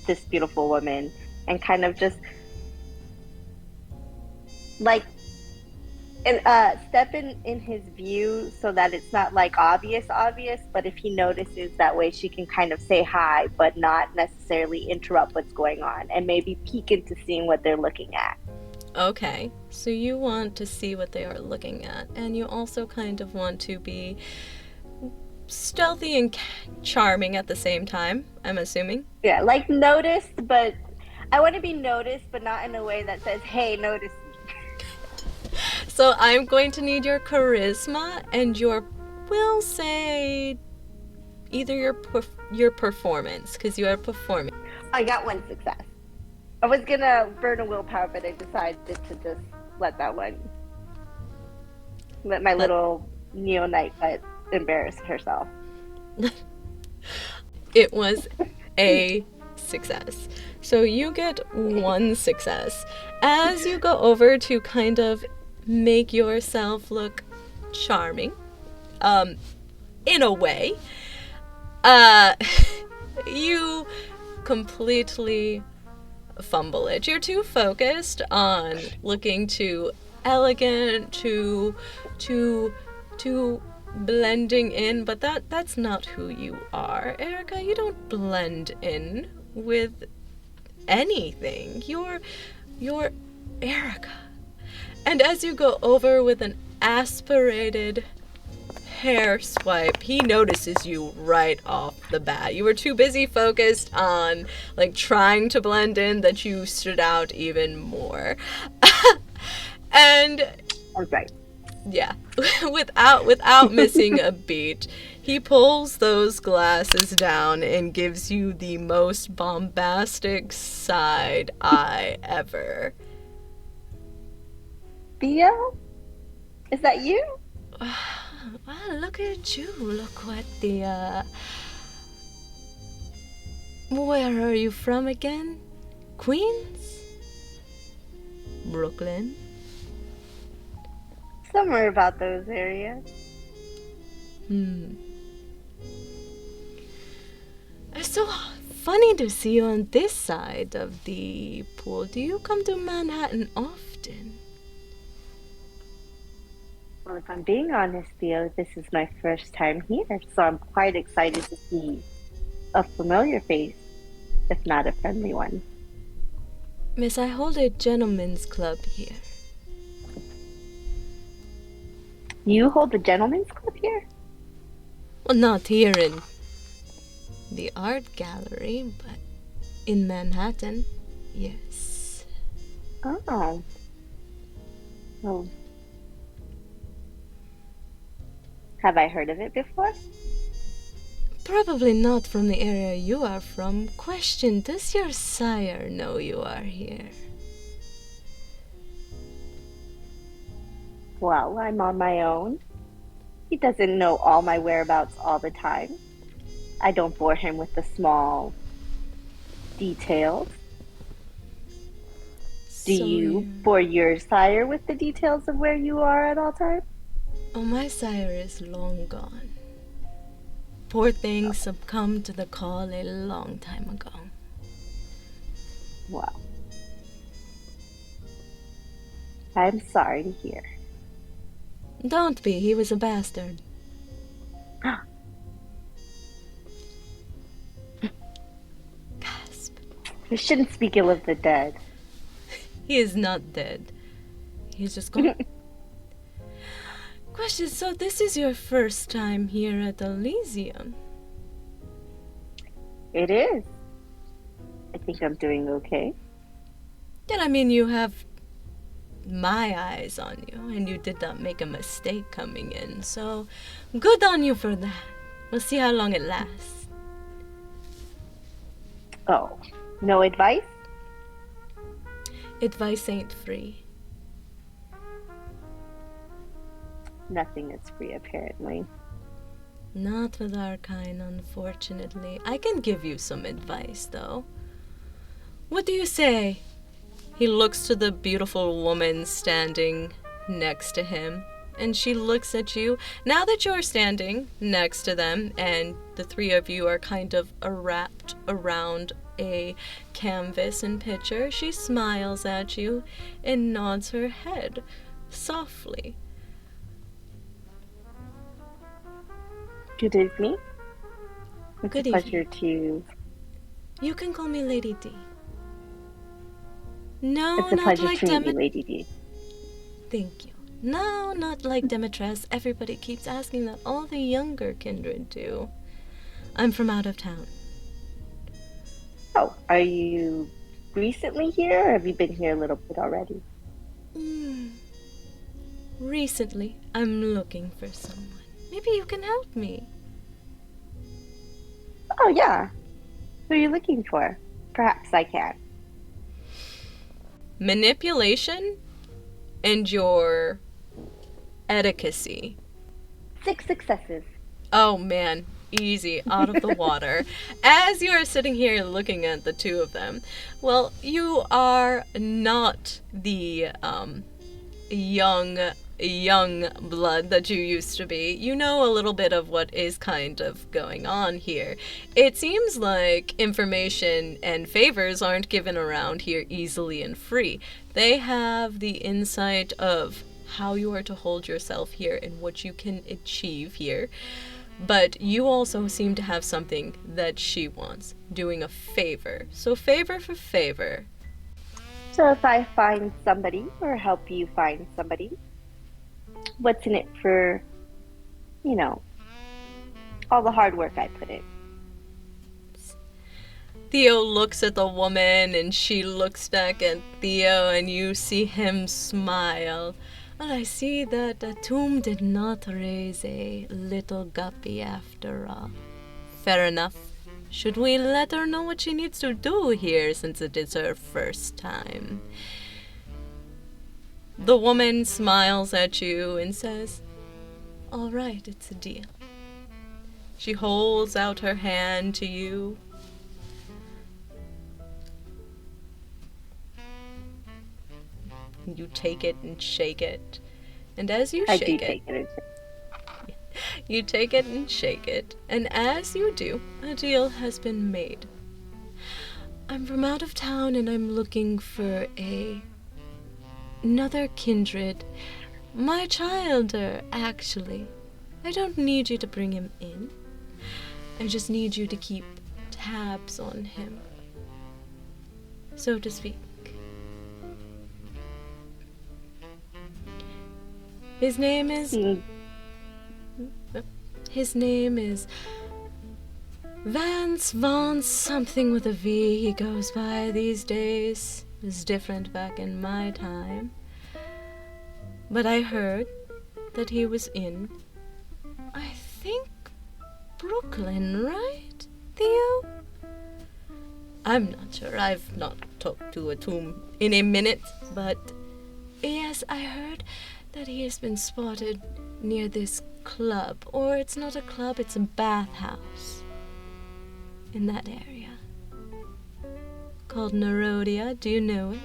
this beautiful woman and kind of just like step in his view so that it's not like obvious, but if he notices, that way she can kind of say hi but not necessarily interrupt what's going on, and maybe peek into seeing what they're looking at. Okay, so you want to see what they are looking at, and you also kind of want to be stealthy and charming at the same time, I'm assuming. Yeah, like noticed, but I want to be noticed, but not in a way that says, hey, notice me. So I'm going to need your charisma and we'll say, either your performance, because you are performing. I got one success. I was gonna burn a willpower, but I decided to just let my little neo-knight embarrass herself. It was a success. So you get one success. As you go over to kind of make yourself look charming, in a way, you completely fumble it. You're too focused on looking too elegant, too blending in, but that's not who you are. Airika, you don't blend in with anything. You're Airika. And as you go over with an aspirated hair swipe, he notices you right off the bat. You were too busy focused on like trying to blend in that you stood out even more. And okay. Yeah, without missing a beat, he pulls those glasses down and gives you the most bombastic side eye ever. Theo? Is that you? Well, look at you. Look what where are you from again? Queens? Brooklyn? Somewhere about those areas. It's so funny to see you on this side of the pool. Do you come to Manhattan often? Well, if I'm being honest, Theo, this is my first time here, so I'm quite excited to see a familiar face, if not a friendly one. Miss, I hold a gentleman's club here. You hold the gentleman's club here? Well, not here in the art gallery, but in Manhattan, yes. Oh. Well, have I heard of it before? Probably not from the area you are from. Question, does your sire know you are here? Well, I'm on my own. He doesn't know all my whereabouts all the time. I don't bore him with the small details. Do So you bore your sire with the details of where you are at all times? Oh, my sire is long gone. Poor thing succumbed to the call a long time ago. Well, I'm sorry to hear. Don't be, he was a bastard. Gasp. We shouldn't speak ill of the dead. He is not dead. He's just gone. Question, so this is your first time here at Elysium? It is. I think I'm doing okay. Then I mean you have my eyes on you, and you did not make a mistake coming in, so good on you for that. We'll see how long it lasts. Oh, no advice? Advice ain't free. Nothing is free, apparently. Not with our kind, unfortunately. I can give you some advice, though. What do you say? He looks to the beautiful woman standing next to him, and she looks at you. Now that you're standing next to them, and the three of you are kind of wrapped around a canvas and picture, she smiles at you and nods her head softly. Good evening. It's Good a pleasure evening. to... You can call me Lady D. No, It's a not pleasure like to meet you, Lady D. Thank you. No, not like Demetress. Everybody keeps asking that. All the younger kindred do. I'm from out of town. Oh, are you recently here, or have you been here a little bit already? Recently, I'm looking for someone. Maybe you can help me. Oh, yeah. Who are you looking for? Perhaps I can. Manipulation and your etiquette. 6 successes. Oh man, easy, out of the water. As you are sitting here looking at the two of them, well, you are not the young blood that you used to be. You know a little bit of what is kind of going on here. It seems like information and favors aren't given around here easily and free. They have the insight of how you are to hold yourself here and what you can achieve here. But you also seem to have something that she wants, doing a favor. So favor for favor. So if I find somebody, or help you find somebody, what's in it for, all the hard work I put in? Theo looks at the woman and she looks back at Theo and you see him smile. Well, I see that the tomb did not raise a little guppy after all. Fair enough. Should we let her know what she needs to do here since it is her first time? The woman smiles at you and says, "All right, it's a deal." She holds out her hand to you. You take it and shake it. And as you shake it, you take it and shake it. And as you do, a deal has been made. I'm from out of town and I'm looking for another kindred. My child, actually. I don't need you to bring him in. I just need you to keep tabs on him, so to speak. His name is Vance Vaughn something with a V. He goes by these days. It was different back in my time. But I heard that he was in, I think, Brooklyn, right, Theo? I'm not sure. I've not talked to a tomb in a minute, but yes, I heard that he has been spotted near this club, or it's not a club, it's a bathhouse in that area called Narodia. Do you know it?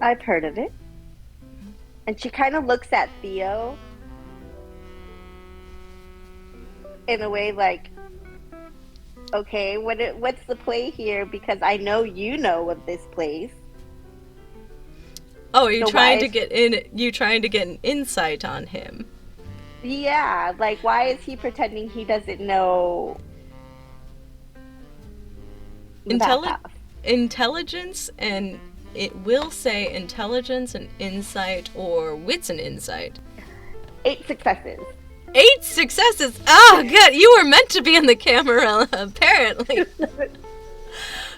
I've heard of it. And she kind of looks at Theo in a way like, okay, what's the play here? Because I know you know of this place. Oh, are you So trying why to is- get in? You trying to get an insight on him? Yeah, like why is he pretending he doesn't know the bathhouse? Intelligence, and it will say intelligence and insight, or wits and insight. 8 successes. 8 successes. Oh, good. You were meant to be in the camera, apparently.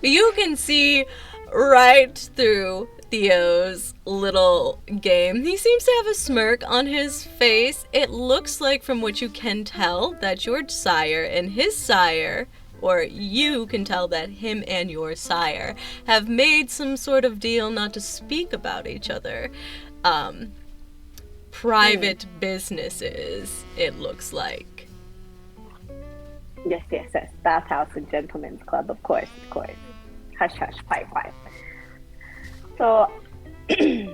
You can see right through Theo's little game. He seems to have a smirk on his face. It looks like, from what you can tell, that your sire and his sire, or you can tell that him and your sire, have made some sort of deal not to speak about each other. Private businesses, it looks like. Yes. Bathhouse and gentlemen's club, of course. Hush, quiet. So she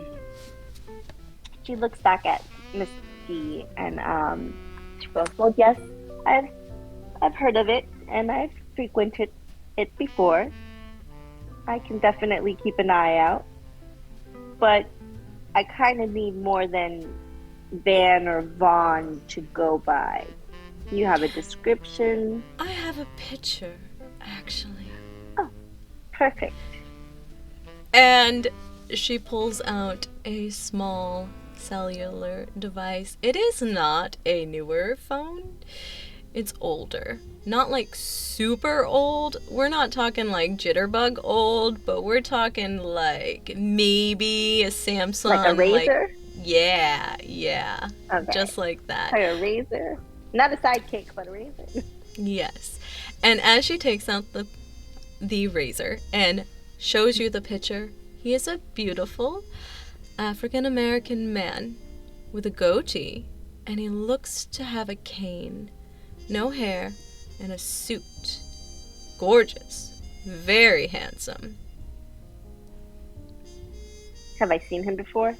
looks back at Miss D and she goes, well, yes, I've heard of it and I've frequented it before. I can definitely keep an eye out, but I kind of need more than Van or Vaughn to go by. You have a description? I have a picture, actually. Perfect. And she pulls out a small cellular device. It is not a newer phone. It's older. Not like super old. We're not talking like jitterbug old, but we're talking like maybe a Samsung. Like a Razor? Yeah. Okay. Just like that. Like a Razor? Not a sidekick, but a Razor. Yes. And as she takes out the razor and shows you the picture, he is a beautiful African-American man with a goatee, and he looks to have a cane, no hair, and a suit. Gorgeous. Very handsome. Have I seen him before?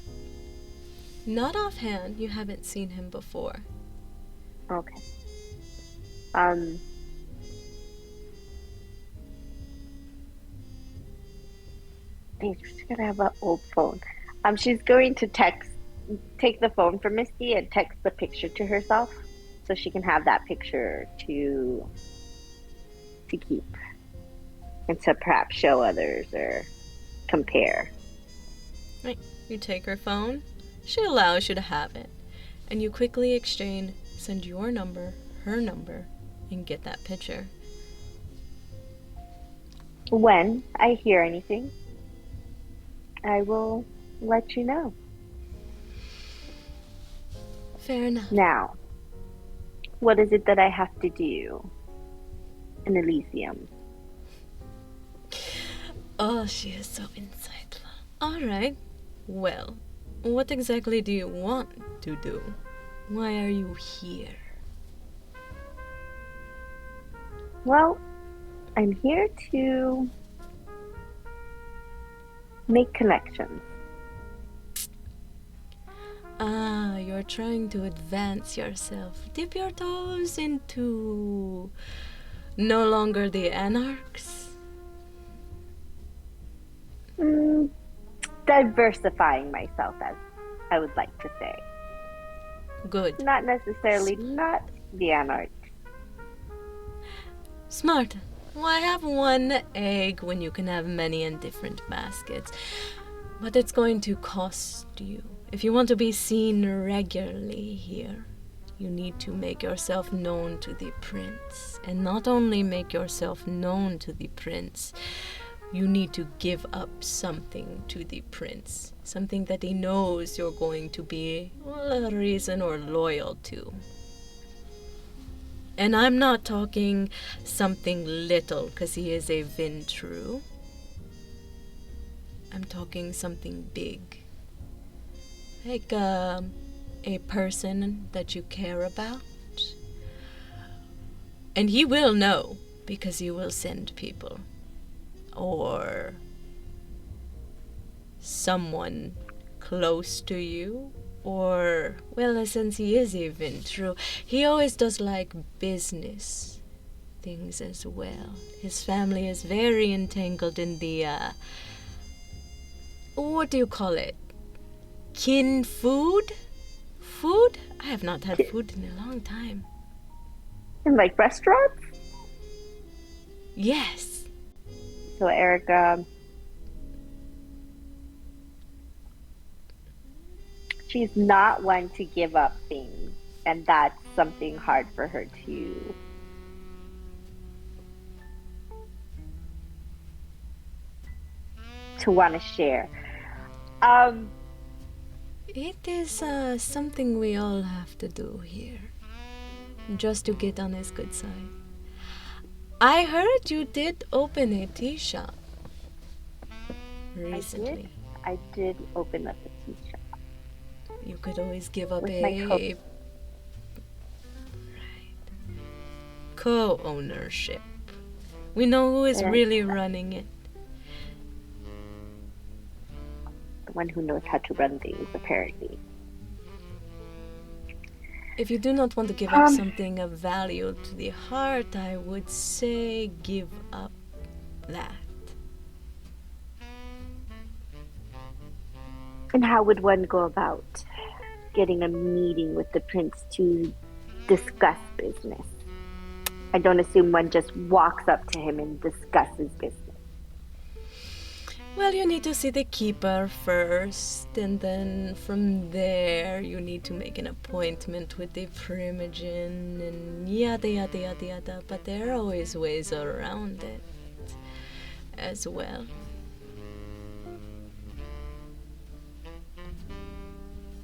Not offhand, you haven't seen him before. Okay. She's gonna have an old phone. She's going to take the phone from Misty and text the picture to herself, so she can have that picture to keep and to perhaps show others or compare. Right. You take her phone, she allows you to have it, and you quickly send your number, her number, and get that picture. When I hear anything, I will let you know. Fair enough. Now, what is it that I have to do in Elysium? Oh, she is so insightful. Alright. Well, what exactly do you want to do? Why are you here? Well, I'm here to make connections. Ah, you're trying to advance yourself. Dip your toes into no longer the anarchs. Diversifying myself, as I would like to say. Good. Not necessarily not the anarchs. Smart. Why have one egg when you can have many in different baskets? But it's going to cost you. If you want to be seen regularly here, you need to make yourself known to the prince. And not only make yourself known to the prince, you need to give up something to the prince. Something that he knows you're going to be, well, a reason or loyal to. And I'm not talking something little, because he is a Vintru. I'm talking something big. like a person that you care about. And he will know, because he will send people. Or someone close to you. Or, well, since he is even true, he always does like business things as well. His family is very entangled in the, what do you call it? Kin food? Food? I have not had food in a long time. In like restaurants? Yes. So Airika, she's not one to give up things, and that's something hard for her to want to share. It is something we all have to do here, just to get on his good side. I heard you did open a tea shop recently. I did open up a tea shop. You could always give up With my co-ownership. We know who is really running it. The one who knows how to run things, apparently. If you do not want to give up something of value to the heart, I would say give up that. And how would one go about getting a meeting with the prince to discuss business? I don't assume one just walks up to him and discusses business. Well, you need to see the keeper first, and then from there you need to make an appointment with the primogen, and yada yada yada yada, but there are always ways around it as well.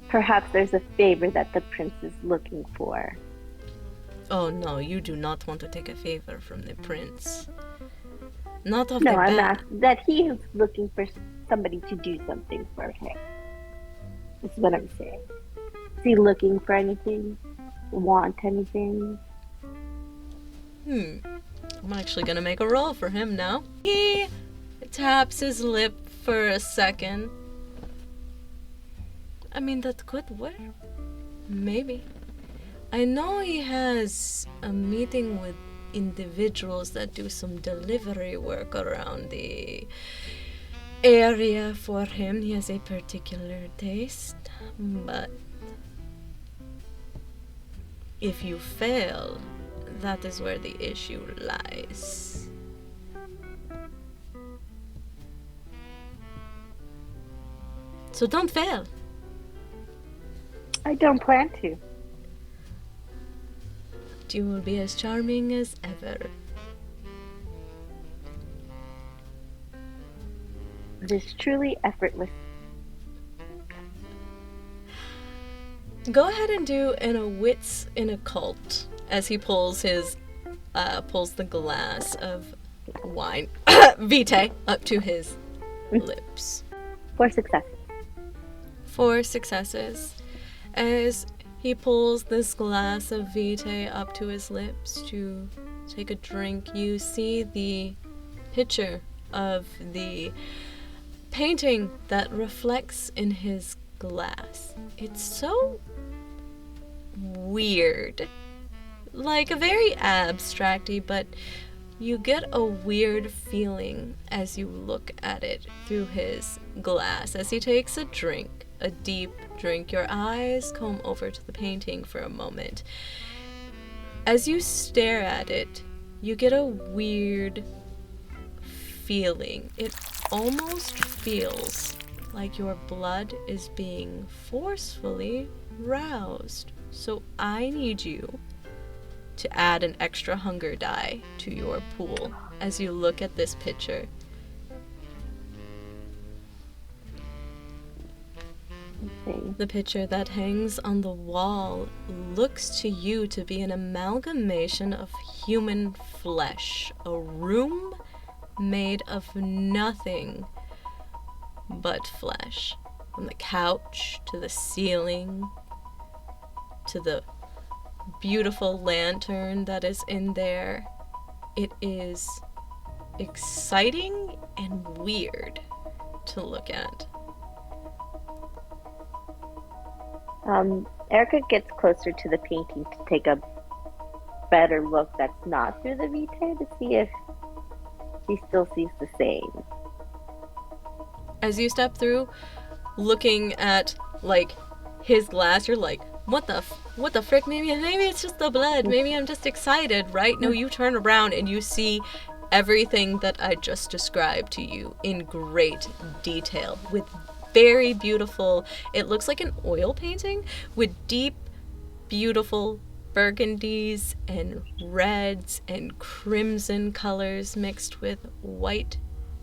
Perhaps there's a favor that the prince is looking for. Oh no, you do not want to take a favor from the prince. Not off No, the I'm bat. not. That he is looking for somebody to do something for him. That's what I'm saying. Is he looking for anything? Want anything? I'm actually gonna make a roll for him now. He taps his lip for a second. I mean, that could work. Maybe. I know he has a meeting with individuals that do some delivery work around the area for him. He has a particular taste, but if you fail, that is where the issue lies. So don't fail. I don't plan to. You will be as charming as ever. It is truly effortless. Go ahead and do a wits in a cult as he pulls the glass of wine, vitae, up to his lips. 4 successes. 4 successes. As he pulls this glass of vitae up to his lips to take a drink, you see the picture of the painting that reflects in his glass. It's so weird. Like a very abstracty, but you get a weird feeling as you look at it through his glass. As he takes a drink, a deep drink, your eyes comb over to the painting for a moment. As you stare at it, you get a weird feeling. It almost feels like your blood is being forcefully roused. So I need you to add an extra hunger die to your pool as you look at this picture. Okay. The picture that hangs on the wall looks to you to be an amalgamation of human flesh, a room made of nothing but flesh. From the couch to the ceiling to the beautiful lantern that is in there. It is exciting and weird to look at. Airika gets closer to the painting to take a better look that's not through the vitae to see if she still sees the same. As you step through, looking at, like, his glass, you're like, what the frick? Maybe it's just the blood. Maybe I'm just excited, right? No, you turn around and you see everything that I just described to you in great detail with very beautiful, it looks like an oil painting with deep, beautiful burgundies and reds and crimson colors mixed with white,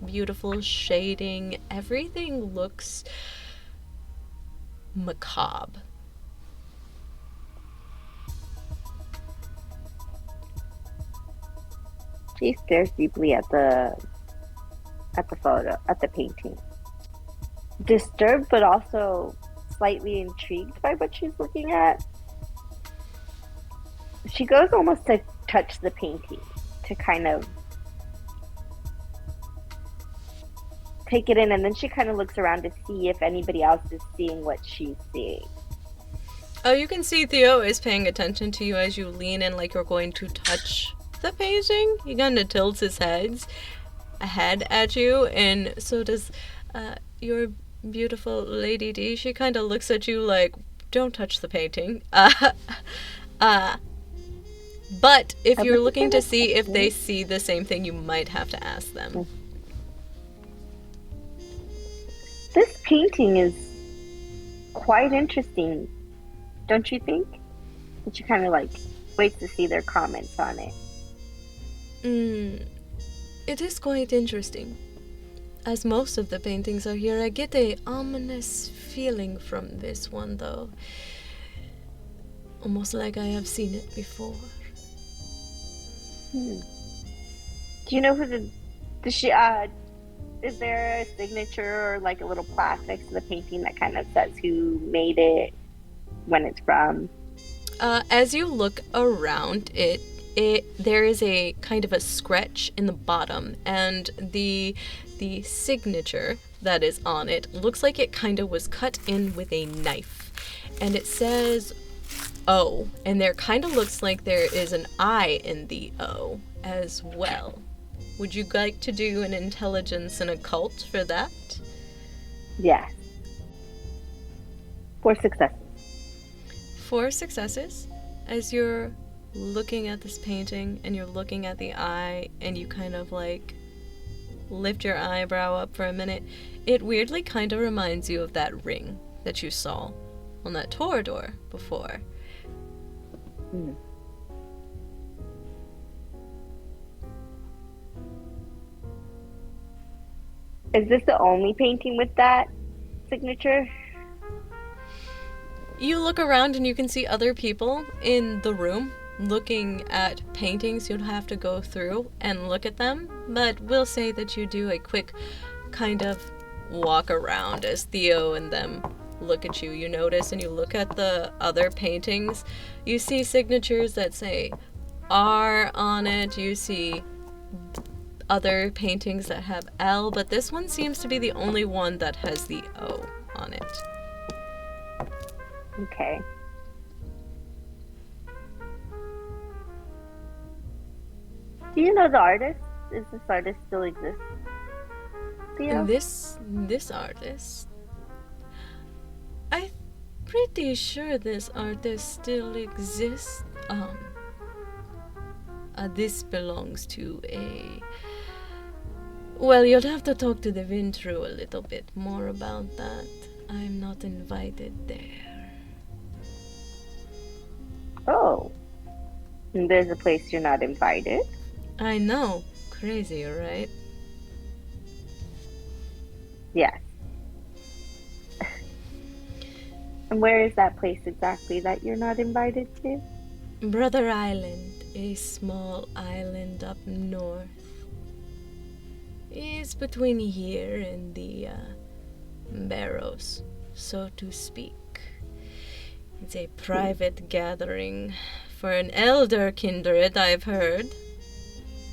beautiful shading. Everything looks macabre. She stares deeply at the photo, at the painting. Disturbed, but also slightly intrigued by what she's looking at. She goes almost to touch the painting to kind of take it in, and then she kind of looks around to see if anybody else is seeing what she's seeing. Oh, you can see Theo is paying attention to you as you lean in like you're going to touch the painting. He kind of tilts his head at you, and so does your beautiful Lady D. She kind of looks at you like, don't touch the painting. But if you're looking to see if they see the same thing, you might have to ask them. This painting is quite interesting, don't you think? And she kind of like waits to see their comments on it. It is quite interesting. As most of the paintings are here, I get a ominous feeling from this one, though. Almost like I have seen it before. Do you know who does she, is there a signature or like a little plaque next to the painting that kind of says who made it, when it's from? As you look around it, there is a kind of a scratch in the bottom, and the signature that is on it looks like it kind of was cut in with a knife, and it says O, and there kind of looks like there is an I in the O as well. Would you like to do an intelligence and occult for that? Yeah. 4 successes. 4 successes. As you're looking at this painting and you're looking at the eye and you kind of like lift your eyebrow up for a minute, it weirdly kind of reminds you of that ring that you saw on that corridor before. Is this the only painting with that signature? You look around and you can see other people in the room looking at paintings. You'd have to go through and look at them, but we'll say that you do a quick kind of walk around as Theo and them look at you. You notice and you look at the other paintings. You see signatures that say R on it. You see other paintings that have L, but this one seems to be the only one that has the O on it. Okay. Do you know the artist? Does this artist still exist? Theo? And this artist, I'm pretty sure this artist still exists. This belongs to a... Well, you'll have to talk to the Vintru a little bit more about that. I'm not invited there. Oh. And there's a place you're not invited? I know. Crazy, right? Yes. And where is that place exactly that you're not invited to? Brother Island, a small island up north. It's between here and the Barrows. so to speak. It's a private gathering for an elder kindred, I've heard,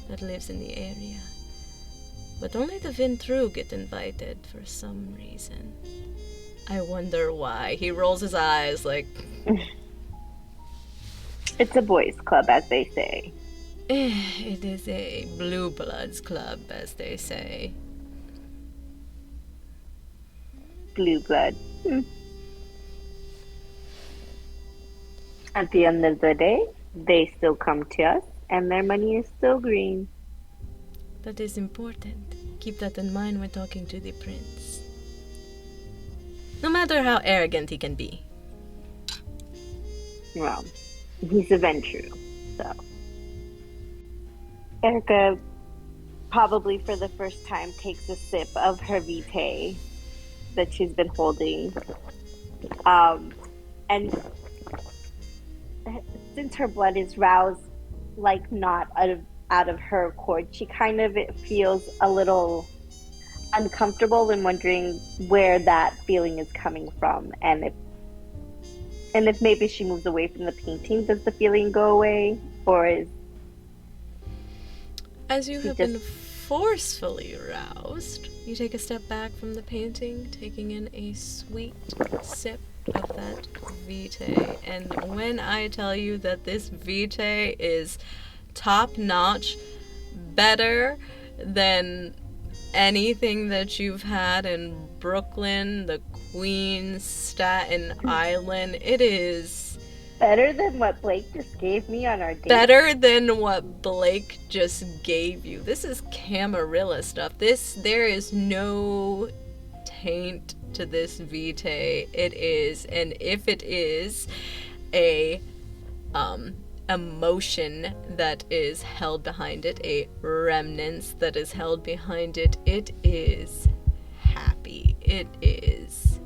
that lives in the area. But only the Vintru get invited for some reason. I wonder why. He rolls his eyes like... It's a boys' club, as they say. It is a blue bloods club, as they say. Blue blood. At the end of the day, they still come to us, and their money is still green. That is important. Keep that in mind when talking to the prince. No matter how arrogant he can be. Well, he's a Ventru, so. Airika, probably for the first time, takes a sip of her vitae that she's been holding. And since her blood is roused, like not out of her accord, she kind of feels a little uncomfortable and wondering where that feeling is coming from, and if maybe she moves away from the painting, does the feeling go away, or is as you have been forcefully roused, you take a step back from the painting, taking in a sweet sip of that vitae. And when I tell you that this vitae is top-notch, better than anything that you've had in Brooklyn, the Queens, Staten Island, it is... better than what Blake just gave me on our date? Better than what Blake just gave you. This is Camarilla stuff. There is no taint to this vitae. It is, and if it is a emotion that is held behind it, a remnants that is held behind it, it is happy. It is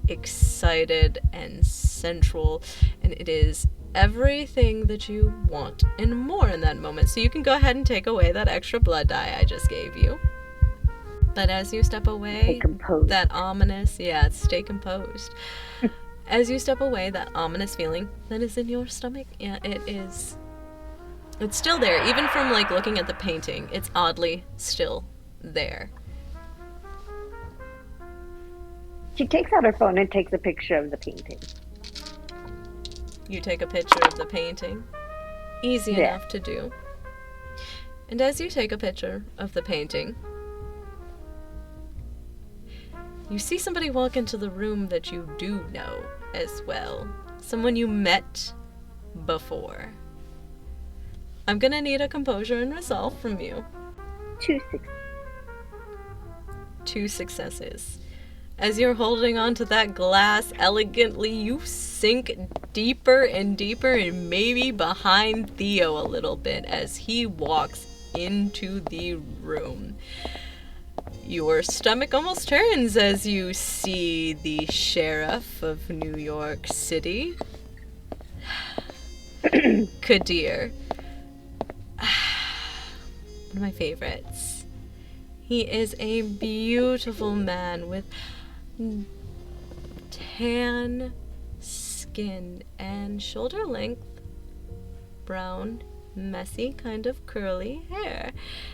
excited and sensual, and it is everything that you want and more in that moment. So you can go ahead and take away that extra blood die I just gave you. But as you step away, that ominous, stay composed. As you step away, that ominous feeling that is in your stomach, it's still there. Even from like looking at the painting, it's oddly still there. She takes out her phone and takes a picture of the painting. You take a picture of the painting. Easy enough to do. And as you take a picture of the painting, you see somebody walk into the room that you do know as well. Someone you met before. I'm gonna need a composure and resolve from you. 2 successes. As you're holding onto that glass elegantly, you sink deeper and deeper and maybe behind Theo a little bit as he walks into the room. Your stomach almost turns as you see the sheriff of New York City, Kadir. One of my favorites. He is a beautiful man with tan skin and shoulder-length brown, messy, kind of curly hair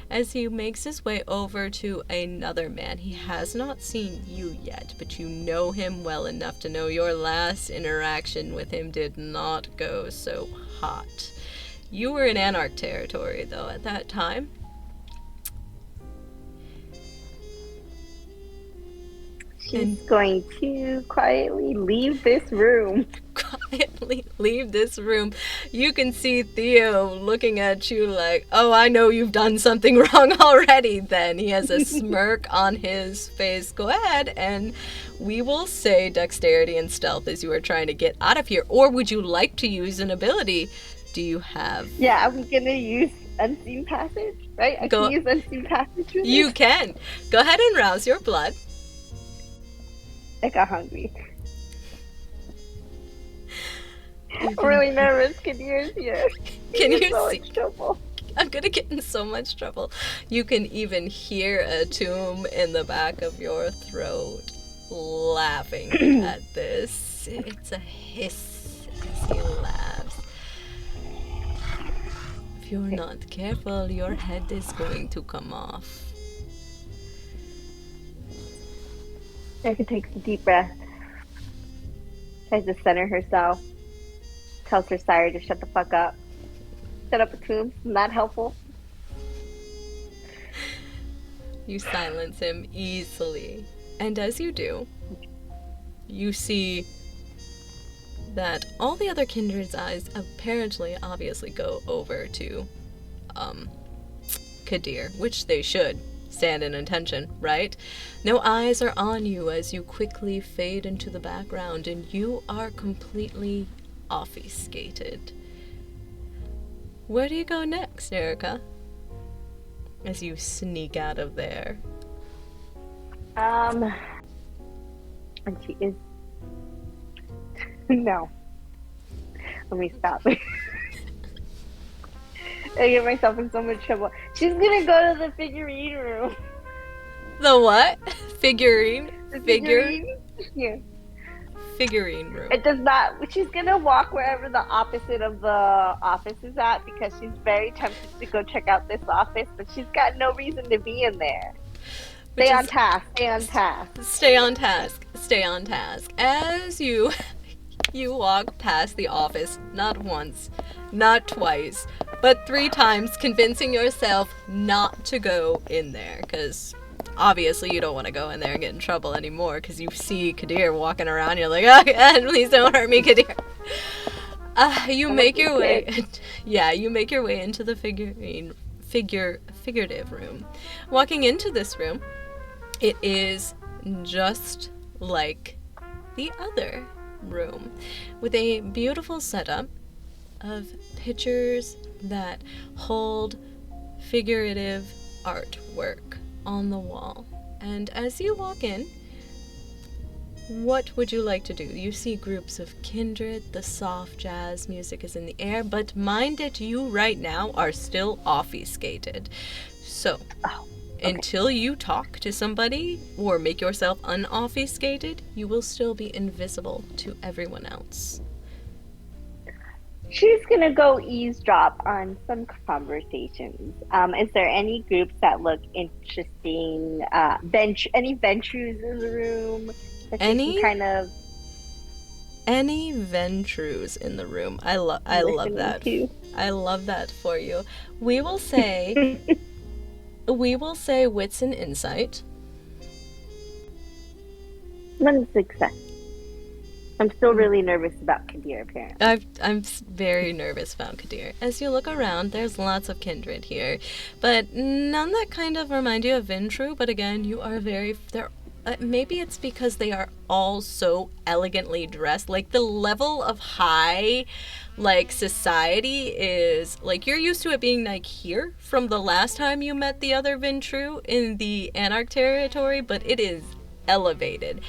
as he makes his way over to another man. He has not seen you yet, but you know him well enough to know your last interaction with him did not go so hot. You were in Anarch territory, though, at that time. She's going to quietly leave this room. Quietly leave this room. You can see Theo looking at you like, oh, I know you've done something wrong already then. He has a smirk on his face. Go ahead and we will say dexterity and stealth as you are trying to get out of here. Or would you like to use an ability? Do you have... Yeah, I'm gonna use Unseen Passage, right? I can use Unseen Passage with You can. Go ahead and rouse your blood. I got hungry. I'm really nervous. Kadir's here. Can you so see? Much trouble. I'm gonna get in so much trouble. You can even hear a tomb in the back of your throat laughing at this. It's a hiss as he laughs. If you're not careful, your head is going to come off. Airika takes a deep breath, tries to center herself, tells her sire to shut the fuck up. Shut up, Atum. Not helpful. You silence him easily. And as you do, you see that all the other kindred's eyes apparently obviously go over to Kadir, which they should stand in attention, right? No eyes are on you as you quickly fade into the background and you are completely obfuscated. Where do you go next, Airika? As you sneak out of there. And she is... No. Let me stop. I get myself in so much trouble. She's gonna go to the figurine room. The what? Figurine? The figurine? Yeah. Figurine room. It does not. She's gonna walk wherever the opposite of the office is at because she's very tempted to go check out this office, but she's got no reason to be in there. Stay on task. Stay on task. Stay on task. Stay on task. As you walk past the office, not once, not twice, but 3 times, convincing yourself not to go in there, because obviously you don't want to go in there and get in trouble anymore, because you see Kadir walking around, you're like, oh God, please don't hurt me, Kadir. You make your way, you make your way into the figurative room. Walking into this room, it is just like the other room, with a beautiful setup of pictures that hold figurative artwork on the wall. And as you walk in, what would you like to do? You see groups of kindred, the soft jazz music is in the air, but mind it, you right now are still obfuscated. So, until you talk to somebody or make yourself unobfuscated, you will still be invisible to everyone else. She's gonna go eavesdrop on some conversations. Is there any groups that look interesting? Any Ventrus in the room? Any kind of any Ventrus in the room? I love that. To. I love that for you. We will say wits and insight. One success. I'm still really nervous about Kadir, apparently. I'm very nervous about Kadir. As you look around, there's lots of kindred here, but none that kind of remind you of Ventru, but again, you are maybe it's because they are all so elegantly dressed. Like, the level of high, like, society is, like, you're used to it being, like, here from the last time you met the other Ventru in the Anarch territory, but it is elevated.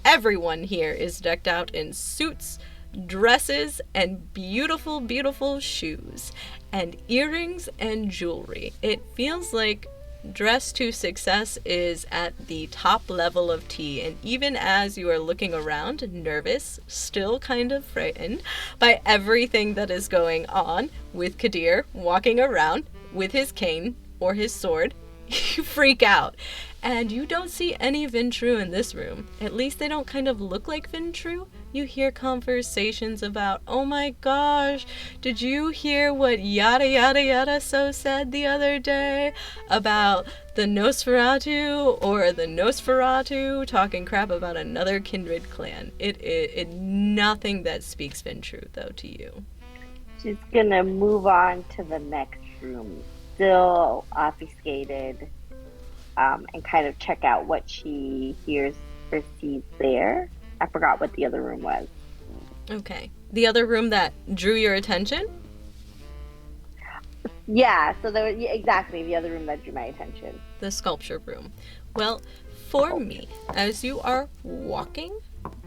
Everyone here is decked out in suits, dresses, and beautiful, beautiful shoes, and earrings and jewelry. It feels like dress to success is at the top level of tea, and even as you are looking around, nervous, still kind of frightened by everything that is going on with Kadir walking around with his cane or his sword, you freak out. And you don't see any Ventru in this room. At least they don't kind of look like Ventru. You hear conversations about, oh my gosh, did you hear what yada yada yada so said the other day about the Nosferatu, or the Nosferatu talking crap about another kindred clan? It nothing that speaks Ventru though to you. She's gonna move on to the next room, still obfuscated. And kind of check out what she hears or sees there. I forgot what the other room was. Okay. The other room that drew your attention? Yeah, so there was, exactly, the other room that drew my attention. The sculpture room. Well, for me, as you are walking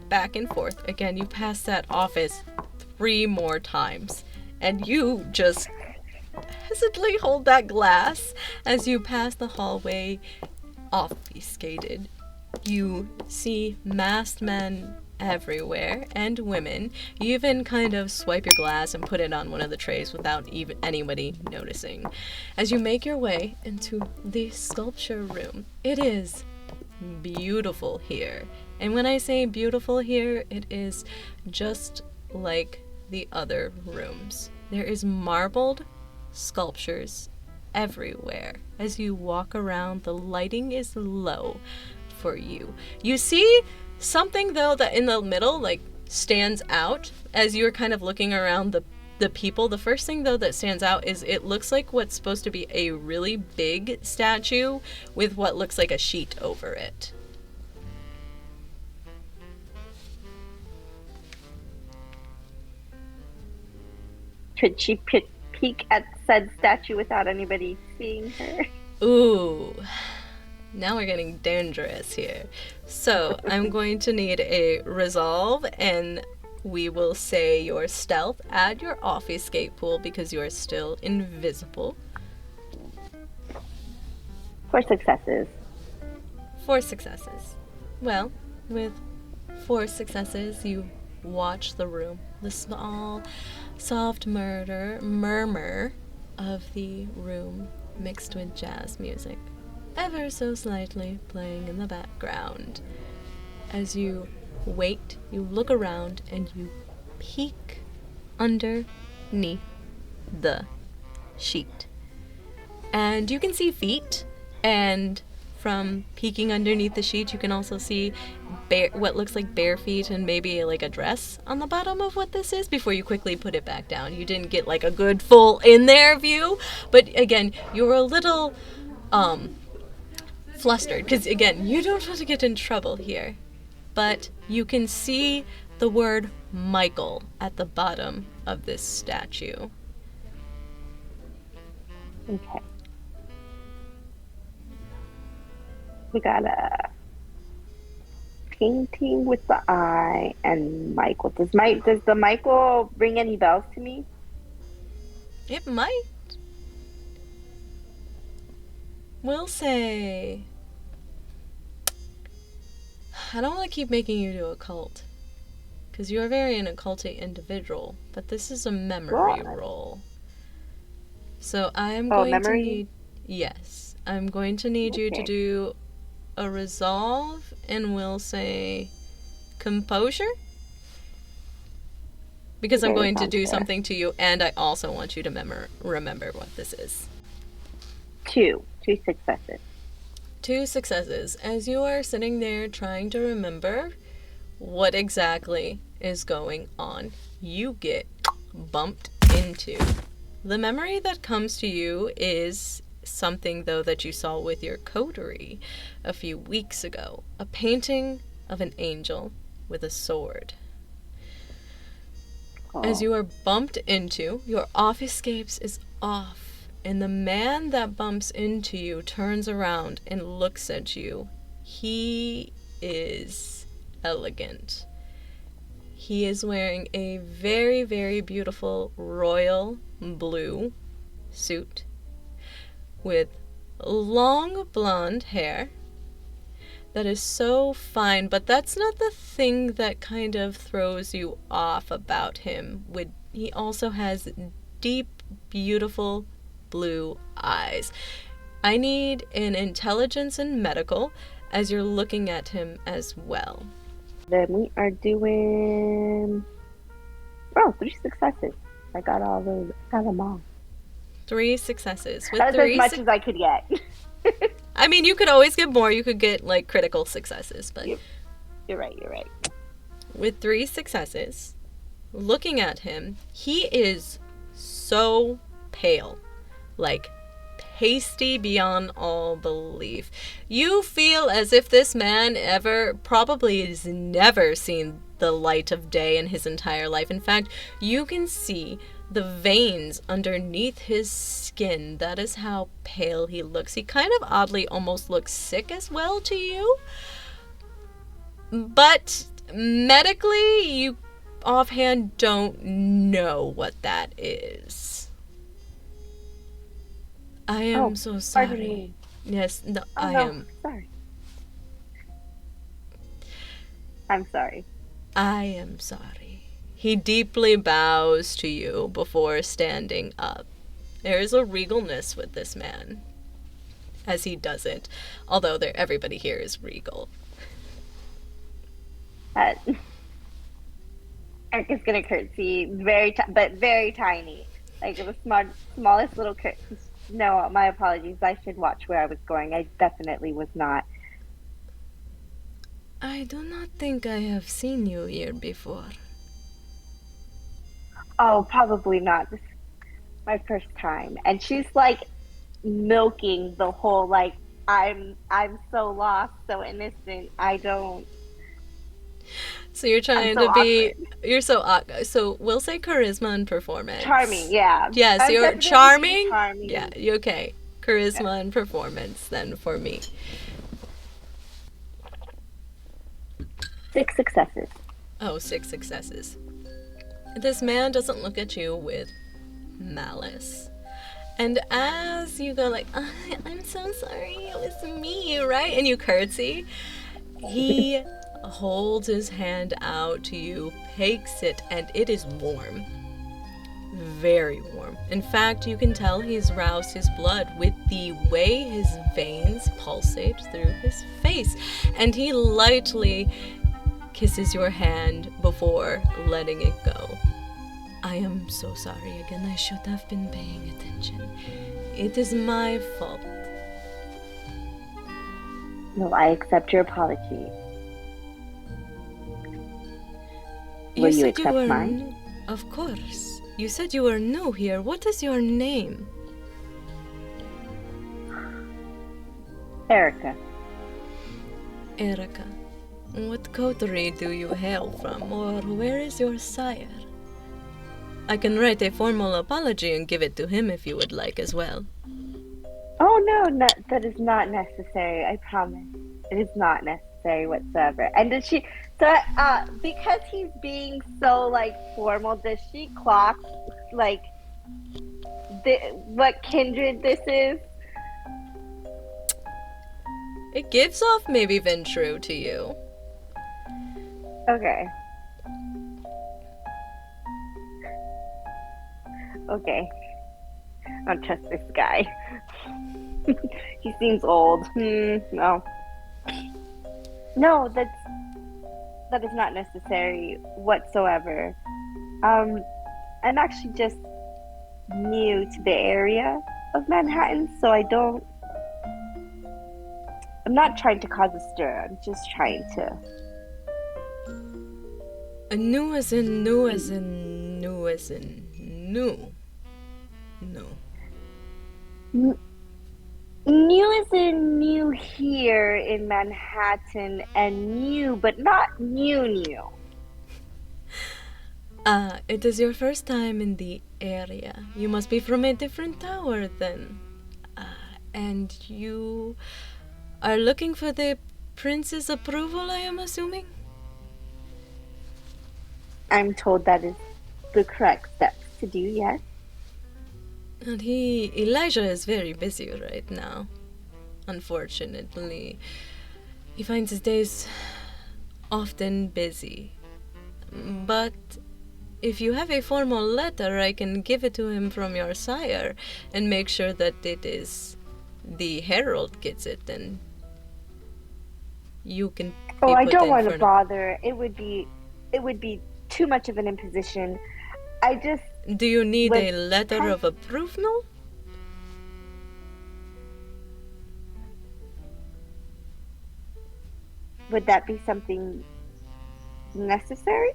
back and forth, again, you pass that office 3 more times, and you just hesitantly hold that glass as you pass the hallway, obfuscated. You see masked men everywhere, and women. You even kind of swipe your glass and put it on one of the trays without even anybody noticing. As you make your way into the sculpture room, it is beautiful here. And when I say beautiful here, it is just like the other rooms. There is marbled sculptures everywhere. As you walk around, the lighting is low for you. You see something though that in the middle like stands out as you're kind of looking around the people. The first thing though that stands out is it looks like what's supposed to be a really big statue with what looks like a sheet over it. Could she peek at said statue without anybody seeing her? Ooh, now we're getting dangerous here. So I'm going to need a resolve, and we will say your stealth. Add your off escape pool because you are still invisible. 4 successes. 4 successes. Well, with 4 successes, you watch the room. The small, soft murmur of the room mixed with jazz music, ever so slightly playing in the background. As you wait, you look around and you peek underneath the sheet. And you can see feet, and from peeking underneath the sheet, you can also see what looks like bare feet and maybe like a dress on the bottom of what this is before you quickly put it back down. You didn't get like a good full in there view, but again, you were a little flustered because again, you don't want to get in trouble here. But you can see the word Michael at the bottom of this statue. Okay. We got a painting with the eye and Michael. Does the Michael ring any bells to me? It might. We'll say... I don't want to keep making you do a cult, because you are very an occulty individual, but this is a memory roll. So I'm going to need... Yes. I'm going to need you to do a resolve, and we'll say composure, because I'm going to do something to you, and I also want you to remember what this is. 2 successes. 2 successes. As you are sitting there trying to remember what exactly is going on, you get bumped into. The memory that comes to you is something, though, that you saw with your coterie a few weeks ago. A painting of an angel with a sword. As you are bumped into, your off escapes is off, and the man that bumps into you turns around and looks at you. He is elegant. He is wearing a very, very beautiful royal blue suit with long blonde hair that is so fine, but that's not the thing that kind of throws you off about him. He also has deep, beautiful blue eyes. I need an intelligence and medical as you're looking at him as well. Then we are doing 3 successes. I got all those. I got them all. 3 successes. With That's as much as I could get. I mean, you could always get more. You could get, like, critical successes, but... You're right. With 3 successes, looking at him, he is so pale. Like, pasty beyond all belief. You feel as if this man probably has never seen the light of day in his entire life. In fact, you can see the veins underneath his skin. That is how pale he looks. He kind of oddly almost looks sick as well to you. But medically, you offhand don't know what that is. I am so sorry. Pardon me. Yes, no, I am. Sorry. I'm sorry. I am sorry. He deeply bows to you before standing up. There is a regalness with this man, as he does it, although everybody here is regal. Erika's gonna curtsy, but very tiny, like the smallest little curtsy. No, my apologies. I should watch where I was going. I definitely was not. I do not think I have seen you here before. Oh, probably not. This is my first time, and she's like milking the whole like I'm so lost, so innocent. I don't. So you're trying so to be, awkward. you're so awkward. So we'll say charisma and performance. Charming, yeah. Yeah, so I'm you're definitely charming? charming. Yeah, you okay. Charisma and performance then for me. 6 successes. Oh, 6 successes. This man doesn't look at you with malice. And as you go like, I'm so sorry, it was me, right? And you curtsy, he holds his hand out to you, takes it, and it is warm. Very warm. In fact, you can tell he's roused his blood with the way his veins pulsate through his face. And he lightly kisses your hand before letting it go. I am so sorry again. I should have been paying attention. It is my fault. No, I accept your apology. Will you said accept were mine? Of course. You said you were new here. What is your name? Airika. Airika. What coterie do you hail from, or where is your sire? I can write a formal apology and give it to him if you would like as well. Oh no, that is not necessary. I promise, it is not necessary whatsoever. And does she? So, because he's being so like formal, does she clock like what kindred this is? It gives off maybe Ventru to you. Okay. Okay. I don't trust this guy. He seems old. No. No, that is not necessary whatsoever. I'm actually just new to the area of Manhattan, so I'm not trying to cause a stir. I'm just trying to. New as in new as in new as in new. No. New is in new here in Manhattan, and new, but not new. It is your first time in the area. You must be from a different tower then. And you are looking for the prince's approval, I am assuming? I'm told that is the correct steps to do, yes. And Elijah is very busy right now. Unfortunately, he finds his days often busy. But if you have a formal letter, I can give it to him from your sire and make sure that it is the herald gets it, and you can. Oh, I don't want to bother. It would be too much of an imposition. I just. Do you need a letter of approval? Would that be something necessary?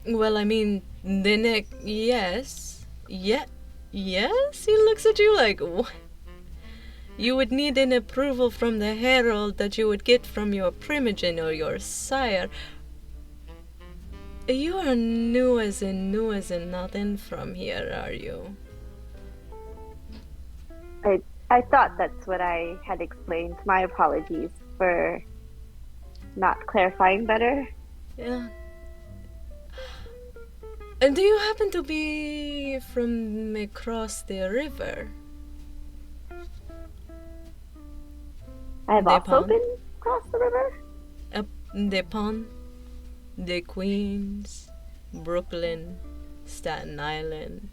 Well, I mean, yes. Yes? He looks at you like, what? You would need an approval from the herald that you would get from your primogen or your sire. You are new as in nothing from here, are you? I thought that's what I had explained. My apologies for not clarifying better. Yeah. And do you happen to be from across the river? I have also been across the river? The pond? the Queens, Brooklyn, Staten Island.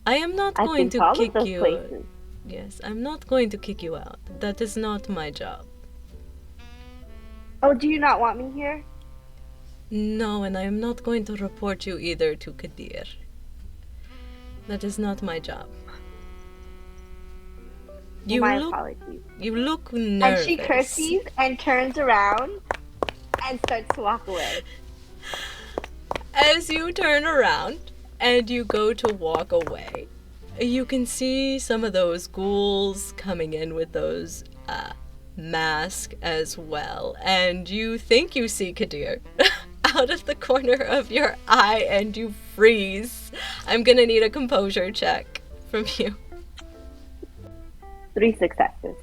I am not I've going been to to all of kick those you. places. Yes, I'm not going to kick you out. That is not my job. Oh, do you not want me here? No, and I am not going to report you either to Kadir. That is not my job. Well, my apologies. You look And nervous. she curtsies and turns around and starts to walk away. As you turn around and you go to walk away, you can see some of those ghouls coming in with those masks as well. And you think you see Kadir out of the corner of your eye and you freeze. I'm gonna need a composure check from you. 3 successes.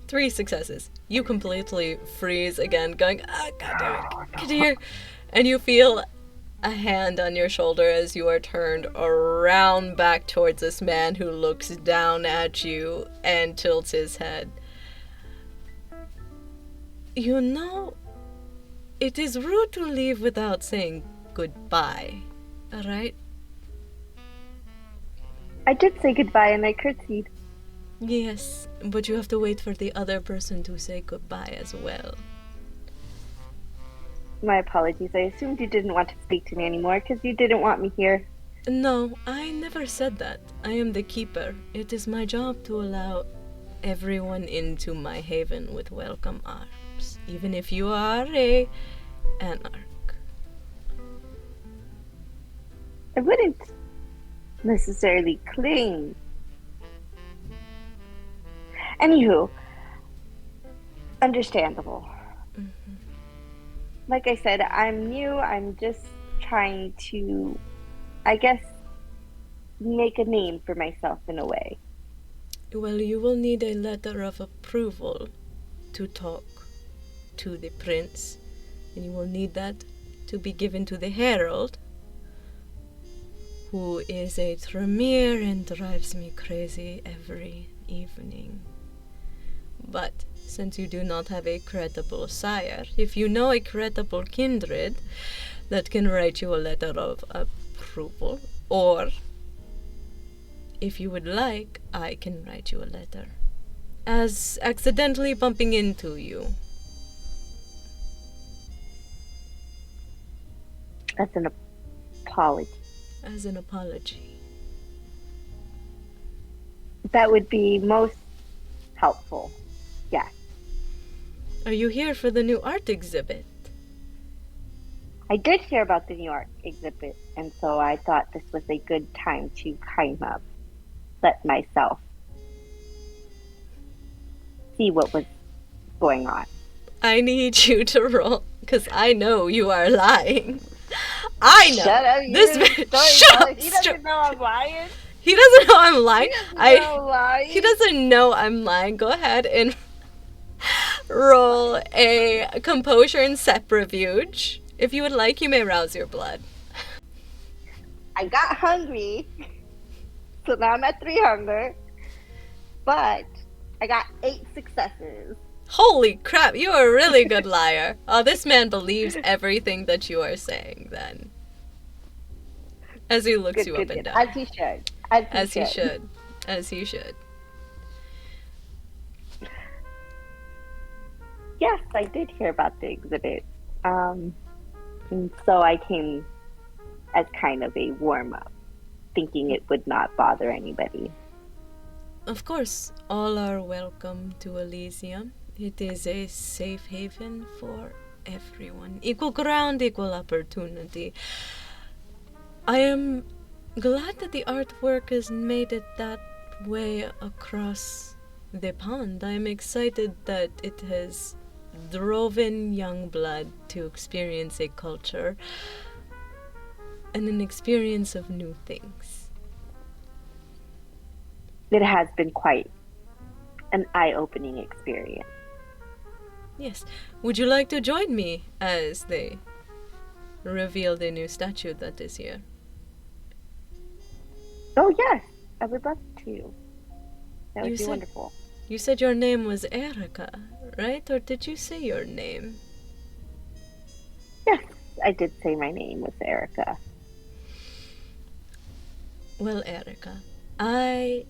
3 successes. You completely freeze again, going, God damn it, Kadir. And you feel a hand on your shoulder as you are turned around back towards this man who looks down at you and tilts his head. You know, it is rude to leave without saying goodbye, right? I did say goodbye and I curtsied. Yes, but you have to wait for the other person to say goodbye as well. My apologies. I assumed you didn't want to speak to me anymore because you didn't want me here. No, I never said that. I am the keeper. It is my job to allow everyone into my haven with welcome arms, even if you are a anarch. I wouldn't necessarily cling. Anywho, understandable. Mm-hmm. Like I said, I'm new. I'm just trying to, I guess, make a name for myself in a way. Well, you will need a letter of approval to talk to the prince, and you will need that to be given to the herald, who is a Tremere and drives me crazy every evening. But since you do not have a credible sire, if you know a credible kindred that can write you a letter of approval, or if you would like, I can write you a letter as accidentally bumping into you. As an apology. As an apology. That would be most helpful. Yes. Are you here for the new art exhibit? I did hear about the New York exhibit, and so I thought this was a good time to kind of let myself see what was going on. I need you to roll, because I know you are lying. I know. Shut up, This man. Shut up. He doesn't know I'm lying. He doesn't know I'm lying. He doesn't know I'm lying. Go ahead and roll a composure and seprifuge. If you would like, you may rouse your blood. I got hungry, so now I'm at 3 hunger, but I got 8 successes. Holy crap, you are a really good liar. Oh, this man believes everything that you are saying then. As he looks you up and down. As he should. As he should. As he should. Yes, I did hear about the exhibit. And so I came as kind of a warm-up, thinking it would not bother anybody. Of course, all are welcome to Elysium. It is a safe haven for everyone. Equal ground, equal opportunity. I am glad that the artwork has made it that way across the pond. I am excited that it has driven young blood to experience a culture and an experience of new things. It has been quite an eye-opening experience. Yes. Would you like to join me as they reveal the new statue that is here? Oh, yes. I would love to. That would be wonderful. You said your name was Airika, right? Or did you say your name? I did say my name was Airika. Well, Airika, I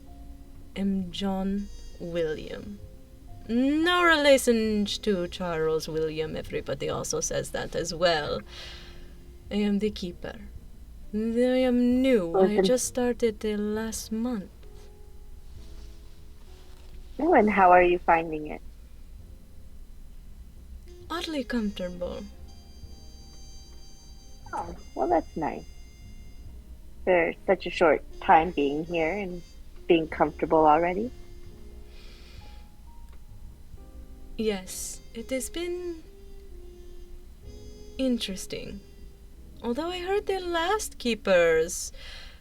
am John William. No relation to Charles William, everybody also says that as well. I am the keeper. I am new. I just started last month. Oh, and how are you finding it? Oddly comfortable. Oh, well, that's nice. For such a short time being here and being comfortable already. Yes, it has been interesting. Although I heard the last keeper's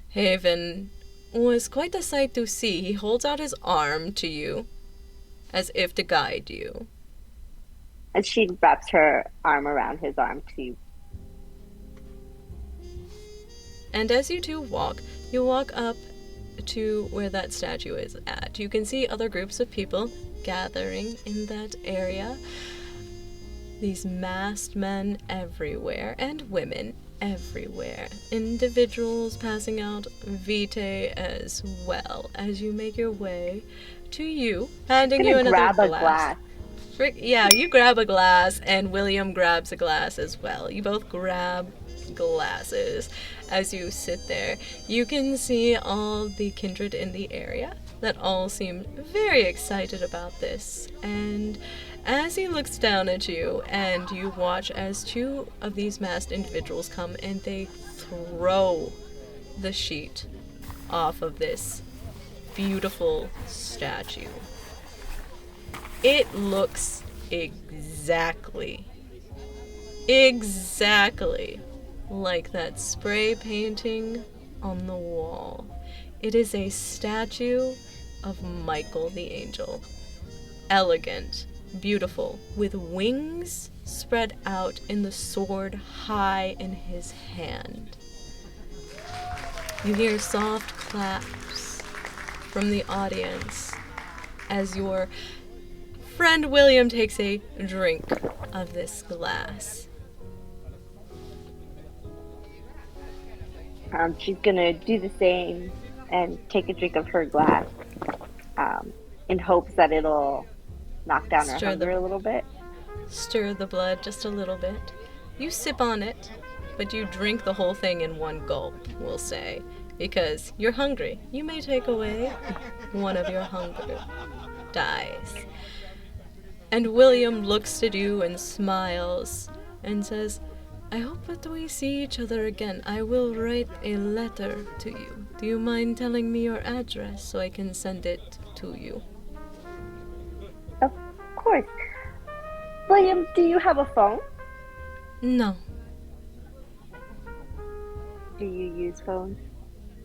haven was quite a sight to see. He holds out his arm to you, as if to guide you. And she wraps her arm around his arm too. And as you two walk, you walk up to where that statue is at. You can see other groups of people gathering in that area. These masked men everywhere, and women everywhere. Individuals passing out vitae as well as you make your way to you, handing you another grab glass. A glass. Yeah, you grab a glass, and William grabs a glass as well. You both grab glasses as you sit there. You can see all the kindred in the area that all seem very excited about this. And as he looks down at you, and you watch as two of these masked individuals come and they throw the sheet off of this beautiful statue. It looks exactly like that spray painting on the wall. It is a statue of Michael the Angel. Elegant, beautiful, with wings spread out and the sword high in his hand. You hear soft claps from the audience as your friend William takes a drink of this glass. She's gonna do the same and take a drink of her glass, in hopes that it'll knock down her hunger a little bit. Stir the blood just a little bit. You sip on it, but you drink the whole thing in one gulp, we'll say, because you're hungry. You may take away one of your hunger dies. And William looks at you and smiles and says, I hope that we see each other again. I will write a letter to you. Do you mind telling me your address so I can send it to you? Of course. William, do you have a phone? No. Do you use phones?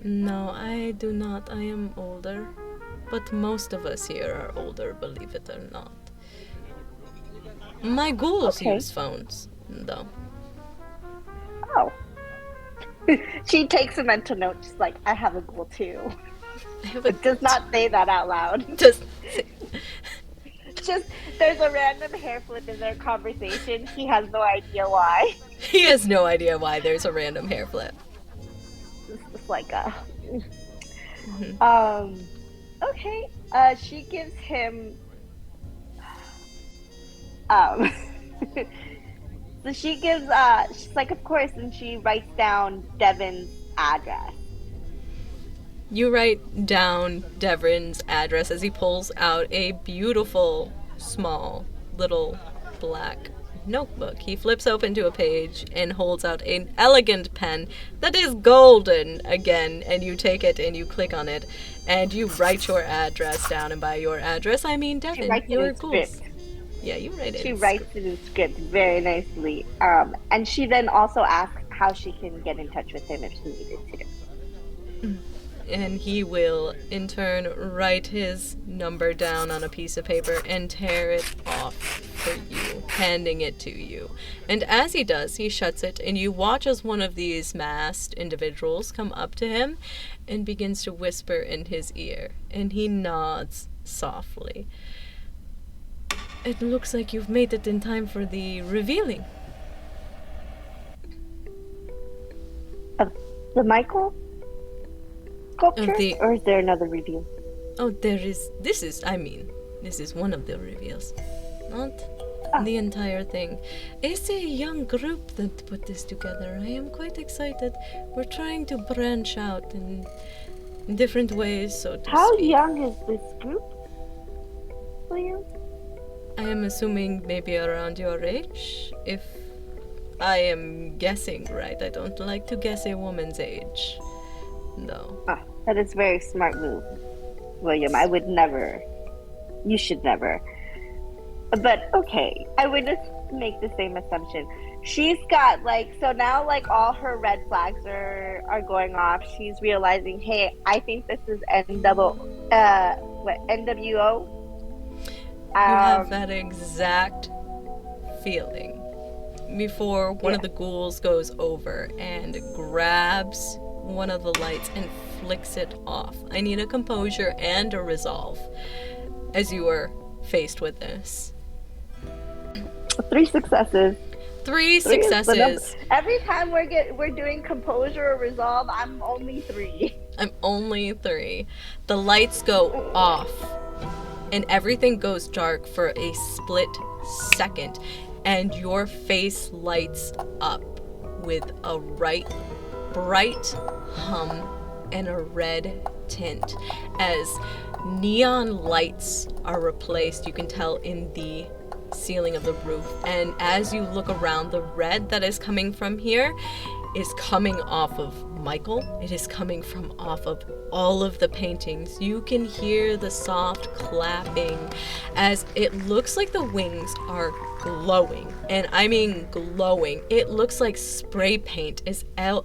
No, I do not. I am older. But most of us here are older, believe it or not. My ghouls use phones, though. Oh. She takes a mental note, just like, I have a ghoul too. But does not say that out loud. Just, there's a random hair flip in their conversation. He has no idea why. He has no idea why there's a random hair flip. It's just like a... Okay. She gives him... So she gives, she's like, of course, and she writes down Devon's address. You write down Devon's address as he pulls out a beautiful, small, little black notebook. He flips open to a page and holds out an elegant pen that is golden again, and you take it and you click on it, and you write your address down, and by your address, I mean Devon. She writes it in script. Yeah, you write it. She writes it in script very nicely. And she then also asks how she can get in touch with him if she needed to. And he will, in turn, write his number down on a piece of paper and tear it off for you, handing it to you. And as he does, he shuts it, and you watch as one of these masked individuals come up to him and begins to whisper in his ear. And he nods softly. It looks like you've made it in time for the revealing. The Michael sculpture? the- Or is there another reveal? Oh, this is one of the reveals. Not the entire thing. It's a young group that put this together. I am quite excited. We're trying to branch out in different ways, so to How speak. young is this group, William? I am assuming maybe around your age. If I am guessing right, I don't like to guess a woman's age. No. That is a very smart move, William. I would never. You should never. But okay, I would just make the same assumption. She's got so now all her red flags are going off. She's realizing, hey, I think this is NWO. You have that exact feeling before one of the ghouls goes over and grabs one of the lights and flicks it off. I need a composure and a resolve as you are faced with this. 3 successes. 3 Three is the number. successes. Every time we're doing composure or resolve, I'm only 3. I'm only 3. The lights go off and everything goes dark for a split second, and your face lights up with a bright hum and a red tint as neon lights are replaced, you can tell, in the ceiling of the roof. And as you look around, the red that is coming from here is coming off of Michael. It is coming from off of all of the paintings. You can hear the soft clapping as it looks like the wings are glowing. And I mean glowing. It looks like spray paint is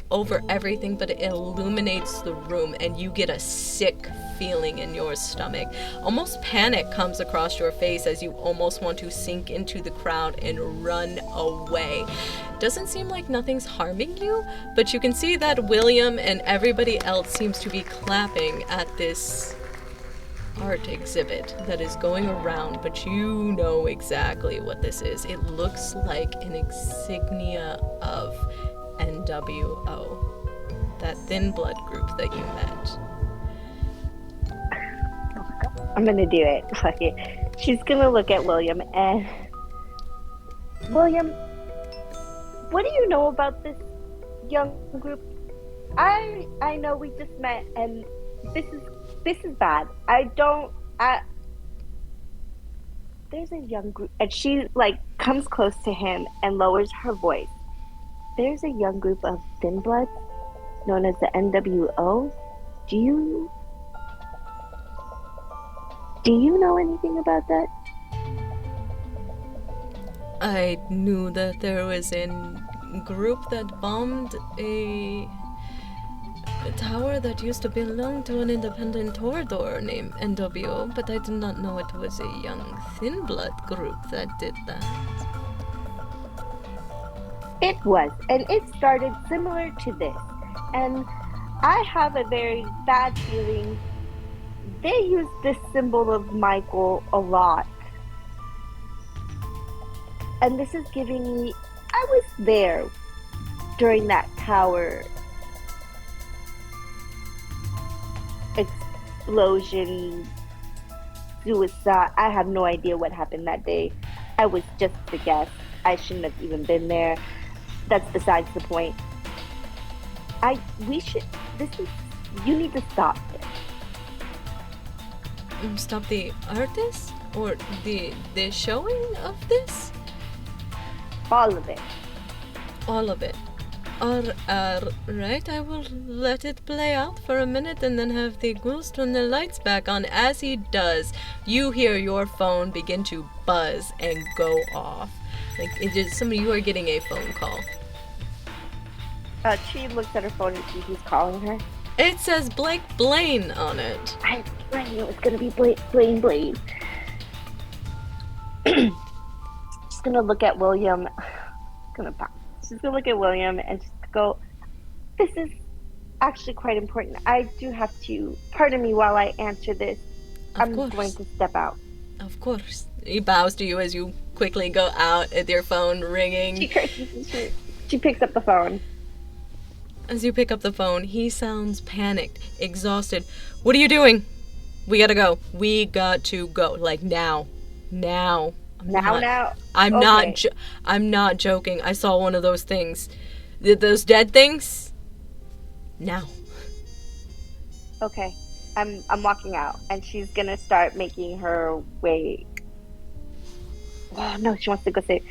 over everything, but it illuminates the room and you get a sick feeling in your stomach. Almost panic comes across your face as you almost want to sink into the crowd and run away. Doesn't seem like nothing's harming you, but you can see that William and everybody else seems to be clapping at this art exhibit that is going around, but you know exactly what this is. It looks like an insignia of NWO, that thin blood group that you met. I'm gonna do it. Okay. She's gonna look at William and William, what do you know about this young group? I know we just met and this is bad. There's a young group, and she comes close to him and lowers her voice. There's a young group of thin bloods known as the NWO. Do you know anything about that? I knew that there was a group that bombed a tower that used to belong to an independent corridor named NWO, but I did not know it was a young thin blood group that did that. It was, and it started similar to this. And I have a very bad feeling they use this symbol of Michael a lot. And this is giving me, I was there during that tower explosion, suicide. I have no idea what happened that day. I was just a guest. I shouldn't have even been there. That's besides the point. You need to stop this. Stop the artist? Or the showing of this? All of it. All of it. Right, I will let it play out for a minute and then have the ghouls turn the lights back on. As he does, you hear your phone begin to buzz and go off. You are getting a phone call. She looks at her phone and sees who's calling her. It says Blake Blaine on it. I knew it was gonna be Blaine. She's gonna look at William. She's gonna look at William and just go, this is actually quite important. I do have to, pardon me while I answer this. I'm going to step out. Of course. He bows to you as you quickly go out at your phone ringing. She picks up the phone. As you pick up the phone, he sounds panicked, exhausted. What are you doing? We gotta go. We got to go. Like, now. Now. I'm Okay. I'm not joking. I saw one of those things. Those dead things? Now. Okay. I'm walking out, and she's gonna start making her way. Oh no, she wants to go save.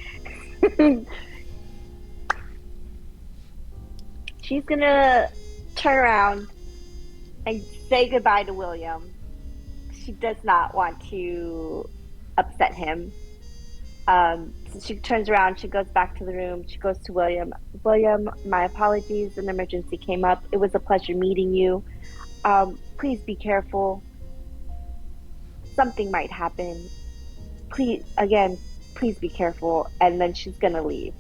She's gonna turn around and say goodbye to William. She does not want to upset him. So she turns around, she goes back to the room, she goes to William. William, my apologies, an emergency came up. It was a pleasure meeting you. Please be careful. Something might happen. Please be careful. And then she's gonna leave.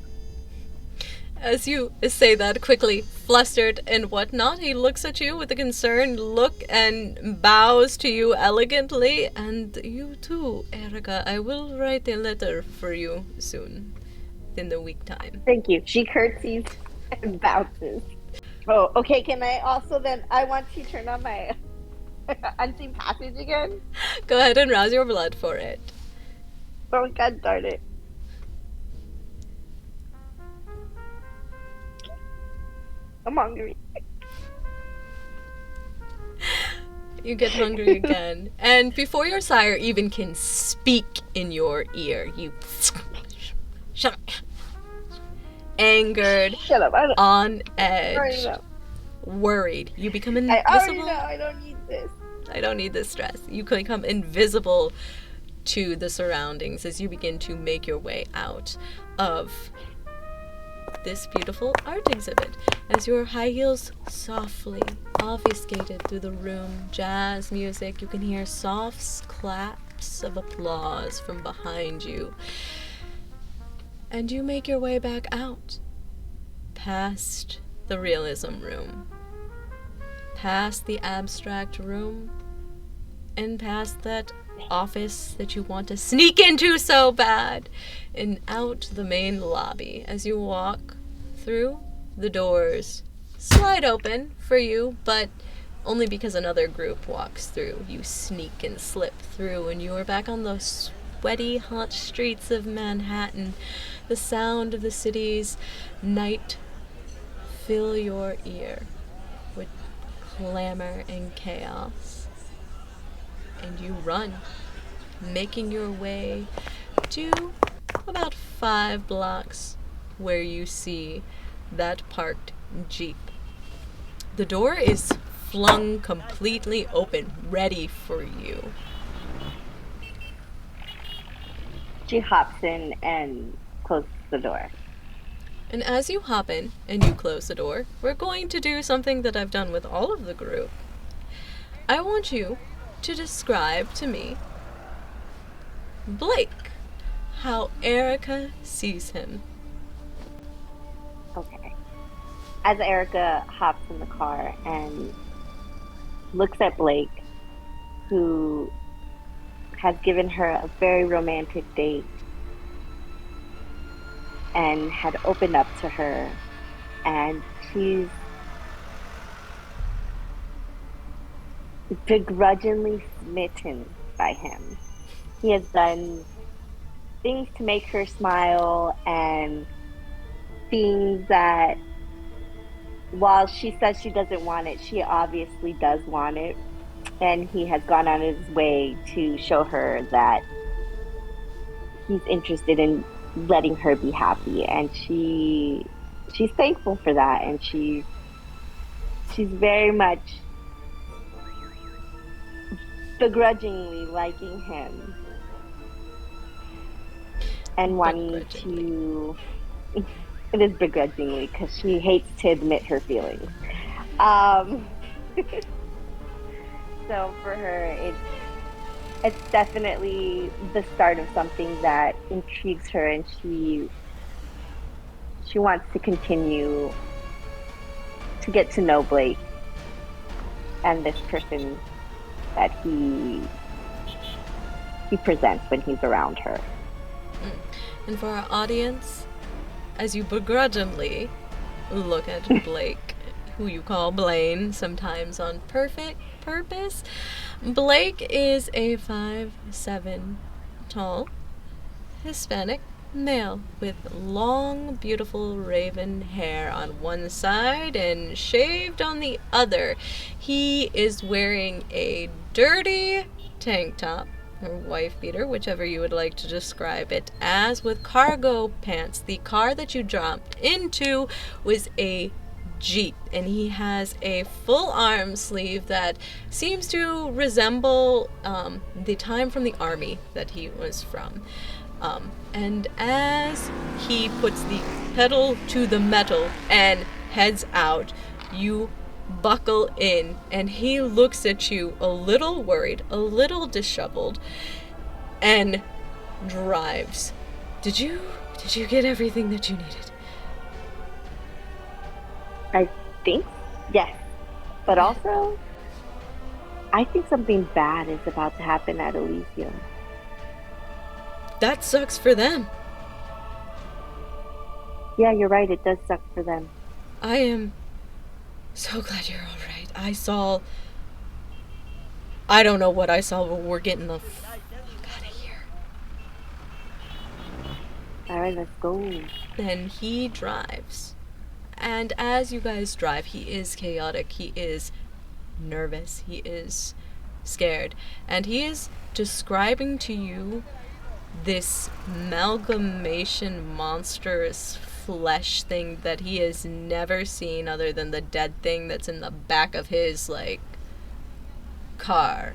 As you say that quickly, flustered and whatnot, he looks at you with a concerned look and bows to you elegantly. And you too, Airika. I will write a letter for you soon, in the week time. Thank you. She curtsies and bounces. Oh, okay. Can I also then? I want to turn on my unseen passage again. Go ahead and rouse your blood for it. Oh, God darn it. I'm hungry. You get hungry again. And before your sire even can speak in your ear, you... Shut up. Angered, Shut up. on I already edge, know. worried. You become I invisible. already know. I don't need this. I don't need this stress. You can become invisible to the surroundings as you begin to make your way out of this beautiful art exhibit. As your high heels softly obfuscated through the room, jazz music, you can hear soft claps of applause from behind you. And you make your way back out, past the realism room, past the abstract room, and past that office that you want to sneak into so bad, and out the main lobby. As you walk through, the doors slide open for you, but only because another group walks through. You sneak and slip through, and you are back on the sweaty, hot streets of Manhattan. The sound of the city's night fill your ear with clamor and chaos. And you run, making your way to about 5 blocks where you see that parked Jeep. The door is flung completely open, ready for you. She hops in and closes the door. And as you hop in and you close the door, we're going to do something that I've done with all of the group. I want you to describe to me, Blake, how Airika sees him. Okay. As Airika hops in the car and looks at Blake, who has given her a very romantic date and had opened up to her, and she's begrudgingly smitten by him. He has done things to make her smile, and things that, while she says she doesn't want it, she obviously does want it. And he has gone on his way to show her that he's interested in letting her be happy, and she's thankful for that, and she's very much begrudgingly liking him and wanting to. It is begrudgingly because she hates to admit her feelings. So for her, it's definitely the start of something that intrigues her, and she wants to continue to get to know Blake and this person that he presents when he's around her. And for our audience, as you begrudgingly look at Blake, who you call Blaine, sometimes on purpose. Blake is a 5'7" tall Hispanic male with long, beautiful raven hair on one side and shaved on the other. He is wearing a dirty tank top, or wife beater, whichever you would like to describe it as, with cargo pants. The car that you dropped into was a Jeep, and he has a full arm sleeve that seems to resemble the time from the army that he was from. And as he puts the pedal to the metal and heads out, you buckle in, and he looks at you a little worried, a little disheveled, and drives. Did you get everything that you needed? I think yes, but also I think something bad is about to happen at Elysium. That sucks for them. Yeah, you're right. It does suck for them. I am so glad you're all right. I don't know what I saw, but we're getting the fuck out of here. All right, let's go. And he drives. And as you guys drive, he is chaotic. He is nervous. He is scared. And he is describing to you this amalgamation monstrous flesh thing that he has never seen other than the dead thing that's in the back of his, car.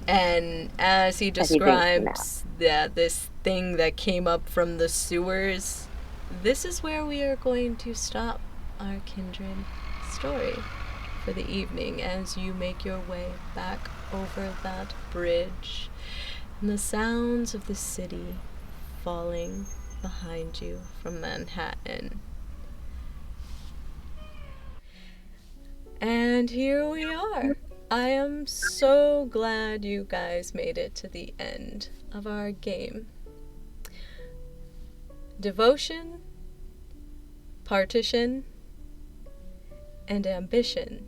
And as he describes this thing that came up from the sewers, this is where we are going to stop our kindred story for the evening as you make your way back over that bridge and the sounds of the city falling behind you from Manhattan. And here we are. I am so glad you guys made it to the end of our game. Devotion, partition, and ambition.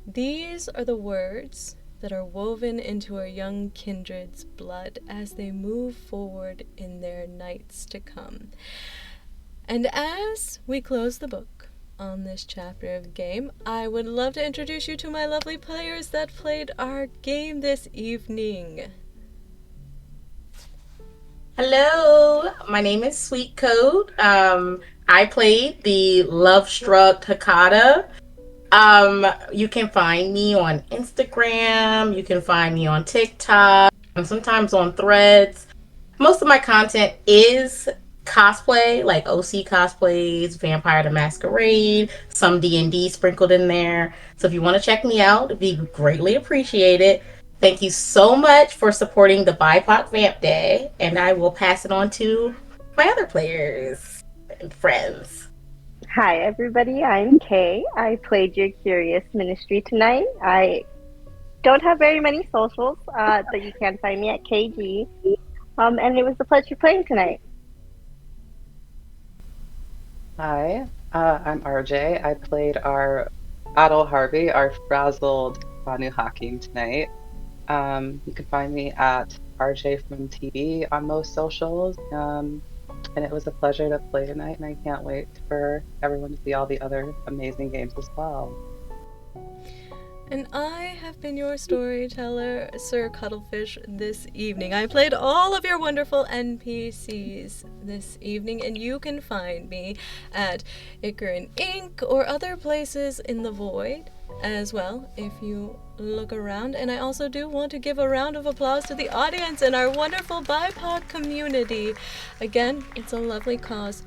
These are the words that are woven into our young kindred's blood as they move forward in their nights to come. And as we close the book on this chapter of the game, I would love to introduce you to my lovely players that played our game this evening. Hello, my name is SweetCoat. I played the love-struck Hakata. You can find me on Instagram. You can find me on TikTok. And sometimes on Threads. Most of my content is cosplay, like OC cosplays, Vampire the Masquerade, some D&D sprinkled in there. So if you want to check me out, it'd be greatly appreciated. Thank you so much for supporting the BIPOC VampDay, and I will pass it on to my other players and friends. Hi, everybody. I'm Kay. I played your Curious Ministry tonight. I don't have very many socials, but you can find me at KG. And it was a pleasure playing tonight. Hi, I'm RJ. I played our Adol Harvey, our frazzled Banu Hakim tonight. You can find me at RJ from TV on most socials. And it was a pleasure to play tonight, and I can't wait for everyone to see all the other amazing games as well. And I have been your storyteller, Sir Cuttlefish, this evening. I played all of your wonderful NPCs this evening, and you can find me at Icarin Inc. or other places in the void as well, if you look around. And I also do want to give a round of applause to the audience and our wonderful BIPOC community. Again, it's a lovely cause.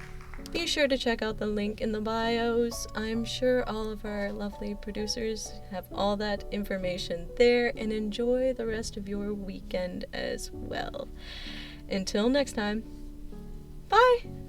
Be sure to check out the link in the bios. I'm sure all of our lovely producers have all that information there, and enjoy the rest of your weekend as well. Until next time, bye!